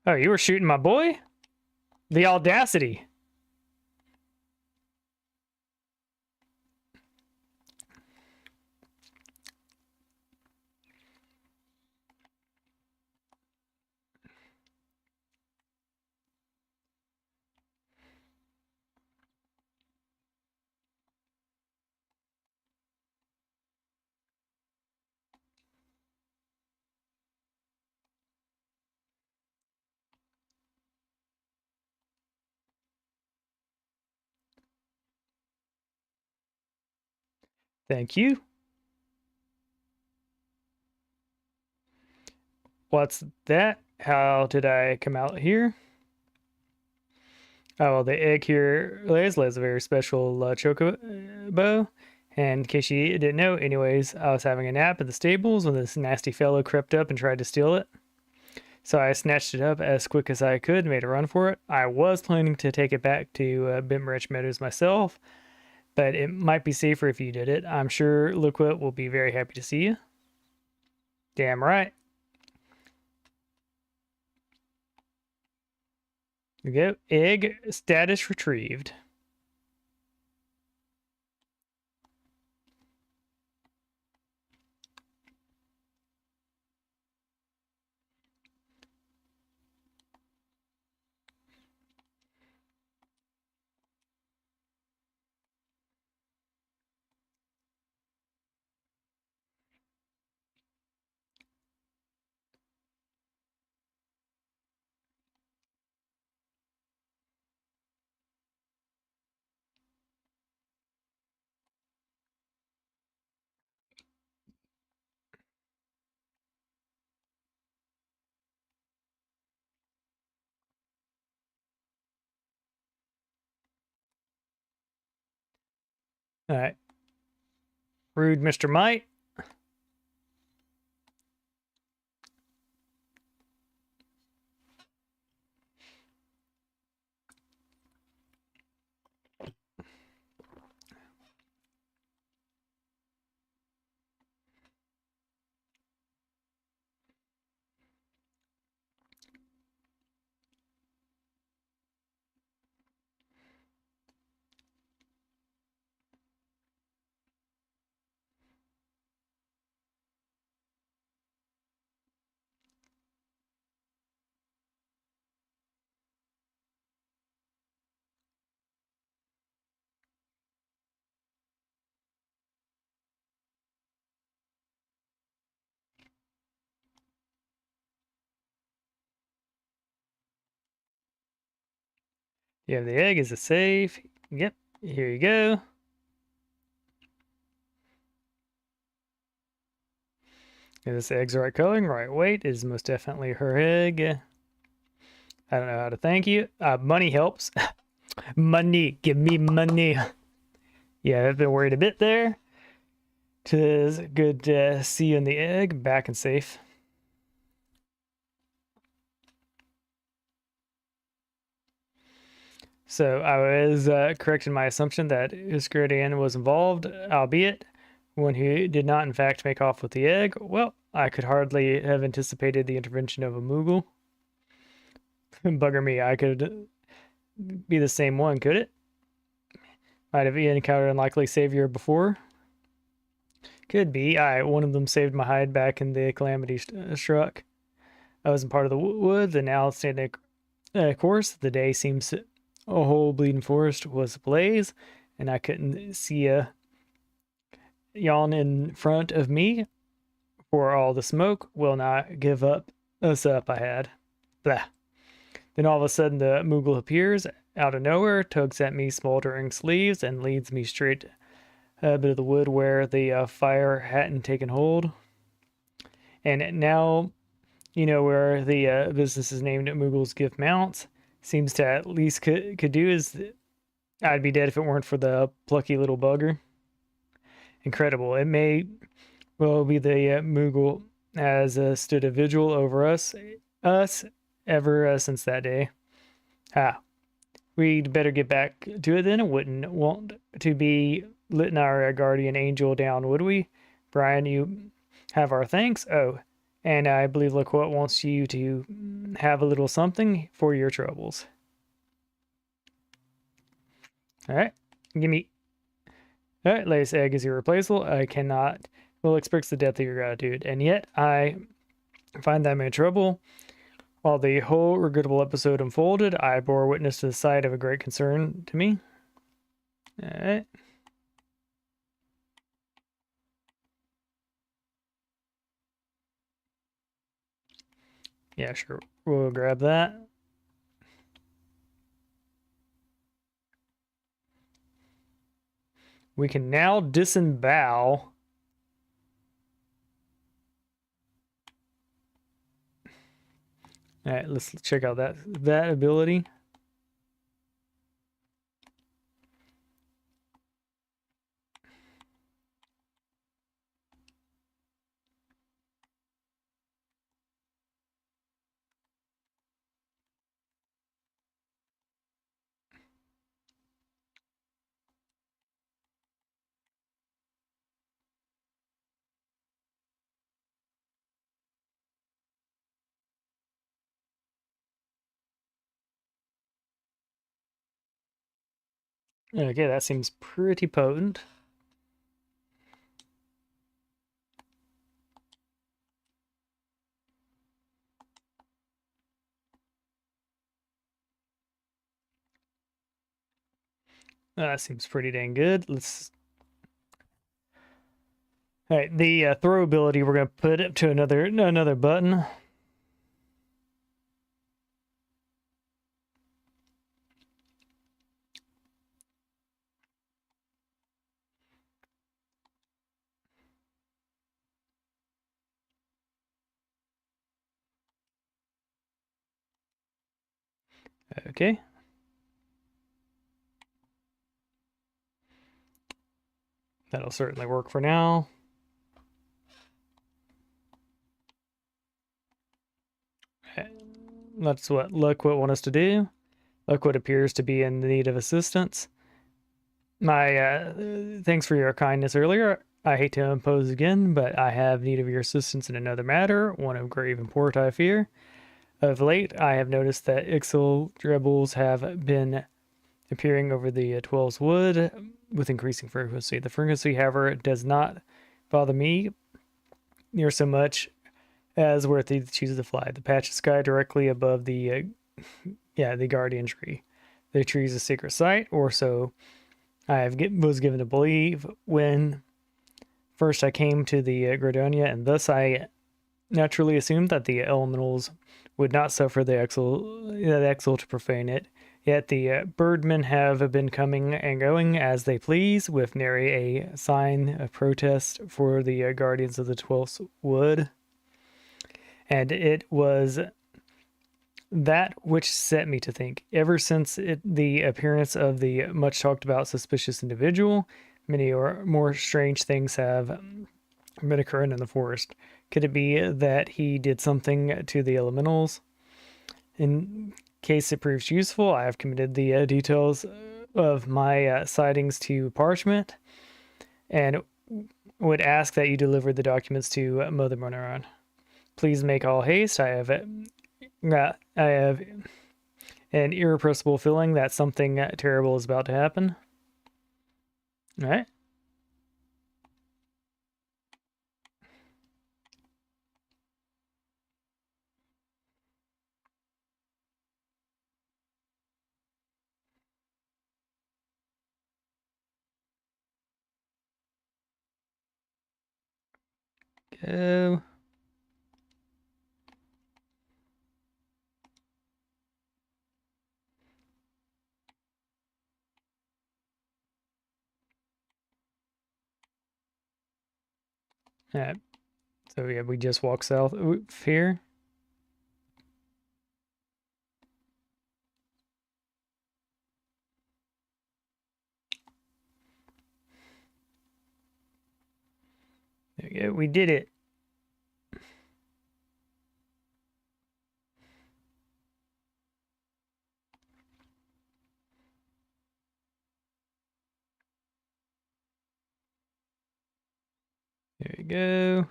Oh, you were shooting my boy? The audacity. Thank you. What's that? How did I come out here? Oh, well, the egg here lays a very special chocobo. And in case you didn't know, anyways, I was having a nap at the stables when this nasty fellow crept up and tried to steal it. So I snatched it up as quick as I could and made a run for it. I was planning to take it back to Bimrich Meadows myself, but it might be safer if you did it. I'm sure Liquid will be very happy to see you. Damn right. There we go. Egg status retrieved. All right. Rude Mr. Mite. You have the egg. Is it safe? Yep. Here you go. Is this egg's the right coloring, right weight? It is most definitely her egg. I don't know how to thank you. Money helps. Money. Give me money. Yeah, I've been worried a bit there. Tis good to see you in the egg, back and safe. So I was correct in my assumption that Iskaridian was involved, albeit one who did not in fact make off with the egg. Well, I could hardly have anticipated the intervention of a Moogle. Bugger me, I could be the same one, could it? Might have encountered unlikely savior before. Could be. One of them saved my hide back in the calamity struck. I wasn't part of the woods, and now standing course. The day seems a whole bleeding forest was ablaze, and I couldn't see a yawn in front of me. For all the smoke will not give us up. I had. Blah. Then all of a sudden the Moogle appears out of nowhere, tugs at me smoldering sleeves, and leads me straight a bit of the wood where the fire hadn't taken hold. And now, you know where the business is named Moogle's Gift Mounts. Seems to at least could do is I'd be dead if it weren't for the plucky little bugger. Incredible. It may well be the Moogle has stood a vigil over us ever since that day. We'd better get back to it then. It wouldn't want to be letting our guardian angel down, would we? Brian, you have our thanks. Oh, and I believe Laquette wants you to have a little something for your troubles. All right, give me. All right, latest egg is irreplaceable. I cannot well express the depth of your gratitude, and yet I find that I'm in trouble. While the whole regrettable episode unfolded, I bore witness to the sight of a great concern to me. All right. Yeah, sure. We'll grab that. We can now disembowel. All right, let's check out that ability. Okay, that seems pretty potent. That seems pretty dang good. Let's. All right, the throw ability we're gonna put it to another button. Okay. That'll certainly work for now. That's what Laquette wants us to do. Laquette appears to be in need of assistance. My thanks for your kindness earlier. I hate to impose again, but I have need of your assistance in another matter, one of grave import, I fear. Of late, I have noticed that Ixal rebels have been appearing over the Twelves Wood with increasing frequency. The frequency, however, does not bother me near so much as where it chooses to fly. The patch of sky directly above the guardian tree. The tree is a sacred site, or so I was given to believe when first I came to the Gradonia, and thus I naturally assumed that the elementals would not suffer the Exil to profane it. Yet the birdmen have been coming and going as they please, with nary a sign of protest for the guardians of the 12th wood. And it was that which set me to think. Ever since the appearance of the much talked about suspicious individual, many or more strange things have been occurring in the forest. Could it be that he did something to the elementals? In case it proves useful, I have committed the details of my sightings to parchment, and would ask that you deliver the documents to Mother Monaron. Please make all haste. I have an irrepressible feeling that something terrible is about to happen. All right. Go. All right. So yeah, we just walk south here. There we go. We did it. There we go.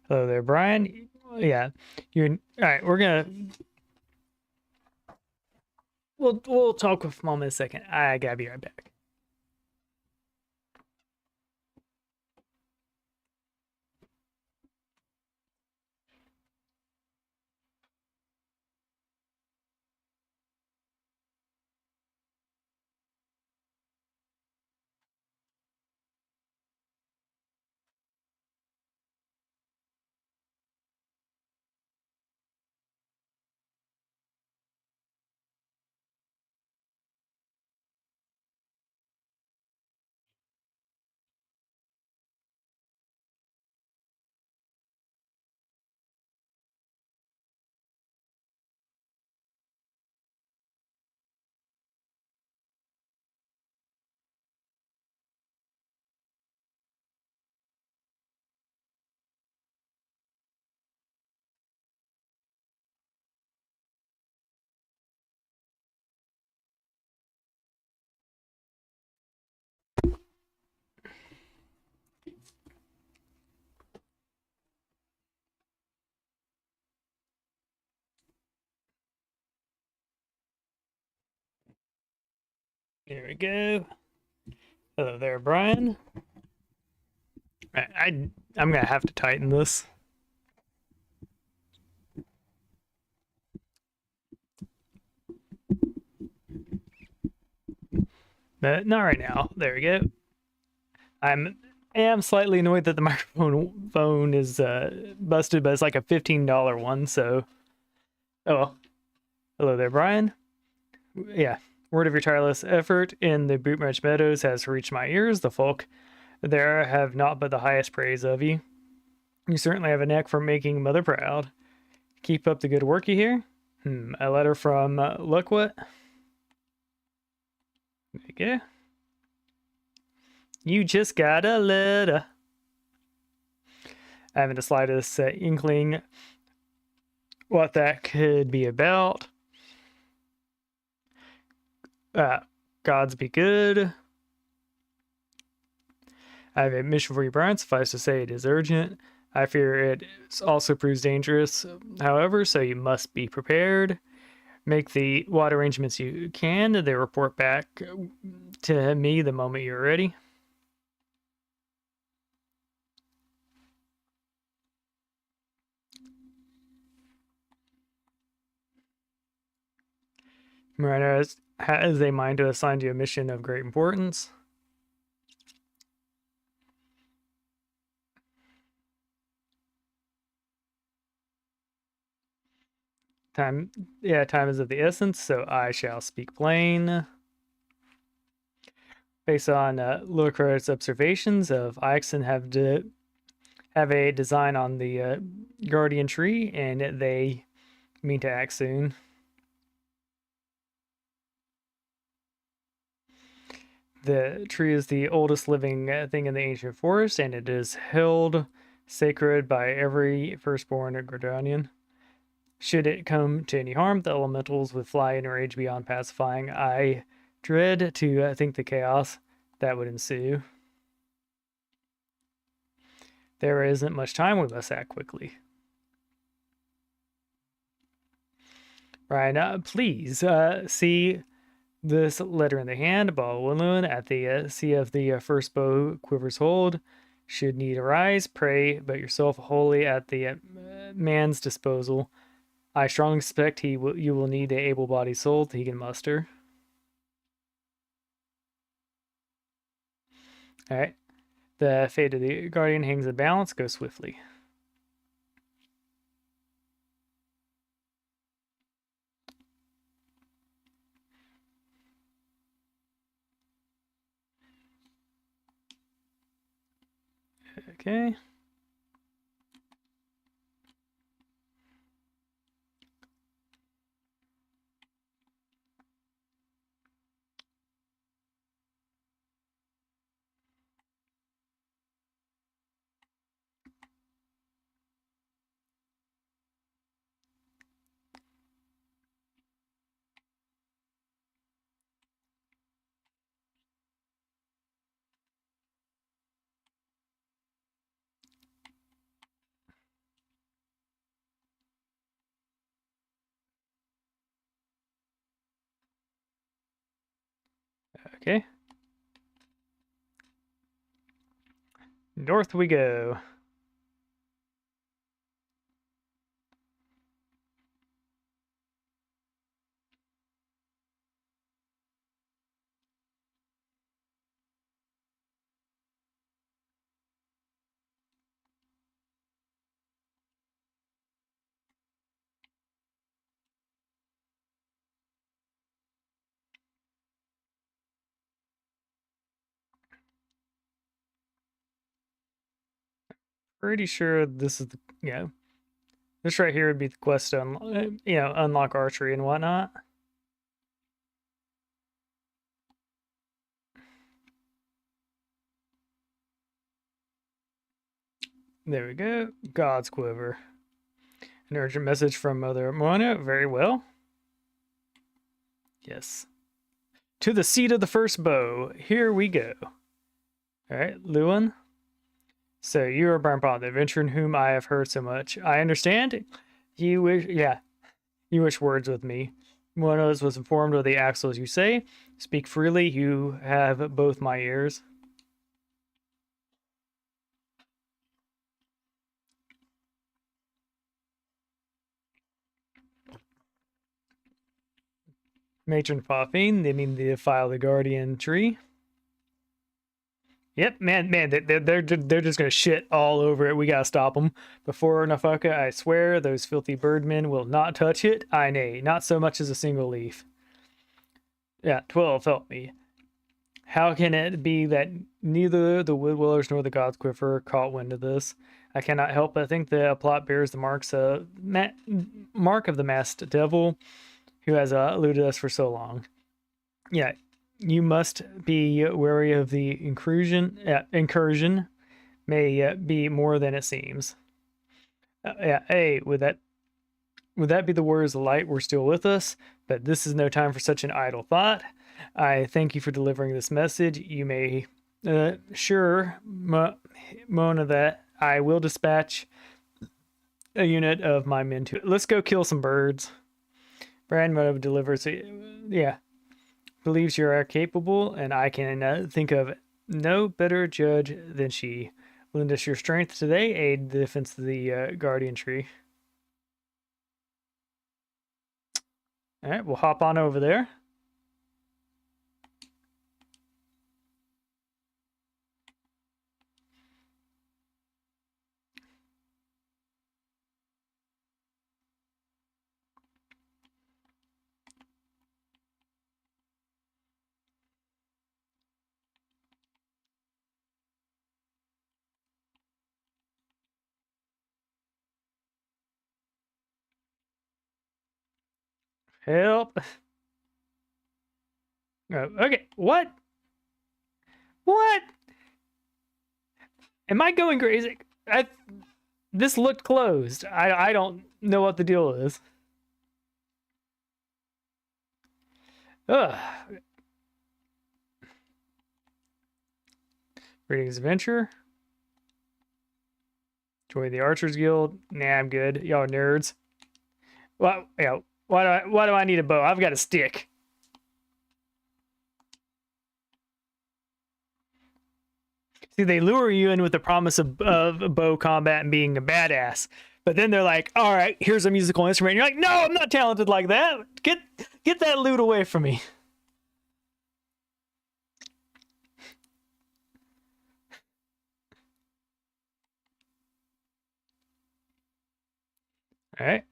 Hello there, Brian. Yeah, you're all right. We'll talk with Mom in a second. I gotta be right back. There we go. Hello there, Brian. I'm gonna have to tighten this. But not right now. There we go. I am slightly annoyed that the microphone phone is busted, but it's like a $15 one, so oh well. Hello there, Brian. Yeah. Word of your tireless effort in the Bootmarch Meadows has reached my ears. The folk there have not but the highest praise of you. You certainly have a knack for making Mother proud. Keep up the good work you hear. A letter from Lookwood. There you go. You just got a letter. I haven't the slightest inkling what that could be about. Gods be good. I have a mission for you, Brian. Suffice to say, it is urgent. I fear it also proves dangerous, however, so you must be prepared. Make what arrangements you can. They report back to me the moment you're ready. Marina has a mind to assign you a mission of great importance. Time, yeah, time is of the essence, so I shall speak plain. Based on Lockhardt's observations of Ixon have a design on the guardian tree, and they mean to act soon. The tree is the oldest living thing in the ancient forest, and it is held sacred by every firstborn Gordonian. Should it come to any harm, the elementals would fly in rage beyond pacifying. I dread to think the chaos that would ensue. There isn't much time, we must act quickly. Ryan, please see this letter in the hand, Balwilun, at the sea of the first bow quiver's hold. Should need arise, pray, but yourself wholly at the man's disposal. I strongly suspect you will need a able-bodied soul he can muster. All right. The fate of the guardian hangs in balance. Go swiftly. Okay. Okay. North we go. Pretty sure this is the, this right here would be the quest to unlock archery and whatnot. There we go. God's Quiver. An urgent message from Mother Moana. Very well. Yes. To the seat of the first bow. Here we go. All right, Lewin. So you are Barnpaw, the adventurer in whom I have heard so much. I understand. You wish, you wish words with me. One of us was informed of the axles you say. Speak freely. You have both my ears. Matron Fafine, they mean the file the guardian tree. Yep, man, they're just gonna shit all over it. We gotta stop them. Before Nafaka, I swear, those filthy birdmen will not touch it. I nay, not so much as a single leaf. Yeah, 12, help me. How can it be that neither the Woodwellers nor the God's Quiver caught wind of this? I cannot help but think the plot bears the mark of the masked devil who has eluded us for so long. Yeah, you must be wary of the incursion may be more than it seems. Yeah, hey, would that be the words the light were still with us? But this is no time for such an idle thought. I thank you for delivering this message. You may sure, Mona, that I will dispatch a unit of my men to it. Let's go kill some birds. Brand Mona delivers. Yeah, believes you are capable, and I can think of no better judge than she. Lend us your strength today, aid the defense of the guardian tree. All right, we'll hop on over there. Help. Oh, okay, what? What? Am I going crazy? This looked closed. I don't know what the deal is. Ugh. Greetings, adventure. Join the Archers Guild. Nah, I'm good. Y'all are nerds. Well, yeah. Why do I need a bow? I've got a stick. See, they lure you in with the promise of bow combat and being a badass, but then they're like, "All right, here's a musical instrument." And you're like, "No, I'm not talented like that. Get that loot away from me." All right.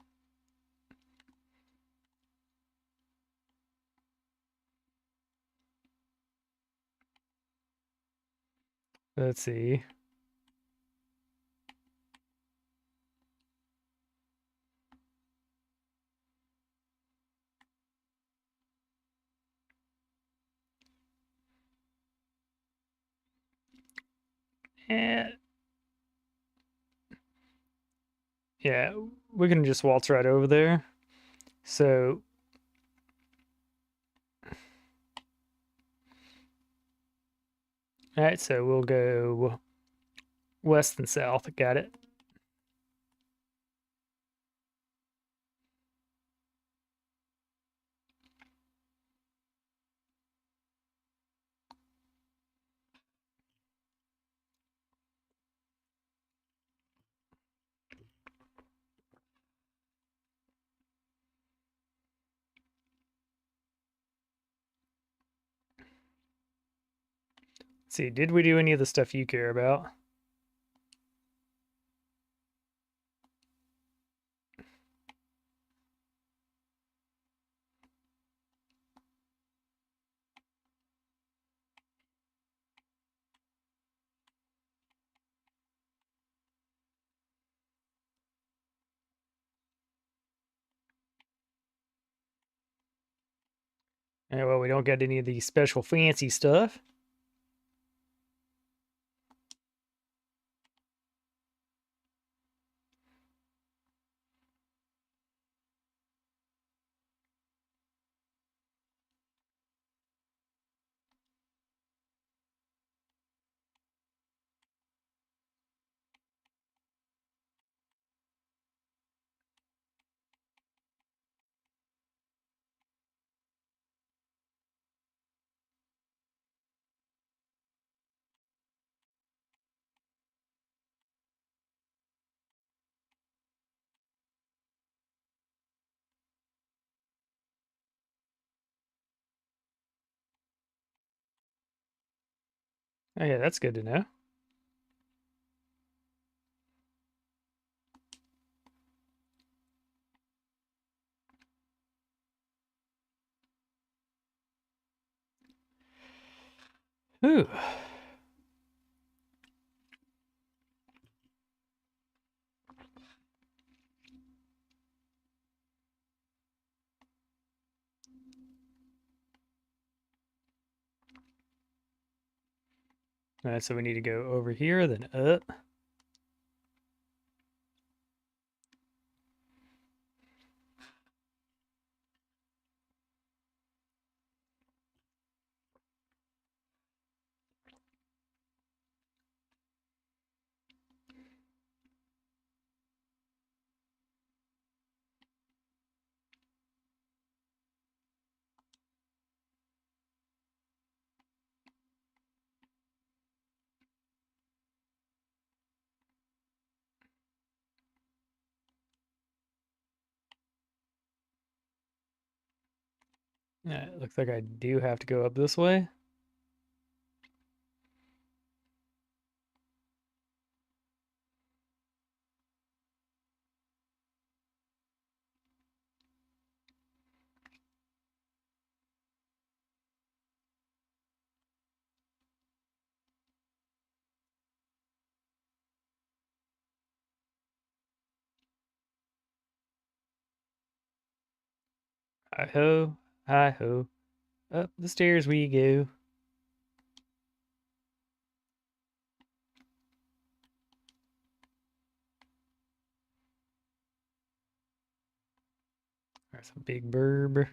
Let's see. And yeah, we can just waltz right over there. So, all right, so we'll go west and south. Got it. Let's see, did we do any of the stuff you care about? Yeah, well, we don't get any of the special fancy stuff. Oh, yeah, that's good to know. Ooh. All right, so we need to go over here, then up. Yeah, it looks like I do have to go up this way. Hi-ho, hi-ho. Up the stairs we go. There's a big burb.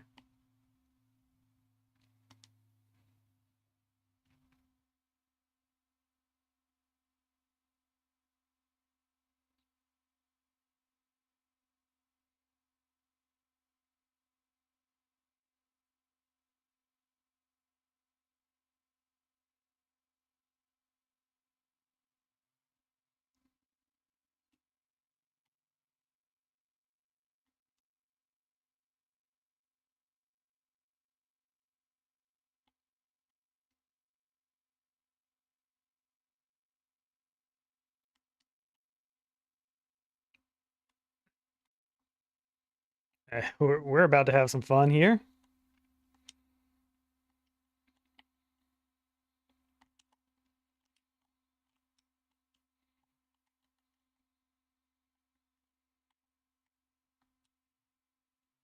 We're about to have some fun here.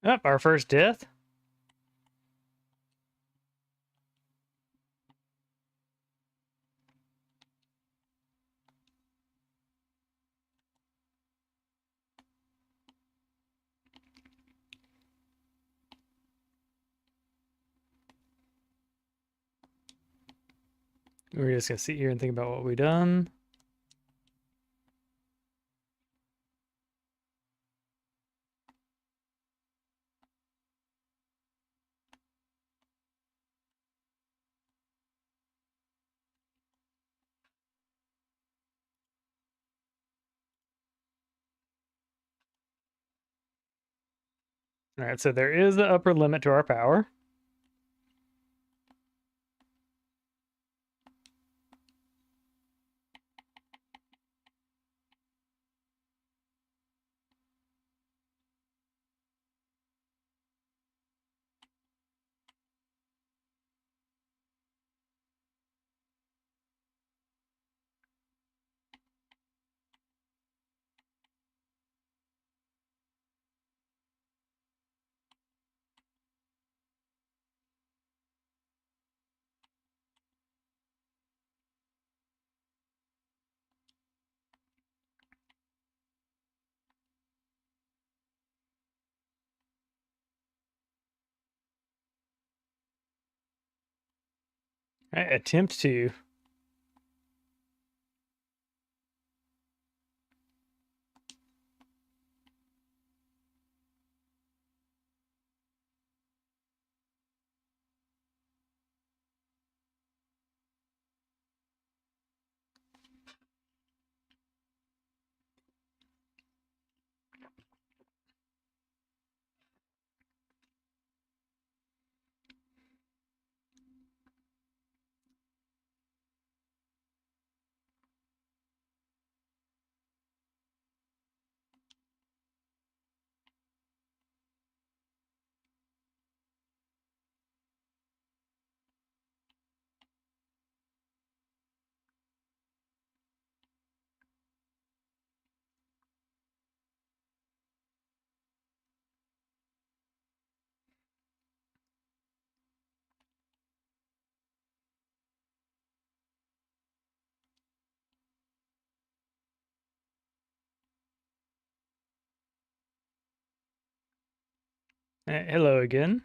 Up, our first death. We're just gonna sit here and think about what we've done. All right, so there is the upper limit to our power. All right, attempt to. Hello again.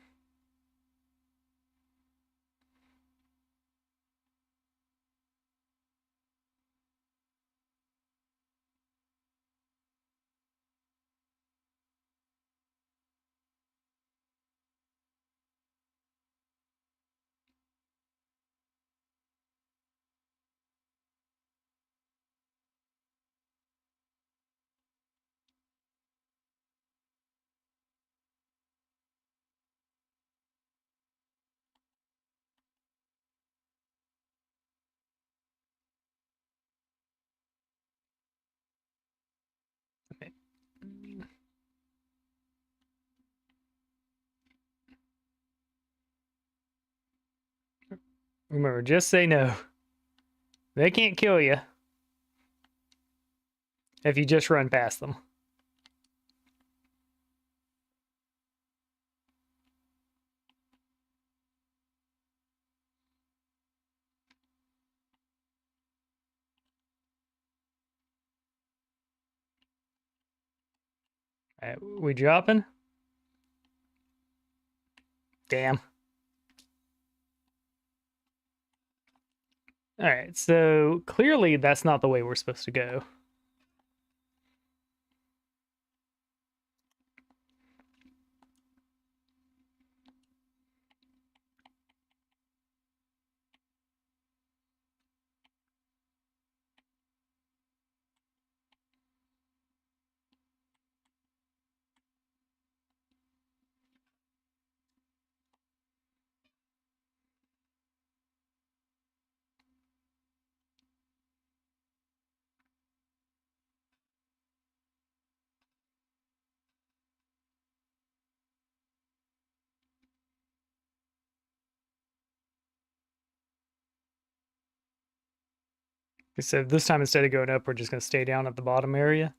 Remember, just say no. They can't kill you if you just run past them. Alright, we dropping? Damn. Alright, so clearly that's not the way we're supposed to go. So this time, instead of going up, we're just going to stay down at the bottom area.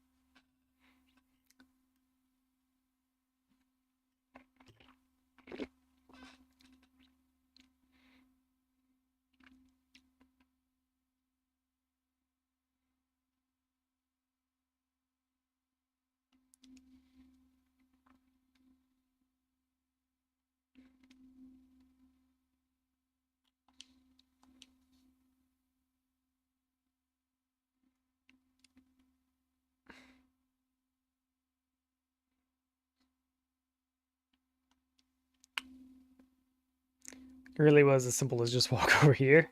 It really was as simple as just walk over here.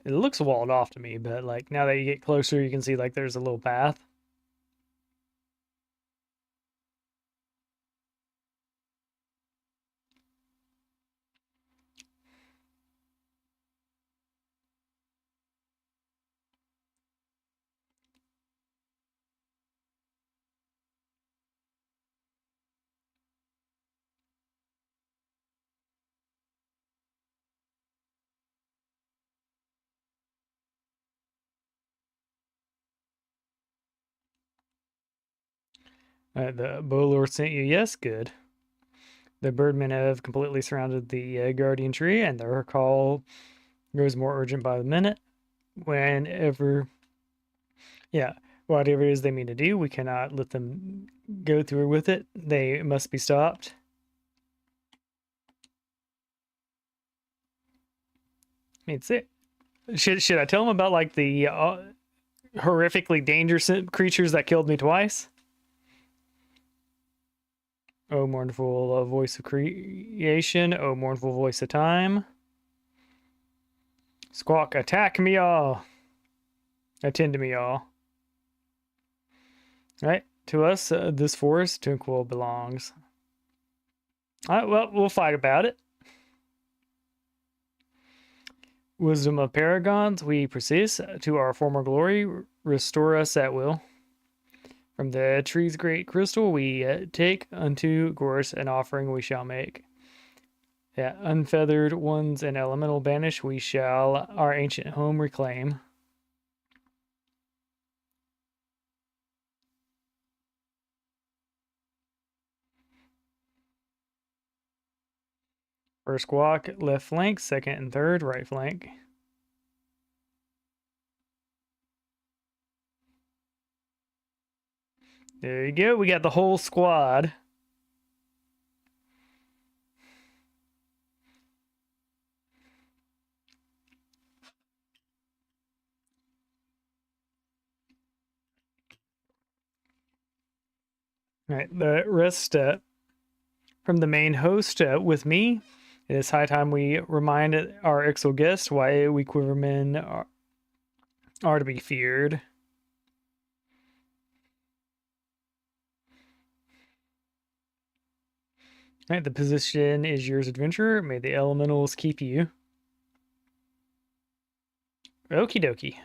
It looks walled off to me, but like now that you get closer, you can see like there's a little path. The Bowlord sent you. Yes, good. The birdmen have completely surrounded the guardian tree, and their call grows more urgent by the minute. Whenever, yeah, whatever it is they mean to do, we cannot let them go through with it. They must be stopped. I mean, should I tell them about like the horrifically dangerous creatures that killed me twice? Oh, mournful voice of creation. Oh, mournful voice of time. Squawk, attack me all. Attend to me all. Right? To us, this forest, tranquil belongs. Alright, well, we'll fight about it. Wisdom of paragons, we persist to our former glory. Restore us at will. From the tree's great crystal, we take unto Gorse an offering we shall make. Yeah, unfeathered ones and elemental banish, we shall our ancient home reclaim. First walk, left flank, second and third, right flank. There you go, we got the whole squad. All right, the rest from the main host with me. It is high time we remind our Ixal guests why we Quivermen are to be feared. All right, the position is yours, adventurer. May the elementals keep you. Okie dokie.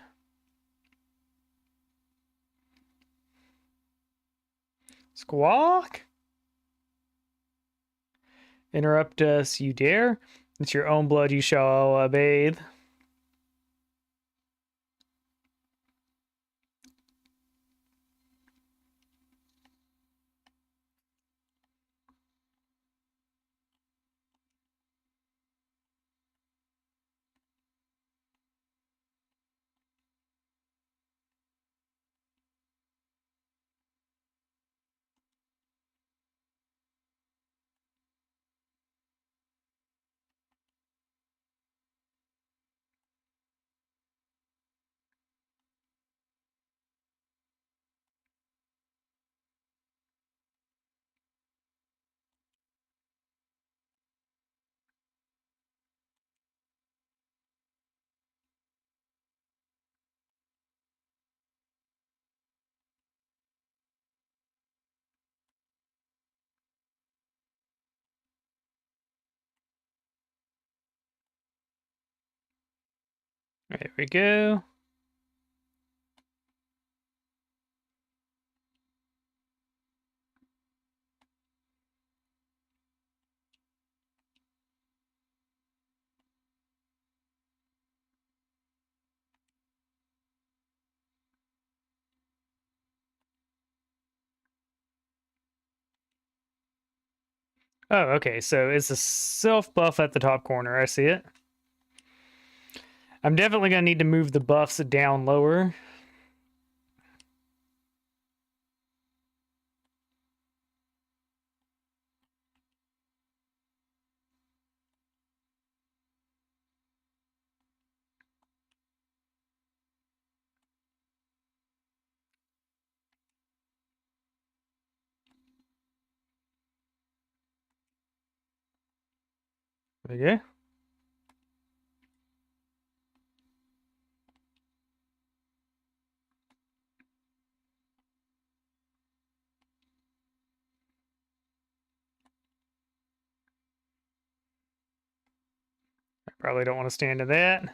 Squawk! Interrupt us, you dare. It's your own blood you shall bathe. There we go. Oh, okay. So it's a self buff at the top corner. I see it. I'm definitely going to need to move the buffs down lower. Okay. I probably don't want to stand in that.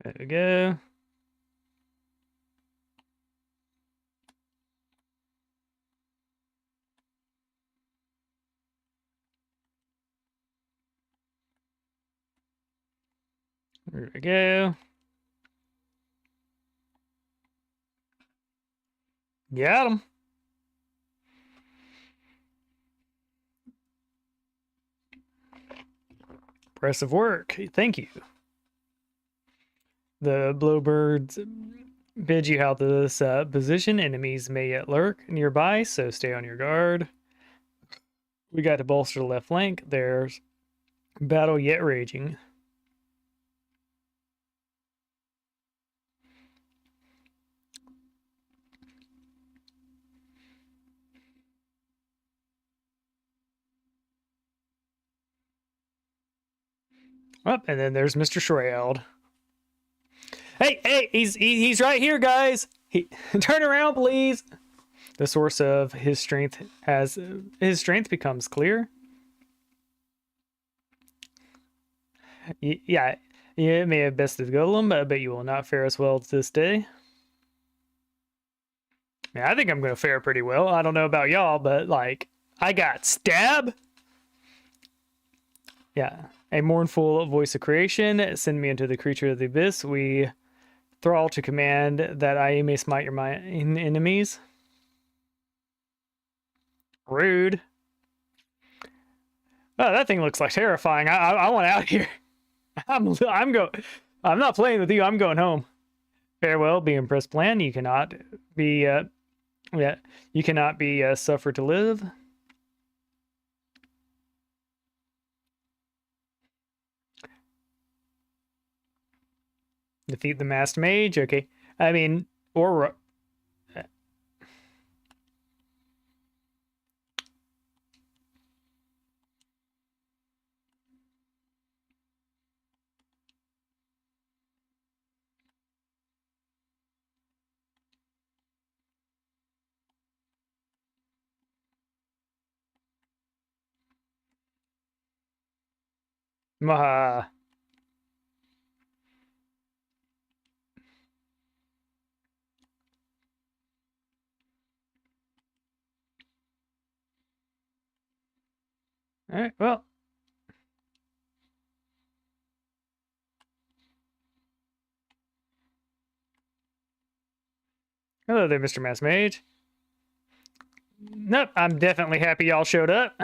There we go. There we go. Got him. Impressive work. Thank you. The blowbirds bid you how this position. Enemies may yet lurk nearby, so stay on your guard. We got to bolster the left flank. There's battle yet raging. Up, and then there's Mr. Shroud. Hey, he's right here, guys. Turn around, please. The source of his strength becomes clear. Yeah, you may have bested Golem, but you will not fare as well this day. Yeah, I think I'm going to fare pretty well. I don't know about y'all, but like, I got stab. Yeah, a mournful voice of creation. Send me into the creature of the abyss. We thrall to command that I may smite your enemies. Rude. Oh, that thing looks like terrifying. I want out of here. I'm not playing with you. I'm going home. Farewell, be impressed plan. You cannot be you cannot be suffered to live. Defeat the masked mage. Okay. I mean, or Maha. All right. Well. Hello there, Mr. Masked Mage. Nope, I'm definitely happy y'all showed up.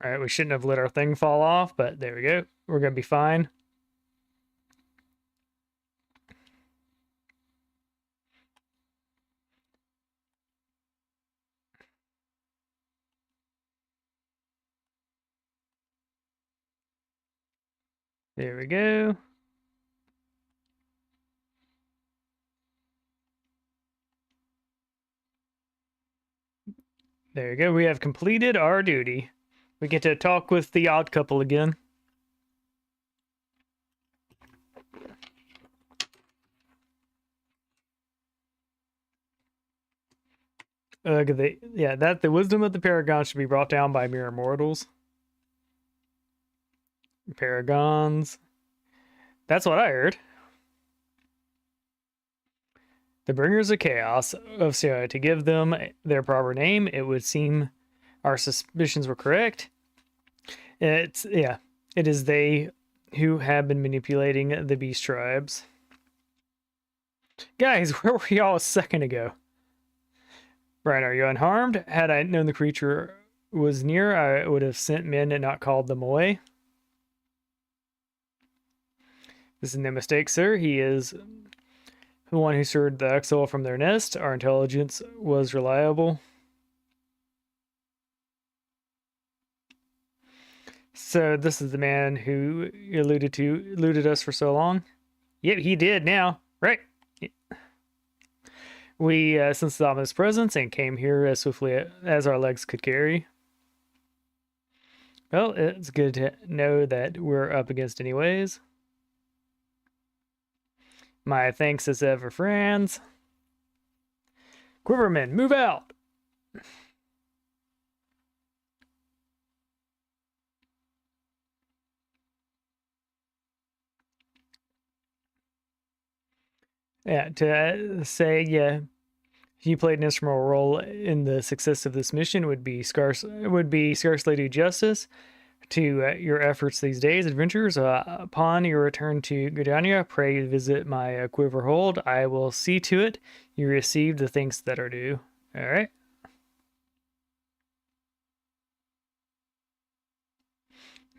All right, we shouldn't have let our thing fall off, but there we go. We're going to be fine. There we go. There you go. We have completed our duty. We get to talk with the odd couple again. The wisdom of the Paragon should be brought down by mere mortals. Paragons. That's what I heard. The Bringers of Chaos of Sierra. To give them their proper name, it would seem our suspicions were correct. It is they who have been manipulating the beast tribes. Guys, where were y'all a second ago? Right, are you unharmed? Had I known the creature was near, I would have sent men and not called them away. This is no mistake, sir. He is the one who stirred the exile from their nest. Our intelligence was reliable. So this is the man who eluded us for so long. Yep, he did now. Right. We sensed the ominous presence and came here as swiftly as our legs could carry. Well, it's good to know that we're up against anyways. My thanks as ever, friends. Quivermen, move out! Yeah, to say, yeah, you played an instrumental role in the success of this mission would be scarcely do justice to your efforts these days, adventurers. Upon your return to Gridania, pray visit my quiver hold. I will see to it you receive the thanks that are due. All right.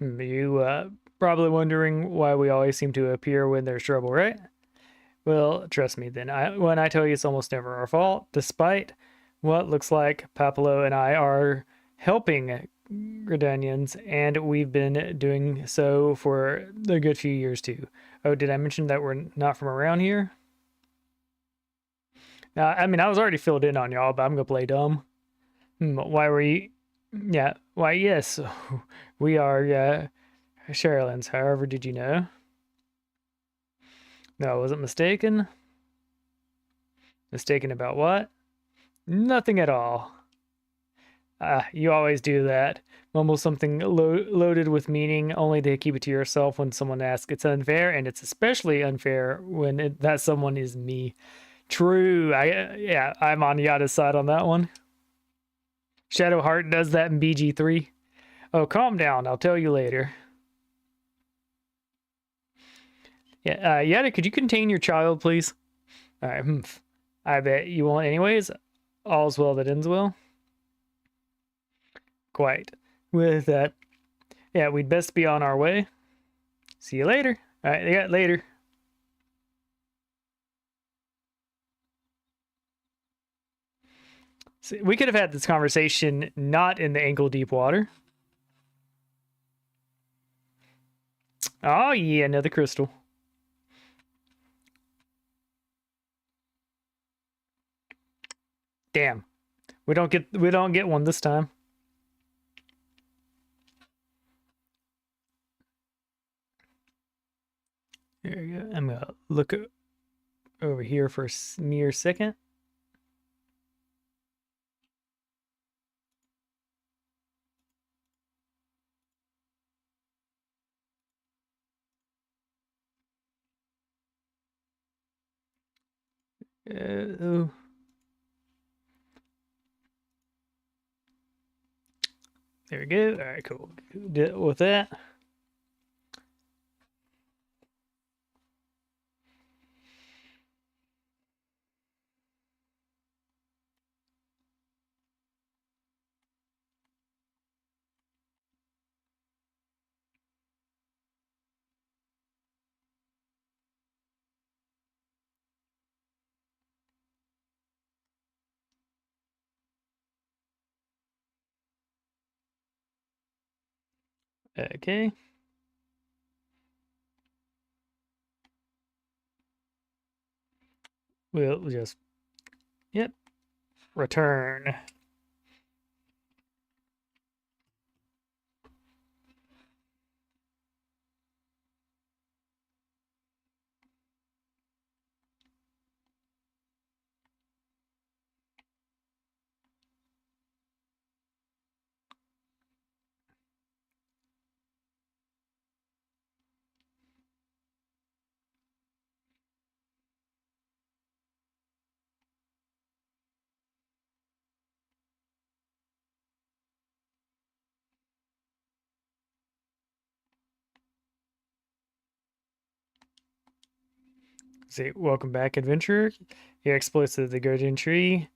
You probably wondering why we always seem to appear when there's trouble, right? Well, trust me then. When I tell you it's almost never our fault, despite what looks like Papalo and I are helping Gridanians, and we've been doing so for a good few years too. Oh, did I mention that we're not from around here? I mean, I was already filled in on y'all, but I'm gonna play dumb. Why were you? Yeah, why, yes, we are Sherilyn's. However, did you know? No, I wasn't mistaken. Mistaken about what? Nothing at all. You always do that. Mumble something loaded with meaning only to keep it to yourself when someone asks. It's unfair, and it's especially unfair when that someone is me. True. I'm on Yada's side on that one. Shadowheart does that in BG3. Oh, calm down. I'll tell you later. Yeah, Yada, could you contain your child, please? All right. I bet you won't anyways. All's well that ends well. Quite. With that, yeah, we'd best be on our way. See you later. All right, yeah, later. See, we could have had this conversation not in the ankle-deep water. Oh yeah, another crystal. Damn, we don't get one this time. There we go. I'm gonna look over here for a mere second. Oh. There we go. All right, cool. Deal with that. Okay. We'll just, yep, return. See, welcome back, adventurer. Your exploits of the golden tree.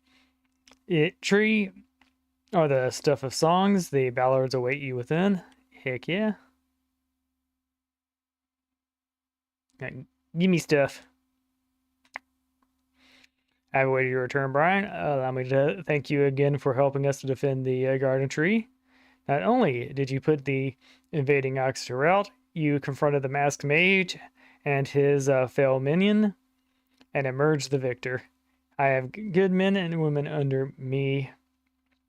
Tree are the stuff of songs. The ballads await you within. Heck yeah. Right, give me stuff. I have awaited your return, Brian. Allow me to thank you again for helping us to defend the garden tree. Not only did you put the invading ox to rout, you confronted the masked mage and his fell minion and emerged the victor. I have good men and women under me,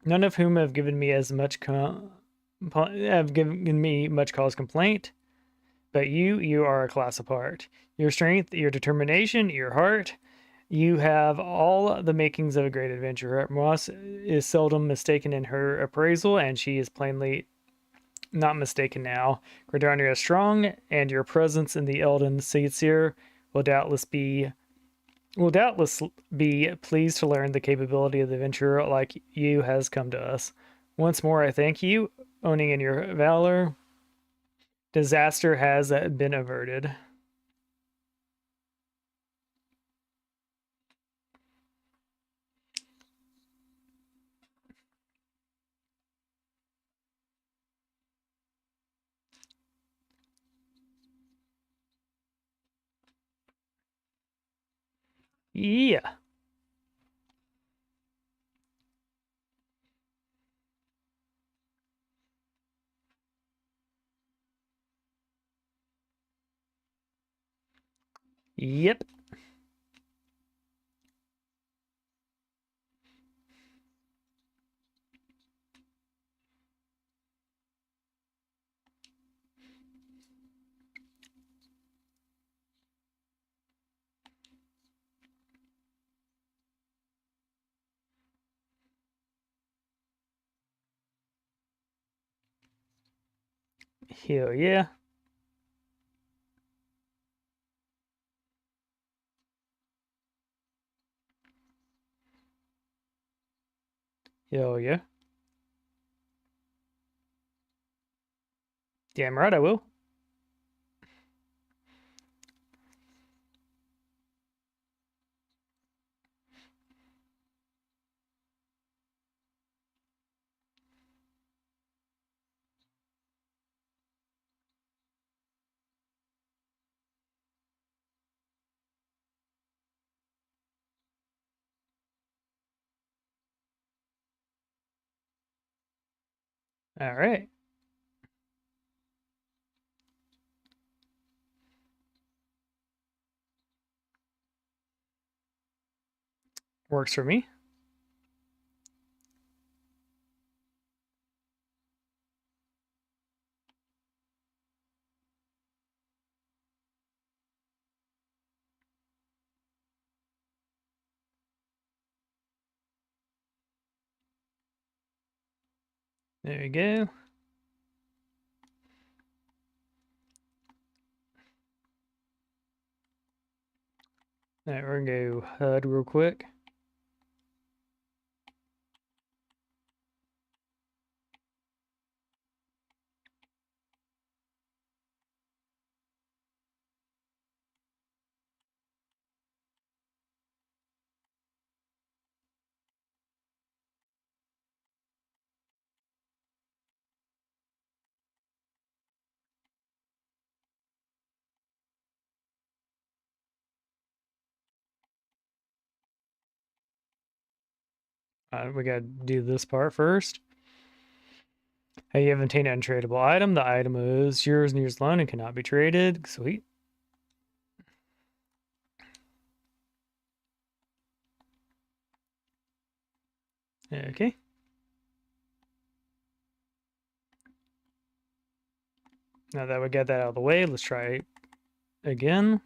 none of whom have given me as much have given me much cause complaint. But you are a class apart. Your strength, your determination, your heart, you have all the makings of a great adventurer. Moss is seldom mistaken in her appraisal, and she is plainly not mistaken now. Gridania is strong, and your presence in the Elden seats here will doubtless be pleased to learn the capability of the adventurer like you has come to us. Once more, I thank you, owning in your valor. Disaster has been averted. Yeah. Yep. Hell yeah. Hell yeah. Damn right I will. All right. Works for me. There we go. All right, we're gonna go HUD real quick. We gotta do this part first. You have obtained an untradeable item. The item is yours and yours alone and cannot be traded. Sweet. Okay. Now that we got that out of the way, let's try again.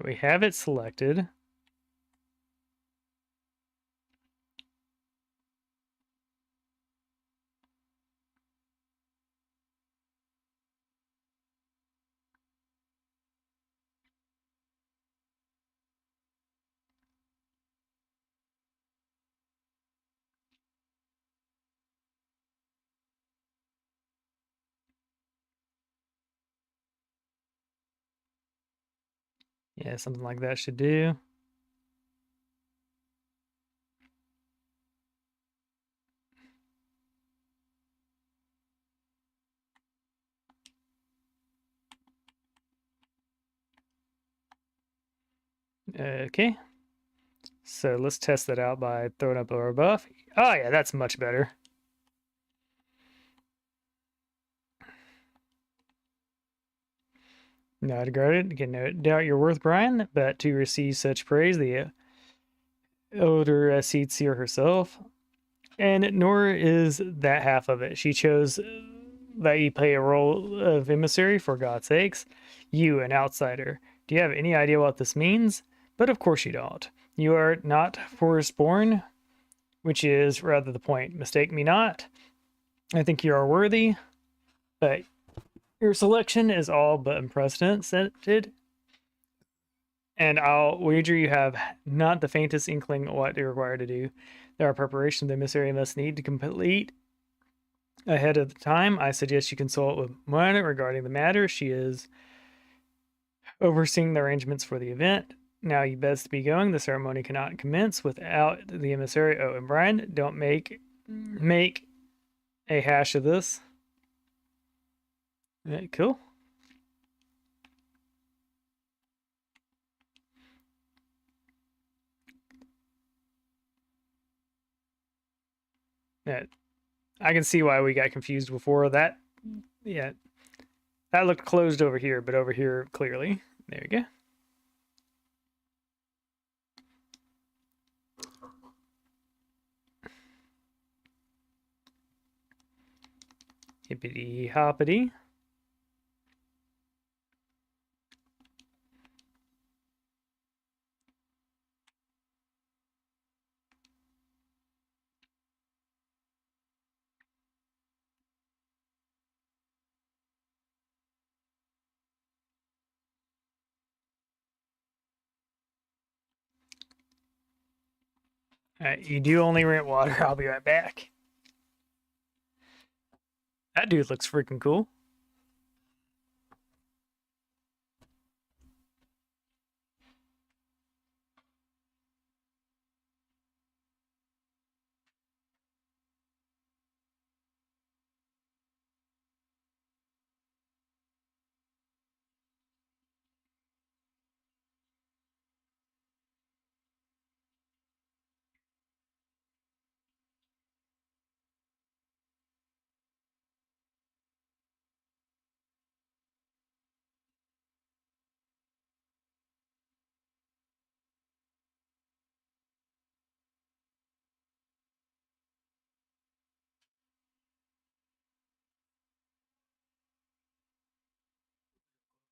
We have it selected. Yeah, something like that should do. Okay. So let's test that out by throwing up our buff. Oh yeah, that's much better. Not regarded. Can no doubt your worth, Brian, but to receive such praise, the elder seats here herself. And nor is that half of it. She chose that you play a role of emissary, for God's sakes. You, an outsider. Do you have any idea what this means? But of course you don't. You are not forest-born, which is rather the point. Mistake me not. I think you are worthy, but your selection is all but unprecedented, and I'll wager you have not the faintest inkling what you're required to do. There are preparations the emissary must need to complete ahead of the time. I suggest you consult with Moana regarding the matter. She is overseeing the arrangements for the event. Now you best be going. The ceremony cannot commence without the emissary. Oh, and Brian, don't make a hash of this. Cool. Yeah, I can see why we got confused before. That, yeah, that looked closed over here, but over here clearly. There you go. Hippity hoppity. You do only rent water. I'll be right back. That dude looks freaking cool.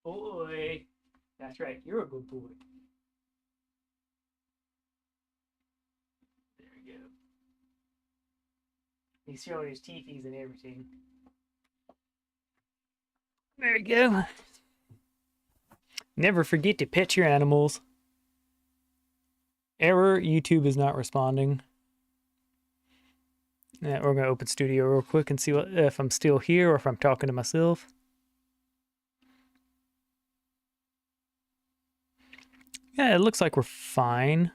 Boy. That's right. You're a good boy. There we go. He's showing his teethies and everything. There you go. Never forget to pet your animals. Error, YouTube is not responding. Yeah, we're going to open Studio real quick and see if I'm still here or if I'm talking to myself. Yeah, it looks like we're fine.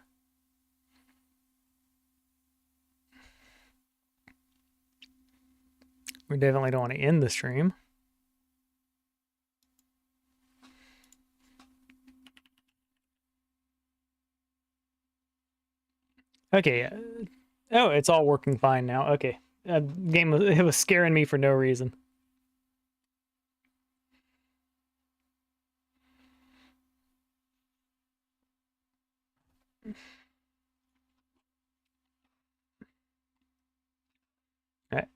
We definitely don't want to end the stream. Okay. Oh, it's all working fine now. Okay. Game it was scaring me for no reason. All right.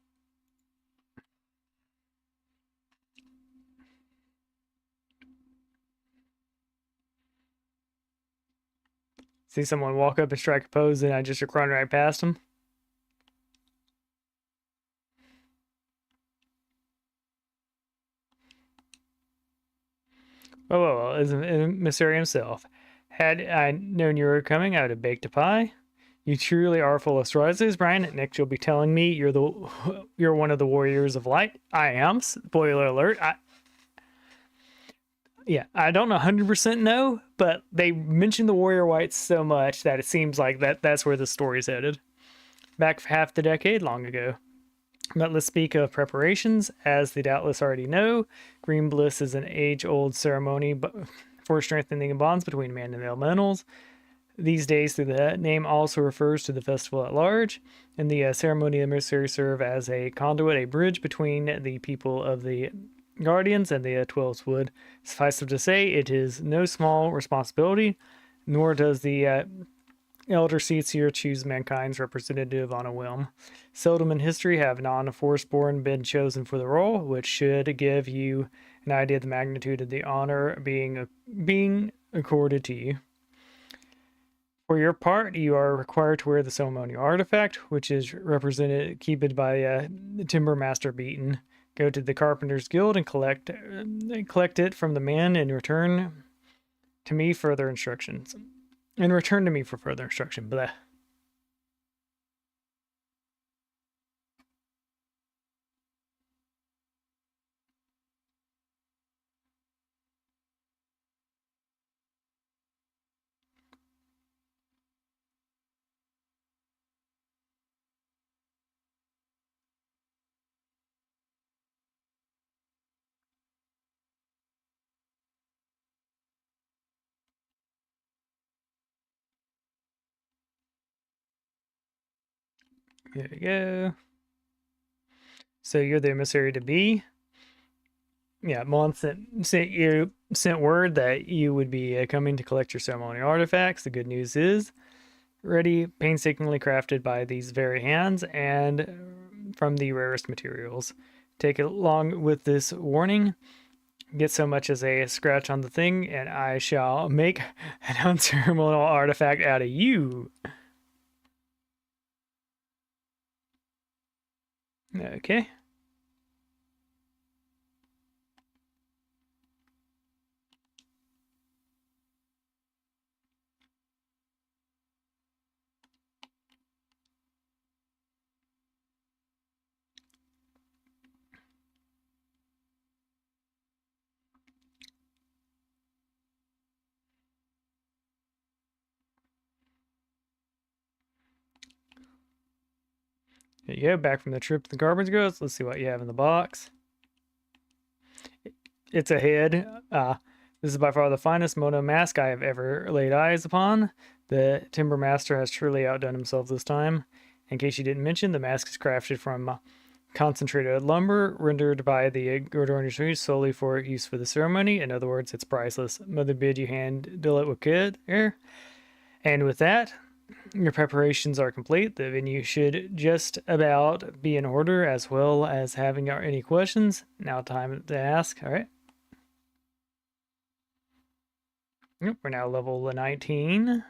See someone walk up and strike a pose, and I just run right past them. Oh, as Mystery himself. Had I known you were coming, I would have baked a pie. You truly are full of surprises, Brian. Next, you'll be telling me you're one of the warriors of light. I am. Spoiler alert. I don't 100% know, but they mentioned the warrior whites so much that it seems like that's where the story's headed. Back half the decade long ago. But let's speak of preparations. As they doubtless already know, Green Bliss is an age-old ceremony for strengthening bonds between man and elementals. These days, through the name also refers to the festival at large. In the ceremony, the emissaries serve as a conduit, a bridge between the people of the Guardians and the 12's Wood. Suffice it to say, it is no small responsibility, nor does the elder seats here choose mankind's representative on a whim. Seldom in history have non-Forceborn been chosen for the role, which should give you an idea of the magnitude of the honor being accorded to you. For your part, you are required to wear the ceremonial artifact, which is keeped by Timber Master Beaton. Go to the Carpenter's Guild and collect it from the man and return to me further instructions. And return to me for further instruction. Blah. There we go. So you're the emissary to be. Yeah, Mon sent word that you would be coming to collect your ceremonial artifacts. The good news is, ready, painstakingly crafted by these very hands and from the rarest materials. Take it along with this warning. Get so much as a scratch on the thing, and I shall make an unceremonial artifact out of you. Okay. There you go, back from the trip to the garbage goods. Let's see what you have in the box. It's a head. This is by far the finest mono mask I have ever laid eyes upon. The Timber Master has truly outdone himself this time. In case you didn't mention, the mask is crafted from concentrated lumber rendered by the Gordonians solely for use for the ceremony. In other words, it's priceless. Mother bid you handle it with care. And with that, your preparations are complete. The venue should just about be in order, as well as having any questions. Now time to ask. All right. Yep, we're now level 19.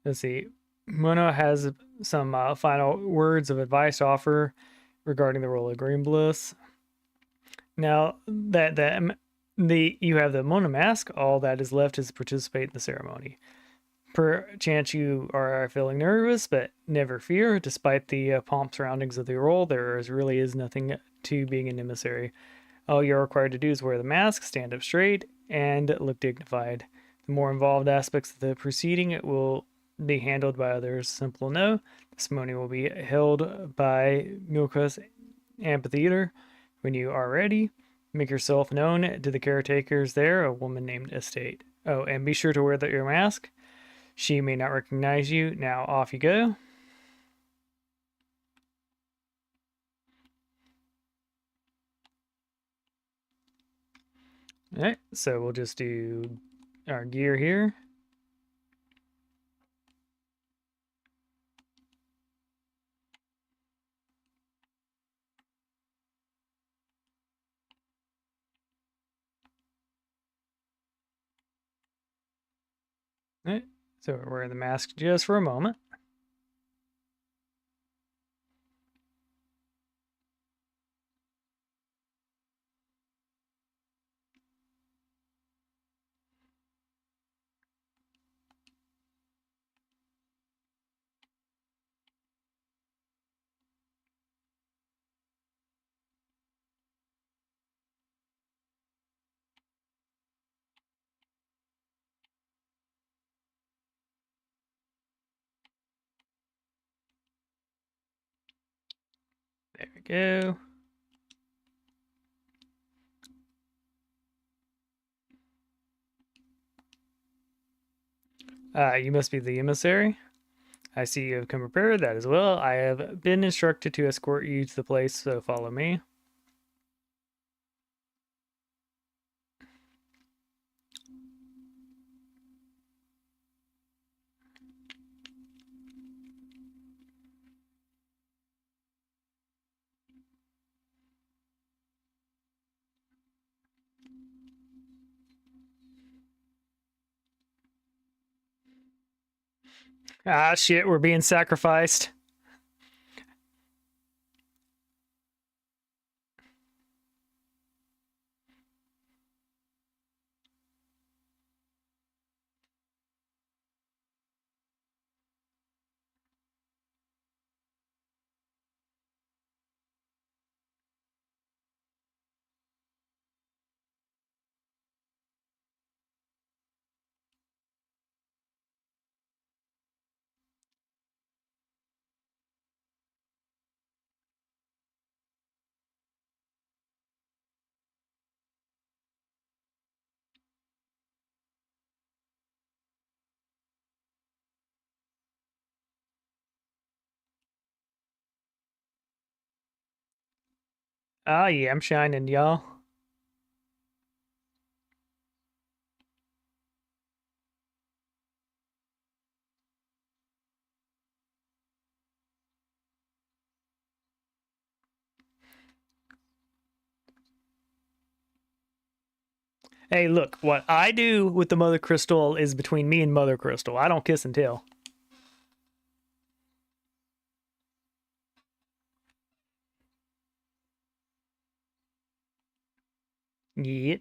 Let's see. Mono has some final words of advice to offer regarding the role of Green Bliss. Now that you have the Mona mask, all that is left is to participate in the ceremony. Perchance you are feeling nervous, but never fear. Despite the pomp surroundings of the role, really is nothing to being an emissary. All you're required to do is wear the mask, stand up straight, and look dignified. The more involved aspects of the proceeding will be handled by others. Simple no. The ceremony will be held by Milka's amphitheater. When you are ready, make yourself known to the caretakers there, a woman named Estate. Oh, and be sure to wear your mask. She may not recognize you. Now off you go. All right, so we'll just do our gear here. All right, so we're wearing the mask just for a moment. There we go. You must be the emissary. I see you have come prepared. That as well. I have been instructed to escort you to the place, so follow me. Ah, shit, we're being sacrificed. Ah, yeah, I'm shining, y'all. Hey, look, what I do with the Mother Crystal is between me and Mother Crystal. I don't kiss and tell. Yeah.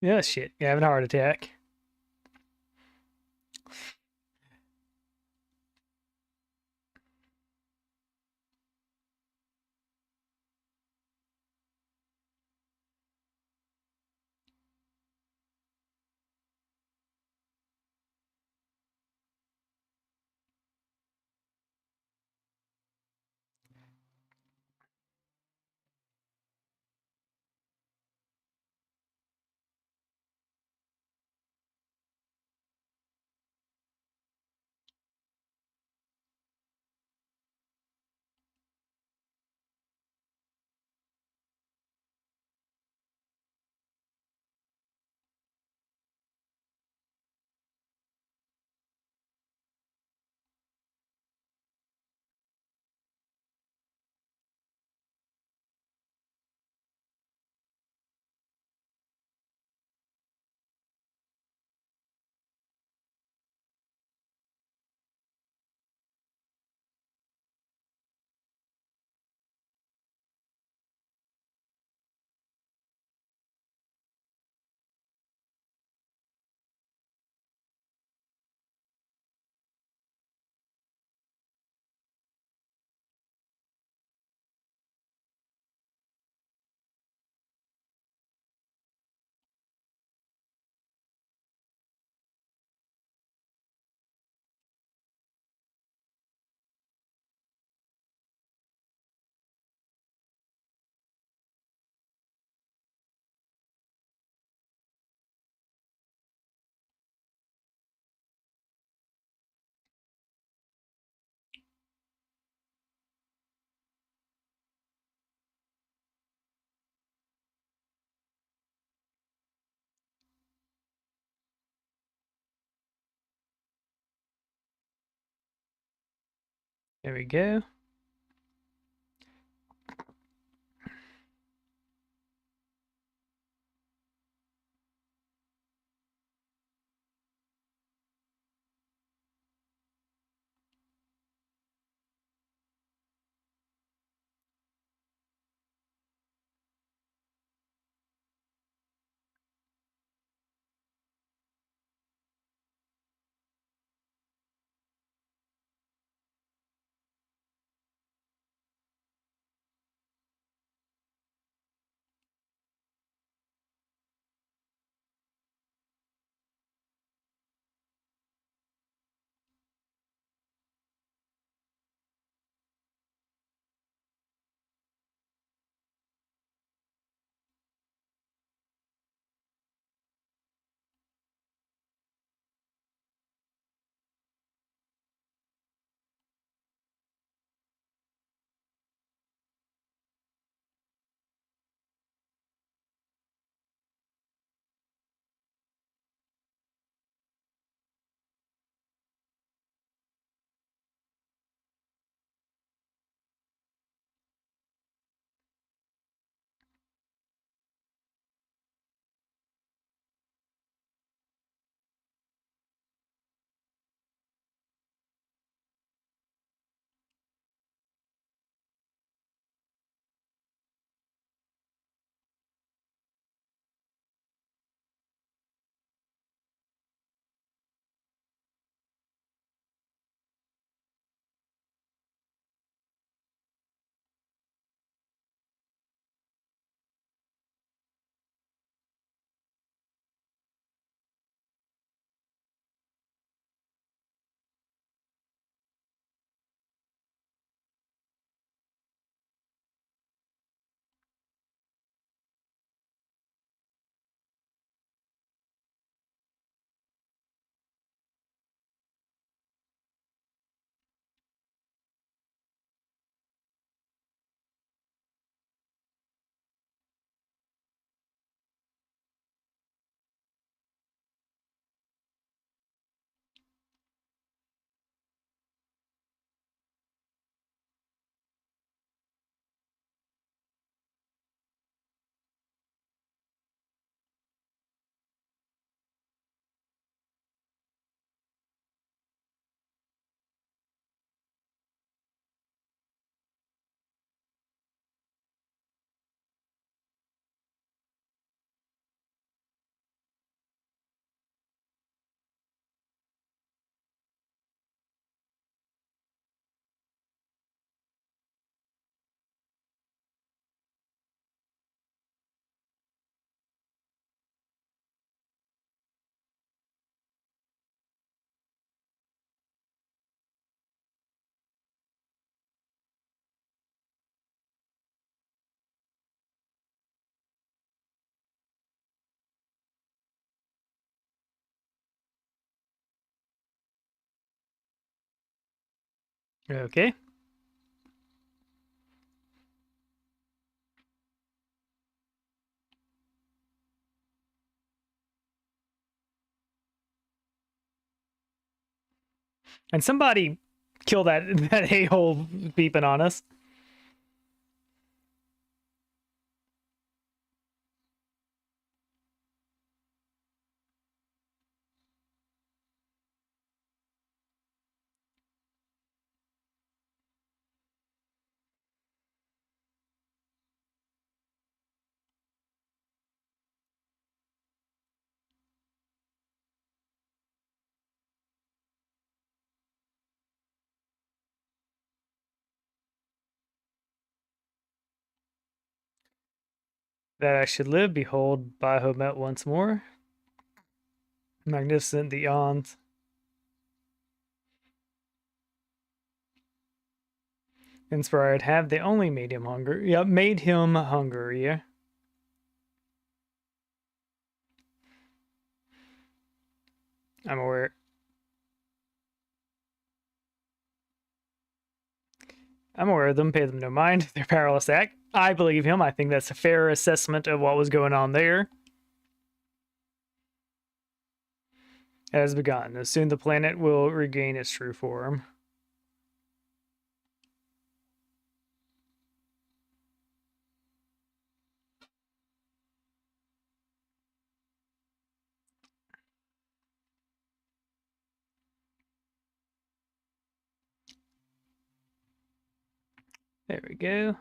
Yeah, shit. You're having a heart attack. There we go. Okay. And somebody kill that a-hole beeping on us. That I should live, behold, Bahamut once more. Magnificent the yawns. Inspired have they only made him hunger. Yep, made him hungry. Yeah. I'm aware. I'm aware of them. Pay them no mind. They're powerless to act. I believe him. I think that's a fair assessment of what was going on there. Has begun. Soon the planet will regain its true form. There we go.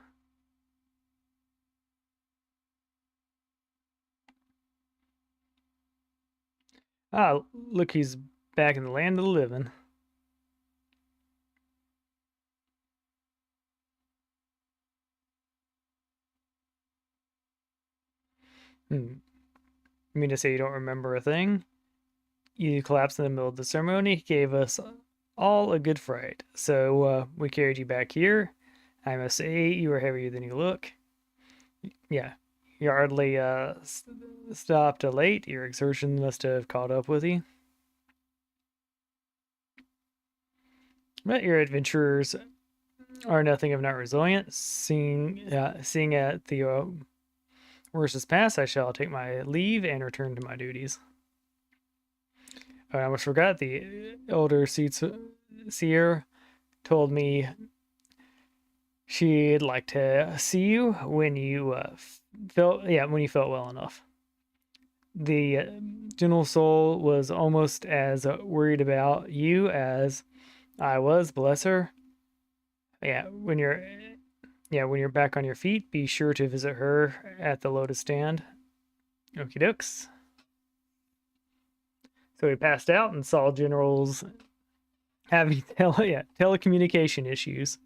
Ah, look, he's back in the land of the living. You mean to say you don't remember a thing? You collapsed in the middle of the ceremony, gave us all a good fright. So we carried you back here. I must say, you are heavier than you look. Yeah, you hardly stopped late. Your exertion must have caught up with you. But your adventurers are nothing if not resilient. Seeing at the worst is past, I shall take my leave and return to my duties. I almost forgot the elder seer told me she'd like to see you when you when you felt well enough. The general soul was almost as worried about you as I was, bless her. When you're back on your feet, be sure to visit her at the Lotus stand. Okie dokes. So he passed out and saw generals having telecommunication issues.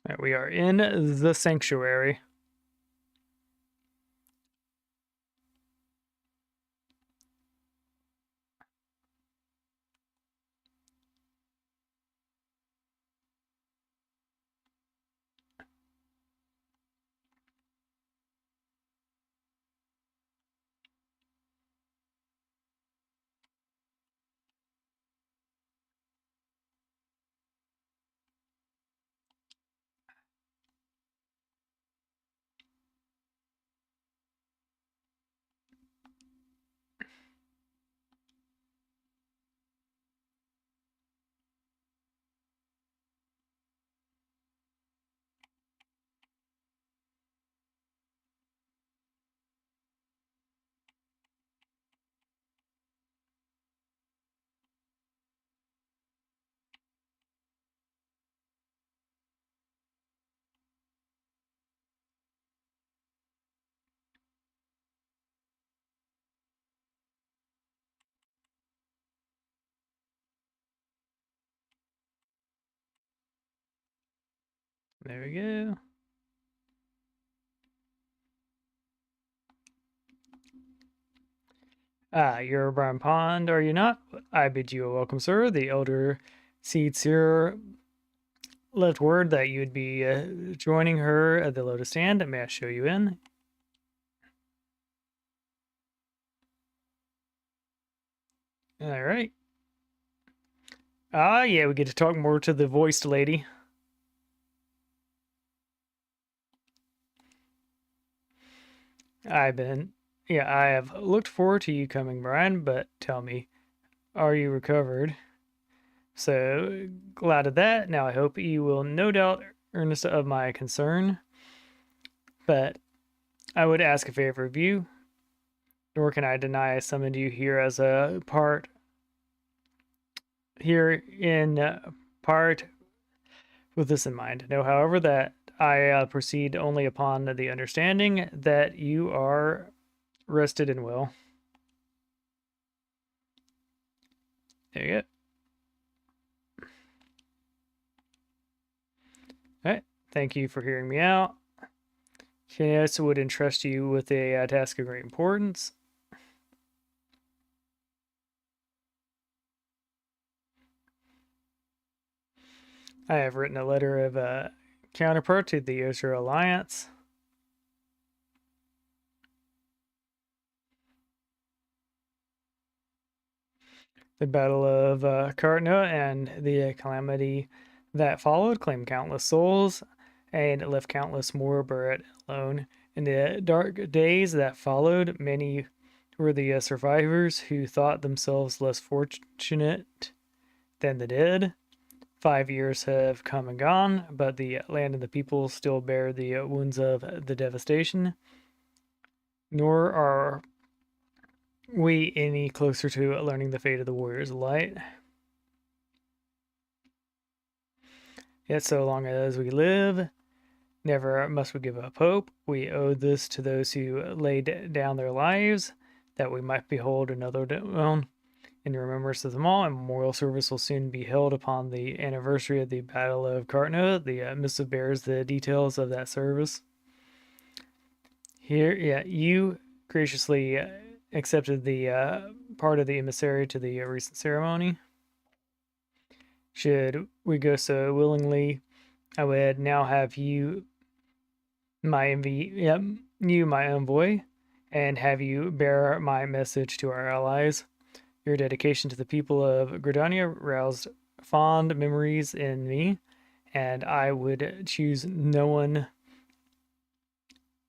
Right, we are in the sanctuary. There we go. Ah, you're Brian Pond, are you not? I bid you a welcome, sir. The elder Seed Seer left word that you'd be joining her at the Lotus Stand. May I show you in? All right. Ah, yeah, we get to talk more to the voiced lady. I have looked forward to you coming, Brian, but tell me, are you recovered? So glad of that. Now I hope you will no doubt earnest of my concern, but I would ask a favor of you, nor can I deny I summoned you here as a part with this in mind. Know, however, that I proceed only upon the understanding that you are rested and well. There you go. All right. Thank you for hearing me out. Kineas would entrust you with a task of great importance. I have written a letter of counterpart to the Osra Alliance. The Battle of Cartna and the calamity that followed claimed countless souls and left countless more buried alone. In the dark days that followed, many were the survivors who thought themselves less fortunate than the dead. 5 years have come and gone, but the land and the people still bear the wounds of the devastation. Nor are we any closer to learning the fate of the Warriors of Light. Yet so long as we live, never must we give up hope. We owe this to those who laid down their lives, that we might behold another dawn. In remembrance of them all, a memorial service will soon be held upon the anniversary of the Battle of Cartna. The missive bears the details of that service. Here, you graciously accepted the part of the emissary to the recent ceremony. Should we go so willingly, I would now have you my envoy, and have you bear my message to our allies. Your dedication to the people of Gridania roused fond memories in me, and I would choose no one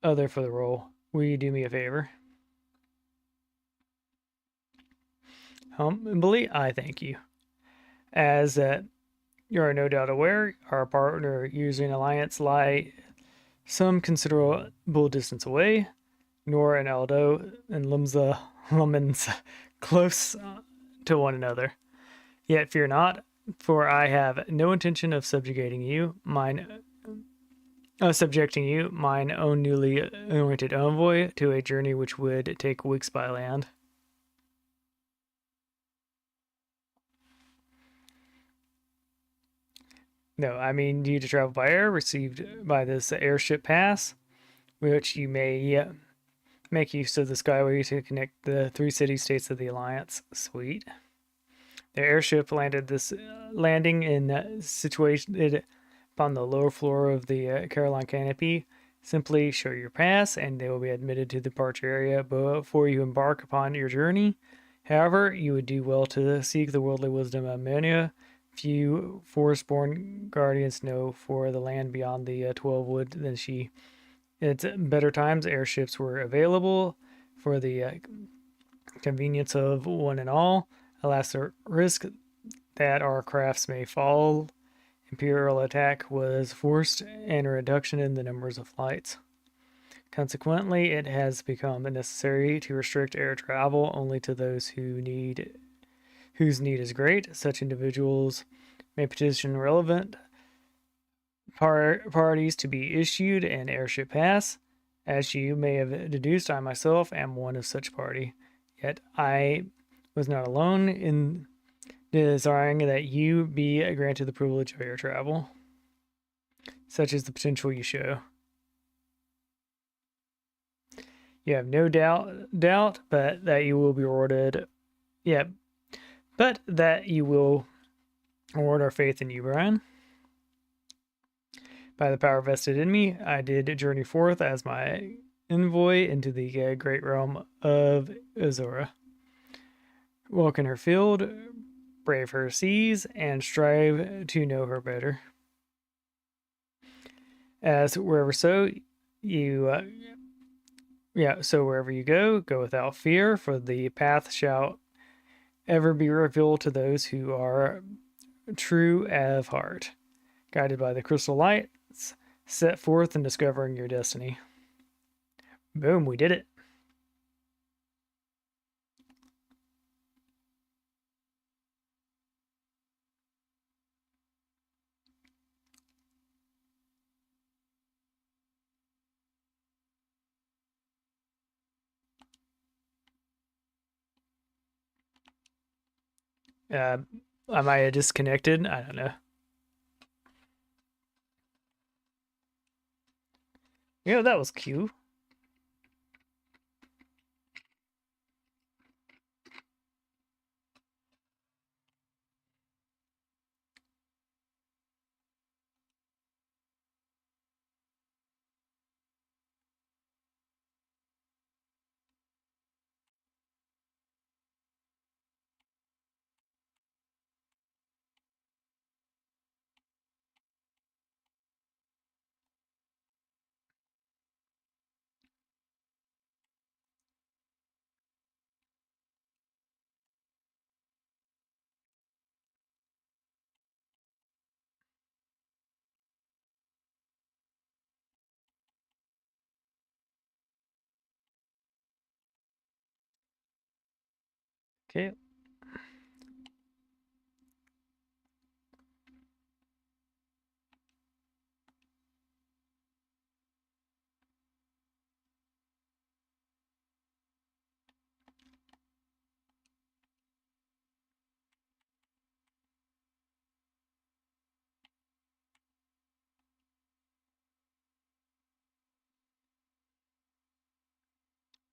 other for the role. Will you do me a favor? Humbly, I thank you. As you are no doubt aware, our partner using alliance lie some considerable distance away, nor and Aldo and Lumens close to one another. Yet fear not, for I have no intention of subjugating you, subjecting you, mine own newly anointed envoy, to a journey which would take weeks by land. No, I mean you to travel by air, received by this airship pass, which you may make use of the skyway to connect the 3 city-states of the Alliance. Sweet. The airship landing in situated upon the lower floor of the Caroline canopy. Simply show your pass, and they will be admitted to the departure area before you embark upon your journey. However, you would do well to seek the worldly wisdom of Mania. Few forest-born guardians know for the land beyond the 12 wood than she. In its better times, airships were available for the convenience of one and all. Alas, the risk that our crafts may fall. Imperial attack was forced, and a reduction in the numbers of flights. Consequently, it has become necessary to restrict air travel only to those whose need is great. Such individuals may petition relevant parties to be issued an airship pass. As you may have deduced, I myself am one of such party. Yet I was not alone in desiring that you be granted the privilege of air travel. such is the potential you show. You have no doubt, but that you will be rewarded. Yeah, but that you will reward our faith in you, Brian. By the power vested in me, I did journey forth as my envoy into the great realm of Azora. Walk in her field, brave her seas, and strive to know her better. As wherever so wherever you go, go without fear, for the path shall ever be revealed to those who are true of heart. Guided by the crystal lights, set forth in discovering your destiny. Boom, we did it. I might have disconnected. I don't know. Yeah, that was cute. Okay.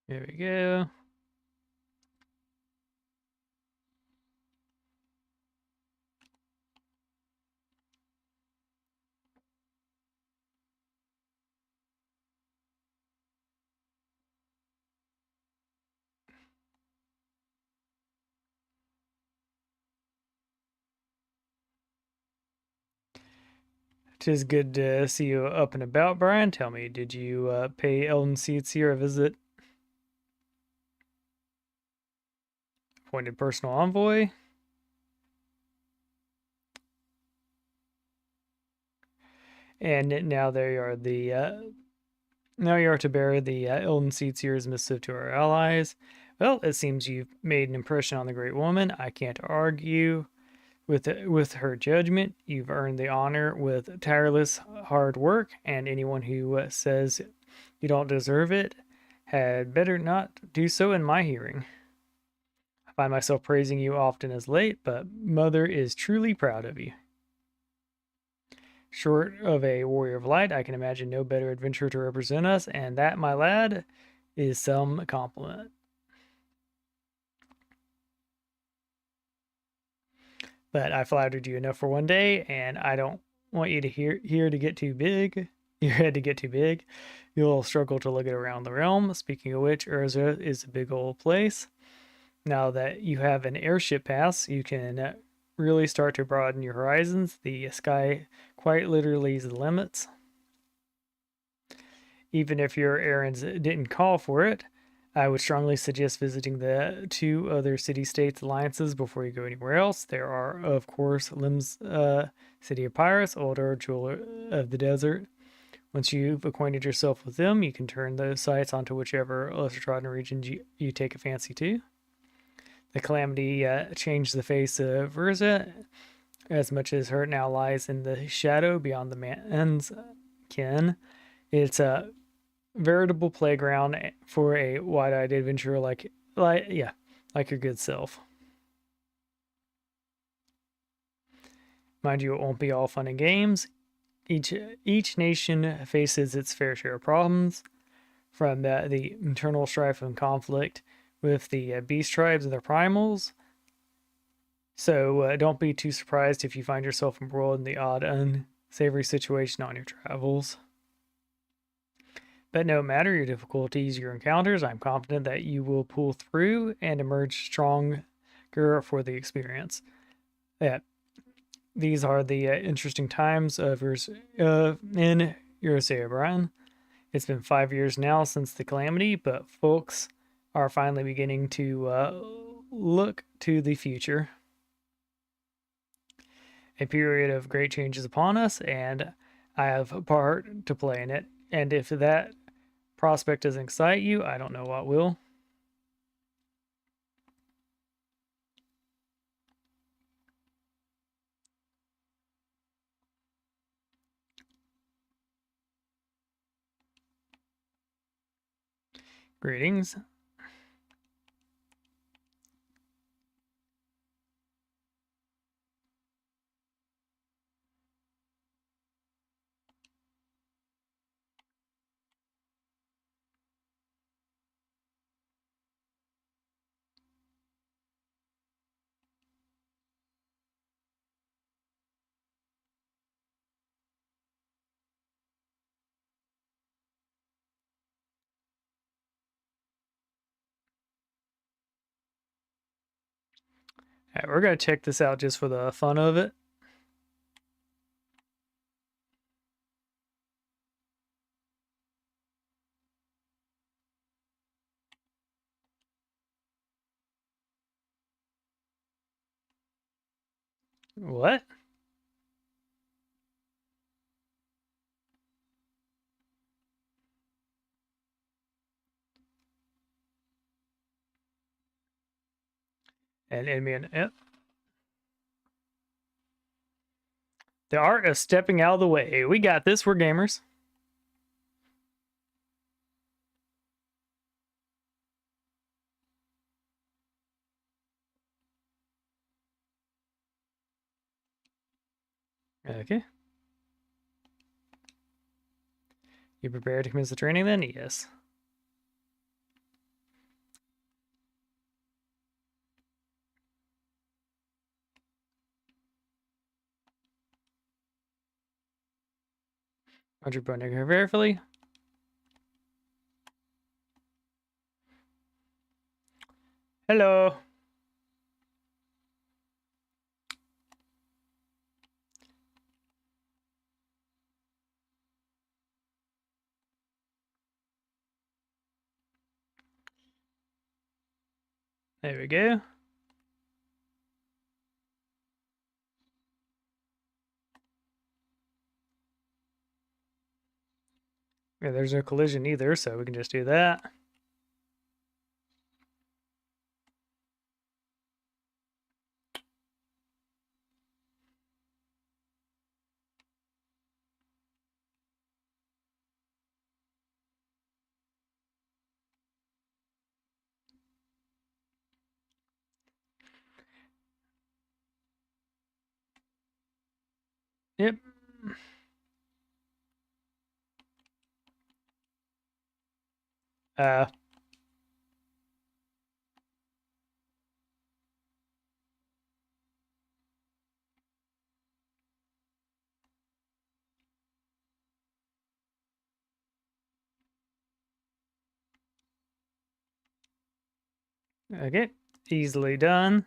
There we go. Tis good to see you up and about, Brian. Tell me, did you pay Elden Seats here a visit? Appointed personal envoy? And now there you are. Now you are to bear the Elden Seatsier's missive to our allies. Well, it seems you've made an impression on the great woman. I can't argue with her judgment. You've earned the honor with tireless hard work, and anyone who says you don't deserve it had better not do so in my hearing. I find myself praising you often as late, but Mother is truly proud of you. Short of a warrior of light, I can imagine no better adventurer to represent us, and that, my lad, is some compliment. But I flattered you enough for one day, and I don't want you to here to get too big. Your head to get too big. You'll struggle to look it around the realm. Speaking of which, Urza is a big old place. Now that you have an airship pass, you can really start to broaden your horizons. The sky quite literally is the limits. Even if your errands didn't call for it, I would strongly suggest visiting the 2 other city-states alliances before you go anywhere else. There are, of course, Lim's City of Pirates, Older Jeweler of the Desert. Once you've acquainted yourself with them, you can turn those sites onto whichever lesser-trodden regions you take a fancy to. The calamity changed the face of Urza, as much as hurt now lies in the shadow beyond the man's ken. It's a veritable playground for a wide-eyed adventurer like your good self. Mind you, it won't be all fun and games. each nation faces its fair share of problems, from the internal strife and conflict with the beast tribes and their primals. So don't be too surprised if you find yourself embroiled in the odd, unsavory situation on your travels. But no matter your difficulties, your encounters, I'm confident that you will pull through and emerge stronger for the experience. Yeah, these are the interesting times of in Eurosea, Brian. It's been 5 years now since the calamity, but folks are finally beginning to look to the future. A period of great change is upon us, and I have a part to play in it. And if that prospect doesn't excite you, I don't know what will. Greetings. All right, we're going to check this out just for the fun of it. What? And enemy and yep. The art of stepping out of the way. We got this. We're gamers. Okay. You prepared to commence the training then? Yes. Roger Bonig carefully. Hello. There we go. Yeah, there's no collision either, so we can just do that. Yep. Uh, okay. Easily done.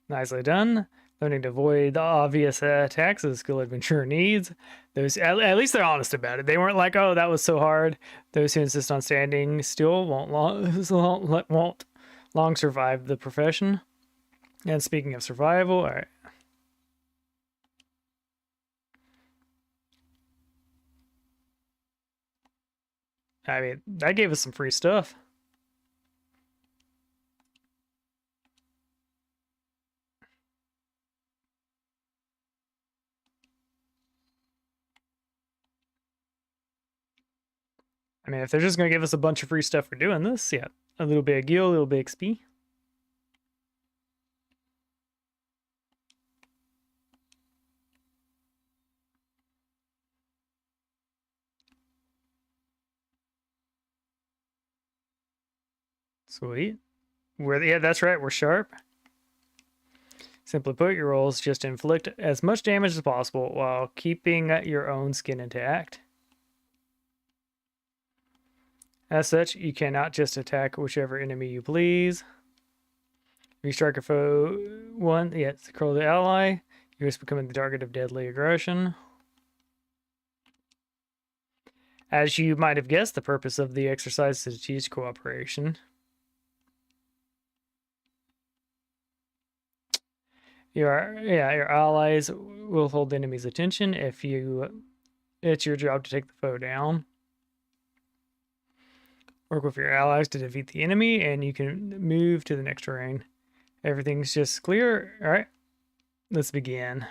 Nicely done. Learning to avoid the obvious attacks as a skill adventurer needs. Those at least they're honest about it. They weren't like, "Oh, that was so hard." Those who insist on standing still won't long survive the profession. And speaking of survival, all right. I mean, that gave us some free stuff. I mean, if they're just going to give us a bunch of free stuff for doing this, yeah. A little bit of gil, a little bit of XP. Sweet. Yeah, that's right, we're sharp. Simply put, your rolls just inflict as much damage as possible while keeping your own skin intact. As such, you cannot just attack whichever enemy you please. If you strike a foe one, yes, curl the ally, you risk becoming the target of deadly aggression. As you might have guessed, the purpose of the exercise is to teach cooperation. Your allies will hold the enemy's attention if it's your job to take the foe down. Work with your allies to defeat the enemy, and you can move to the next terrain. Everything's just clear. All right, let's begin.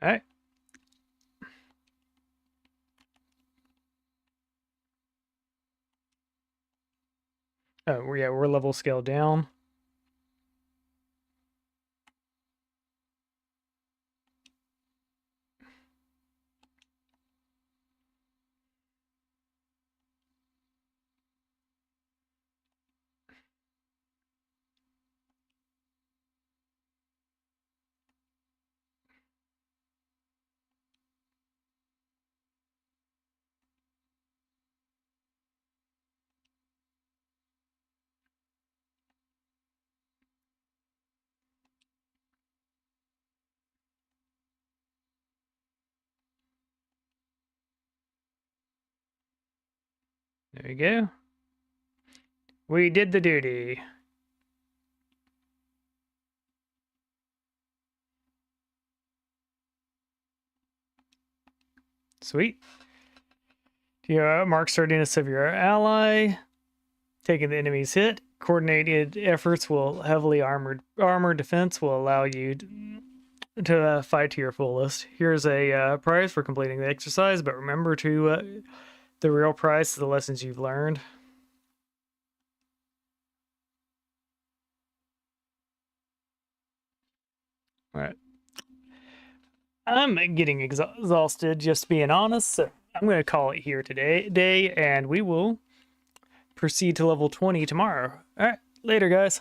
All right. Oh, yeah, we're level scale down. There we go. We did the duty. Sweet. Mark sturdiness of your ally. Taking the enemy's hit. Coordinated efforts will heavily armored defense will allow you to fight to your fullest. Here's a prize for completing the exercise, but remember to the real prize is the lessons you've learned. All right. I'm getting exhausted, just being honest, so I'm going to call it here today, and we will proceed to level 20 tomorrow. All right, later, guys.